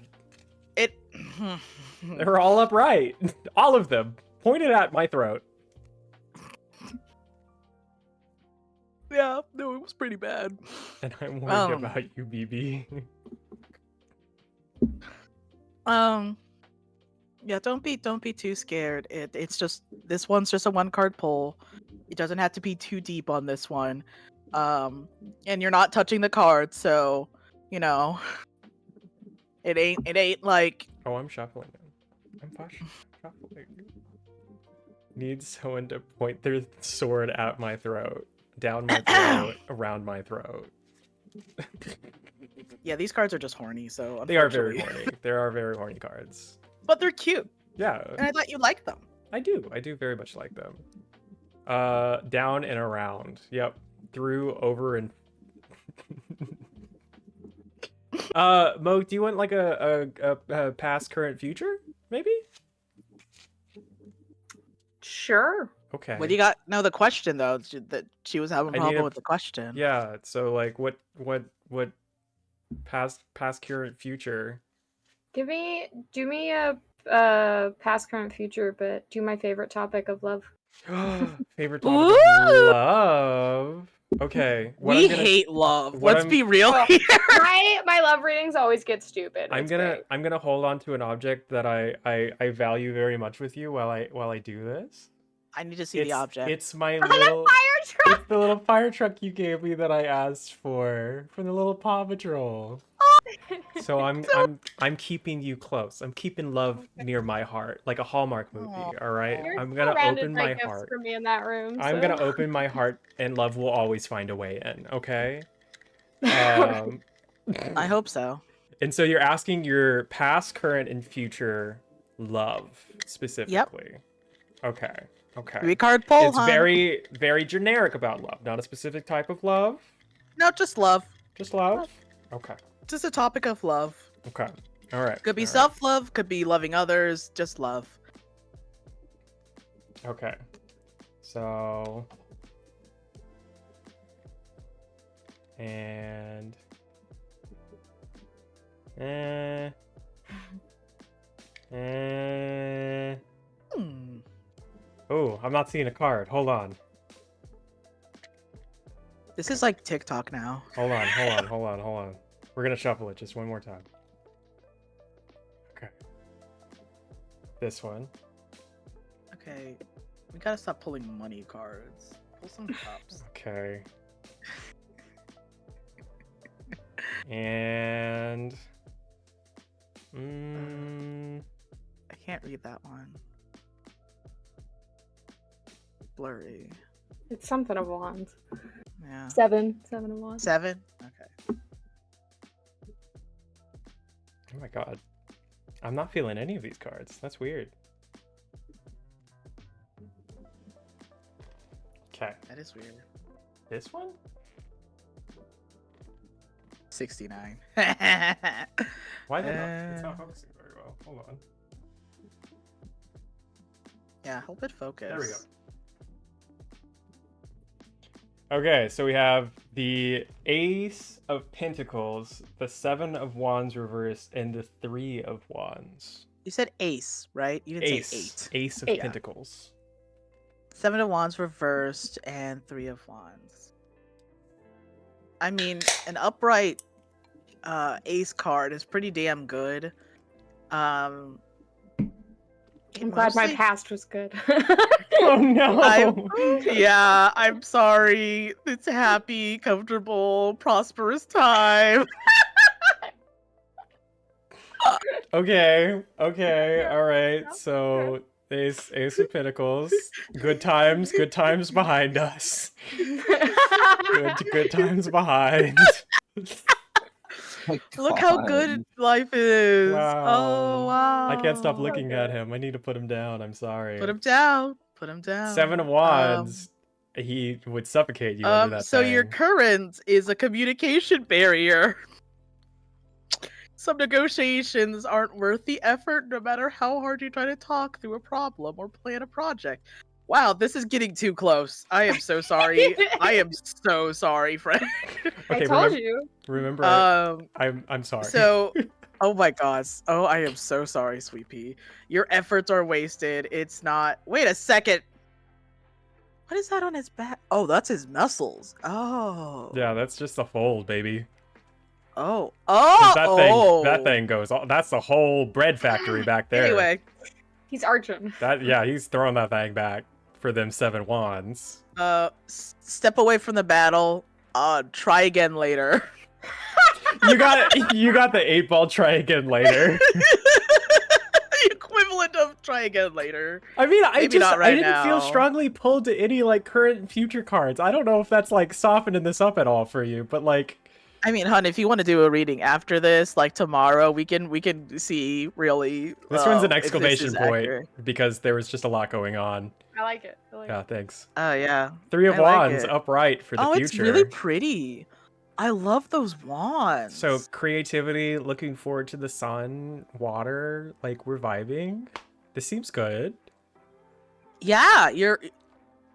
It. They're all upright. All of them pointed at my throat. Yeah, no, it was pretty bad. And I'm worried about you, BB. Yeah, don't be too scared. It's just this one's just a 1-card pull. It doesn't have to be too deep on this one. And you're not touching the card, so you know it ain't like. Oh, I'm shuffling. I'm shuffling. Need someone to point their sword at my throat, down my throat, around my throat. Yeah, these cards are just horny, so They are very unfortunately. horny. There are very horny cards. But they're cute, Yeah, and I thought you liked them. I do very much like them. Down and around. Yep. Through, over, and Mo, do you want like a past, current, future? Maybe? Sure. Okay. What do you got? No, the question though, that she was having a I need problem a- with the question. Yeah, so like what past, current, future? Do me a past, current, future, but do my favorite topic of love. Favorite topic of love. Okay. We hate love. what Let's I'm- be real Well, here. my love readings always get stupid. I'm It's gonna great. I'm gonna hold on to an object that I value very much with you while I do this. I need to see the object. It's my Oh, that little fire truck! it's the little fire truck you gave me that I asked for the little Paw Patrol. So I'm keeping you close. I'm keeping love near my heart, like a Hallmark movie. All right. You're I'm gonna surrounded open by my gifts heart. for me in that room. I'm so. gonna open my heart, and love will always find a way in. Okay. Um, I hope so. and so you're asking your past, current, and future love specifically. Okay. Okay. 3-card poll. It's very, very generic about love, not a specific type of love. No, just love. Just love. Okay. Just a topic of love. Okay. All right. Could be all right. self-love, could be loving others, just love. Okay. So. And. Oh, I'm not seeing a card. Hold on. This is like TikTok now. Hold on. We're gonna shuffle it just one more time. Okay. This one. Okay, we gotta stop pulling money cards. Pull some cups. Okay. And I can't read that one. Blurry. It's something of wands. Yeah. 7 of wands. 7? Okay. oh my god. I'm not feeling any of these cards. That's weird. Okay. That is weird. This one? 69. Why is it not? It's not focusing very well. Hold on. Yeah, help it focus. There we go. Okay, so we have the Ace of Pentacles, the Seven of Wands reversed, and the Three of Wands. You said ace, right? You didn't say eight. Ace of Eight. Pentacles. 7 of Wands reversed and 3 of Wands. I mean, an upright ace card is pretty damn good. I'm glad my past was good. Oh no! I'm sorry. It's a happy, comfortable, prosperous time. Okay, all right. So Ace of Pentacles. Good times behind us. Good times behind. Look how good life is. Wow. Oh wow. I can't stop looking at him. I need to put him down. I'm sorry. Put him down. Put him down. 7 of Wands. He would suffocate you under that so your thing. current is a communication barrier. Some negotiations aren't worth the effort, no matter how hard you try to talk through a problem or plan a project. Wow, this is getting too close. I am so sorry. I am so sorry, Frank. Okay, I told you. Remember, I'm sorry. So, oh my gosh. Oh, I am so sorry, Sweet Pea. Your efforts are wasted. It's not. Wait a second. What is that on his back? Oh, that's his muscles. Oh. Yeah, that's just a fold, baby. Oh. 'Cause Oh. that thing goes. That's the whole bread factory back there. Anyway. He's arching. He's throwing that thing back for them 7 wands. Step away from the battle. Try again later. You got the 8-ball. Try again later. The equivalent of try again later. I mean, I didn't now. feel strongly pulled to any like current and future cards. I don't know if that's like softening this up at all for you, but like. I mean, hun, if you want to do a reading after this, like tomorrow, we can see really. This one's an if this exclamation is point accurate. because there was just a lot going on. I like it. Yeah, thanks. Oh yeah. 3 of I like Wands it. upright for the future. It's really pretty. I love those wands. So creativity, looking forward to the sun, water, like we're vibing. This seems good. yeah,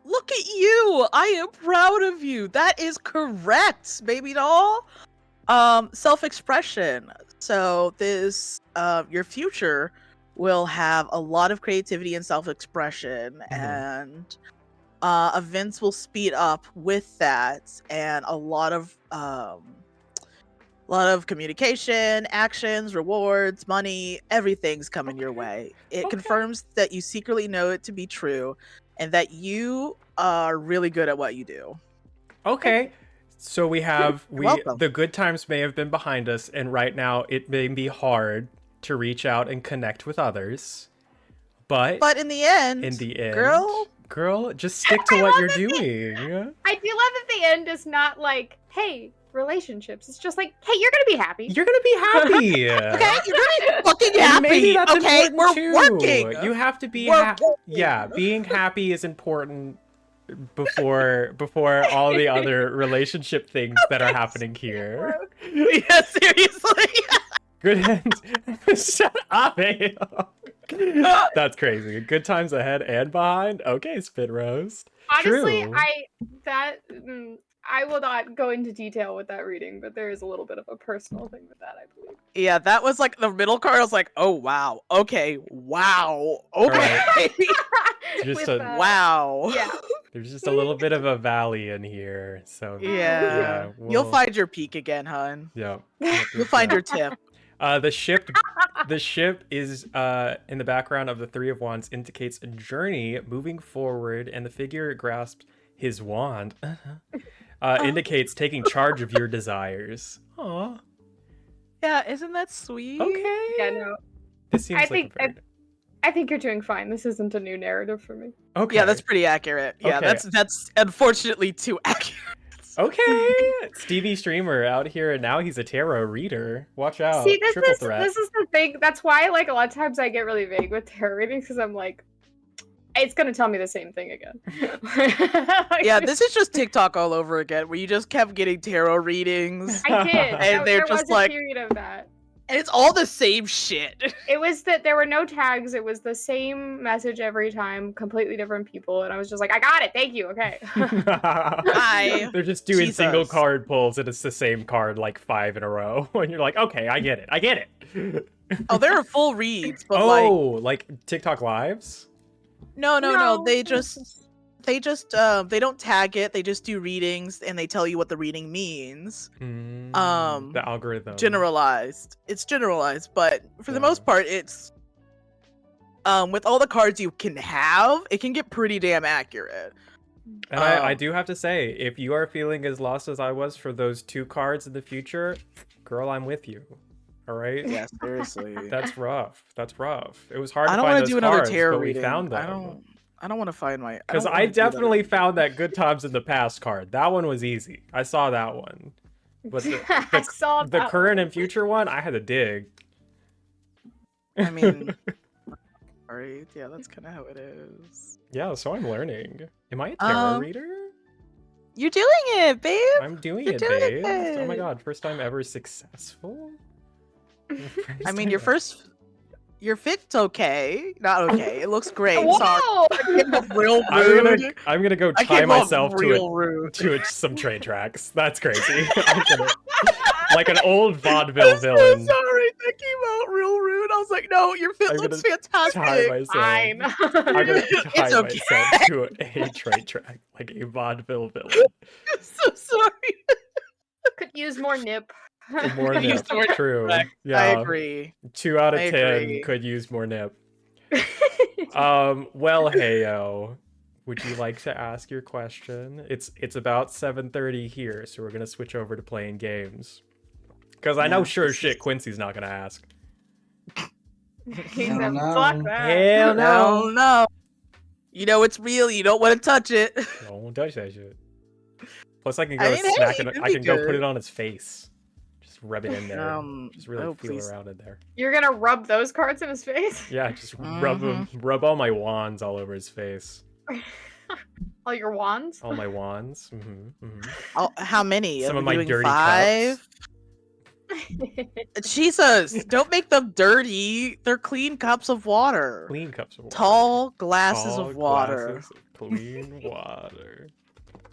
look at you. I am proud of you. That is correct, baby doll. Self-expression. So this your future will have a lot of creativity and self-expression, and events will speed up with that, and a lot of communication, actions, rewards, money, everything's coming your way. It confirms that you secretly know it to be true, and that you are really good at what you do. Okay. So we have welcome. the good times may have been behind us, and right now it may be hard to reach out and connect with others. But in the end, girl, just stick to what you're doing. I do love that the end is not like, hey, relationships. It's just like, hey, you're gonna be happy. You're gonna be happy. Okay, you're gonna be fucking And happy. maybe that's Okay, important we're too. working. You have to be Working. Yeah, being happy is important before all the other relationship things that are happening here. Yeah, seriously. Good. Shut up, Ayo. That's crazy. Good times ahead and behind. Okay, Spit Roast. Honestly, True. I will not go into detail with that reading, but there is a little bit of a personal thing with that, I believe. Yeah, that was like the middle card. I was like, oh wow, okay, wow, okay, Just With, wow. Yeah. There's just a little bit of a valley in here, so Yeah. You'll find your peak again, hun. Yeah. You'll find your tip. The ship is in the background of the 3 of Wands, indicates a journey moving forward, and the figure grasps his wand indicates taking charge of your desires. Aw. Yeah, isn't that sweet? Okay. Yeah, no. This seems I think you're doing fine. This isn't a new narrative for me. okay. Yeah, that's pretty accurate. Yeah, Okay. that's unfortunately too accurate. Okay. Stevie Streamer out here, and now he's a tarot reader. Watch out. See, this Triple is threat. the thing. That's why, like, a lot of times I get really vague with tarot readings, because I'm like, It's gonna tell me the same thing again. Yeah, this is just TikTok all over again, where you just kept getting tarot readings. I did. And they're there just was like- a period of that. And it's all the same shit. It was that there were no tags. It was the same message every time, completely different people, and I was just like, I got it. Thank you. Okay. Hi. They're just doing Jesus. single card pulls, and it's the same card like 5 in a row, and you're like, okay, I get it. Oh, there are full reads, but like TikTok lives. no. They don't tag it. They just do readings, and they tell you what the reading means. The algorithm. Generalized. It's generalized, but for the Yeah. most part, it's with all the cards you can have, it can get pretty damn accurate. And I do have to say, if you are feeling as lost as I was for those 2 cards in the future, girl, I'm with you. All right. Yeah, seriously. That's rough. That's rough. It was hard I to don't find want those to do another cards, tarot but we reading. found them. I don't want to find my. Because I definitely found that good times in the past card. That one was easy. I saw that one. But I saw the that current one. and future one, I had to dig. I mean, alright, yeah, that's kind of how it is. Yeah, so I'm learning. Am I a tarot reader? You're doing it, babe. I'm doing you're it, doing babe. it. Oh my god, first time ever successful? I mean, your fit's okay. Not okay. It looks great. Sorry. Whoa! Real rude. I'm gonna go I tie came off myself real rude. to some train tracks. That's crazy. Like an old vaudeville villain. So sorry, that came out real rude. I was like, no, your fit I'm looks Tie fantastic. myself. Fine. I'm gonna tie It's okay. myself to a train track like a vaudeville villain. I'm so sorry. Could use more nip. More Could use nip. more True. I Yeah. agree. 2 out of I 10 agree. could use more nip. Well, heyo. Would you like to ask your question? It's about 7:30 here, so we're gonna switch over to playing games. Because I know Yeah, sure this shit is- Quincy's not gonna ask. He I said, don't know. fuck that. Hell No, no. You know it's real. You don't want to touch it. Don't touch that shit. Plus, I can go I mean, smack hey, it. it'd I be can go put good. it on his face. Just rub it in there. Just really oh, feel please. around in there. You're gonna rub those cards in his face? Yeah, just rub all my wands all over his face. All your wands? All my wands. Oh, how many? Some Are of we my doing dirty 5? cups. Jesus, don't make them dirty. They're clean cups of water. Clean cups of water. Tall glasses Tall of water. glasses of clean water.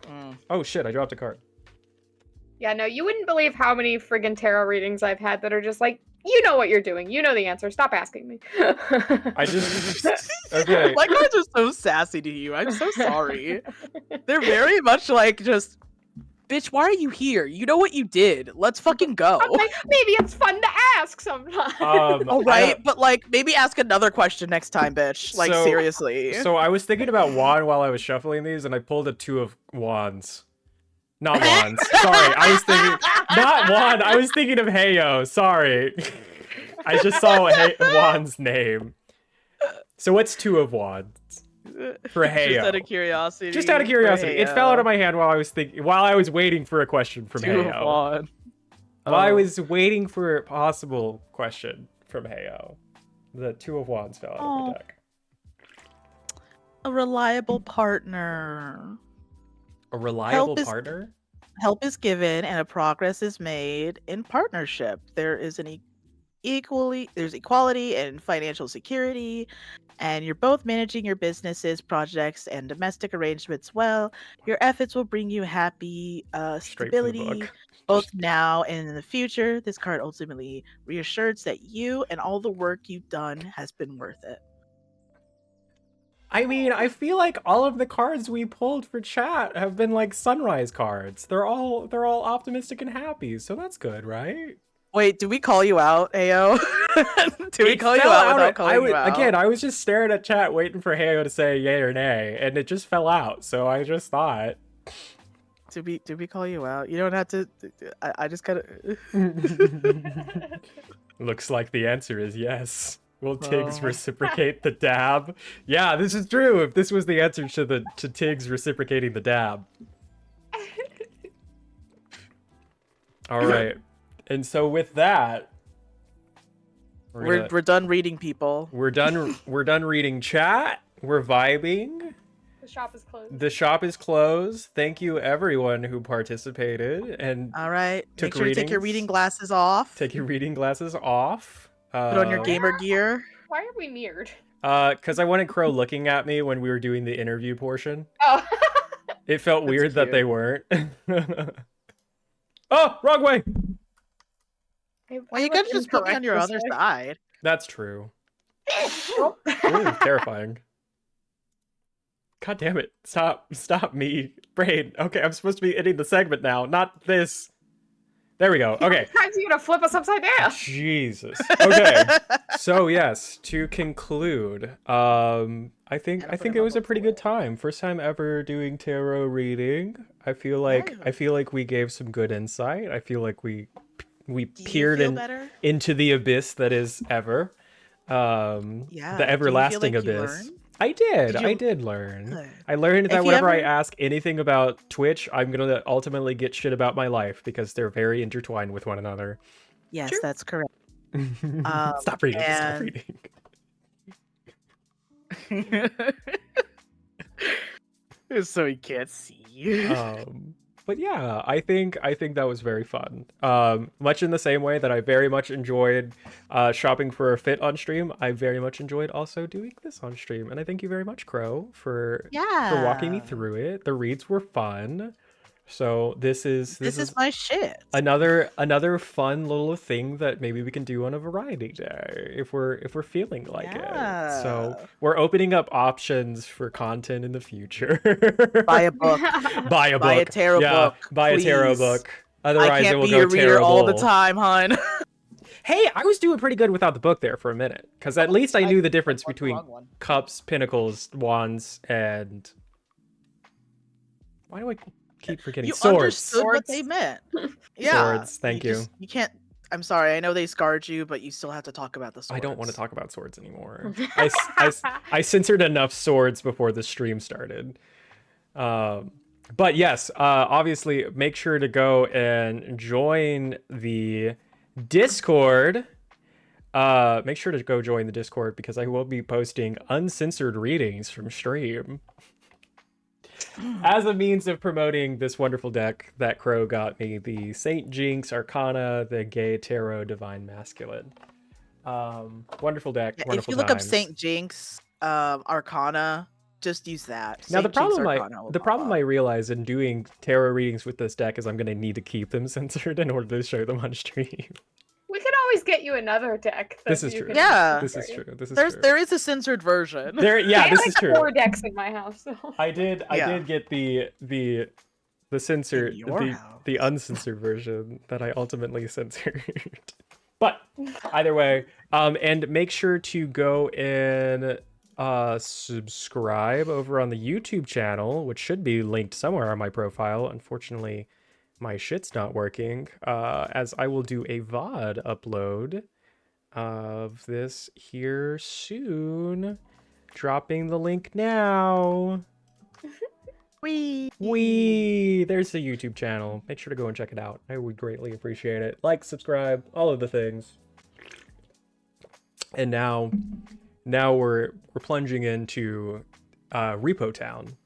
Mm. Oh shit, I dropped a card. Yeah, no, you wouldn't believe how many friggin' tarot readings I've had that are just like, you know what you're doing. You know the answer. Stop asking me. I just... Okay. My cards are so sassy to you. I'm so sorry. They're very much like just, bitch, why are you here? You know what you did. Let's fucking go. I'm like, maybe it's fun to ask sometimes. All right, but like maybe ask another question next time, bitch. Like So- seriously. So I was thinking about wand while I was shuffling these, and I pulled a 2 of wands. Not wands. Sorry, I was thinking... Not wand, I was thinking of Heyo. Sorry. I just saw Wand's name. So what's 2 of wands? For Heyo. Just out of curiosity. Just out of for curiosity. It fell out of Heyo. my hand while I was waiting for a question from 2 of Heyo. wand. While I Oh. was waiting for a possible question from Heyo, the 2 of wands fell out of my Oh. deck. A reliable partner. A reliable is- partner? Help is given and a progress is made in partnership. There is there's equality and financial security, and you're both managing your businesses, projects, and domestic arrangements well. Your efforts will bring you happy Straight from the stability book. both now and in the future. This card ultimately reassures that you and all the work you've done has been worth it. I mean, I feel like all of the cards we pulled for chat have been like sunrise cards. They're all optimistic and happy, so that's good, right? Wait, did we call you out, Ayo? Did we It call you fell out without calling was, you out? Again, I was just staring at chat waiting for Heyo to say yay or nay, and it just fell out, so I just thought. Did we call you out? You don't have to. I just gotta. Looks like the answer is yes. Will Tiggs Oh. reciprocate the dab? Yeah, this is true. If this was the answer to Tiggs reciprocating the dab. All right. And so with that, We're done reading people. we're done reading chat. We're vibing. The shop is closed. The shop is closed. Thank you, everyone who participated and All right. took Make sure you take your readings. reading glasses off. Take your reading glasses off. Put on your gamer gear. Why are we mirrored? Because I wanted Crow looking at me when we were doing the interview portion. Oh. It felt That's weird that cute. they weren't. Oh, wrong way. Well, you could just put me on your other side. That's true. Really terrifying. God damn it. Stop me. Brain. Okay, I'm supposed to be ending the segment now, not this. There we go. Okay. Sometimes you're gonna flip us upside down. Jesus. Okay. So yes, to conclude, I think it was a pretty good time. First time ever doing tarot reading. I feel like we gave some good insight. I feel like we peered into the abyss that is Ever. The everlasting abyss. I did learn. Good. I learned that whenever I ask anything about Twitch, I'm gonna ultimately get shit about my life because they're very intertwined with one another. Yes, Sure. that's correct. Stop reading. Stop reading. So he can't see. But yeah, I think that was very fun. Much in the same way that I very much enjoyed shopping for a fit on stream, I very much enjoyed also doing this on stream. And I thank you very much, Crow, for walking me through it. The reads were fun. So this is my shit. Another fun little thing that maybe we can do on a variety day if we're feeling like it. So we're opening up options for content in the future. Buy a book. Buy a book. Buy a tarot book. Buy a tarot book. Otherwise, I can't it will be go your reader terrible all the time, hon. Hey, I was doing pretty good without the book there for a minute, because at least I knew the difference between cups, pinnacles, wands, and why do I keep forgetting You swords? understood what they meant. Yeah. Swords. Thank you. You can't. I'm sorry. I know they scarred you, but you still have to talk about the swords. I don't want to talk about swords anymore. I censored enough swords before the stream started. But yes, obviously, make sure to go and join the Discord. Make sure to go join the Discord because I will be posting uncensored readings from stream as a means of promoting this wonderful deck that Crow got me, the Saint Jinx Arcana, the Gay Tarot Divine Masculine. Wonderful deck. Yeah, wonderful if you look up times. Saint Jinx Arcana, just use that. Now Saint the problem I realize in doing tarot readings with this deck is I'm going to need to keep them censored in order to show them on stream. We could always get you another deck. This is true. Yeah. This is true. This is true. There is a censored version. I this like is true. 4 decks in my house. So. I did get the censored the uncensored version that I ultimately censored. But either way, and make sure to go and subscribe over on the YouTube channel, which should be linked somewhere on my profile. Unfortunately, my shit's not working, as I will do a VOD upload of this here soon. Dropping the link now. Wee! There's the YouTube channel. Make sure to go and check it out. I would greatly appreciate it. Like, subscribe, all of the things. And now we're plunging into Repo Town.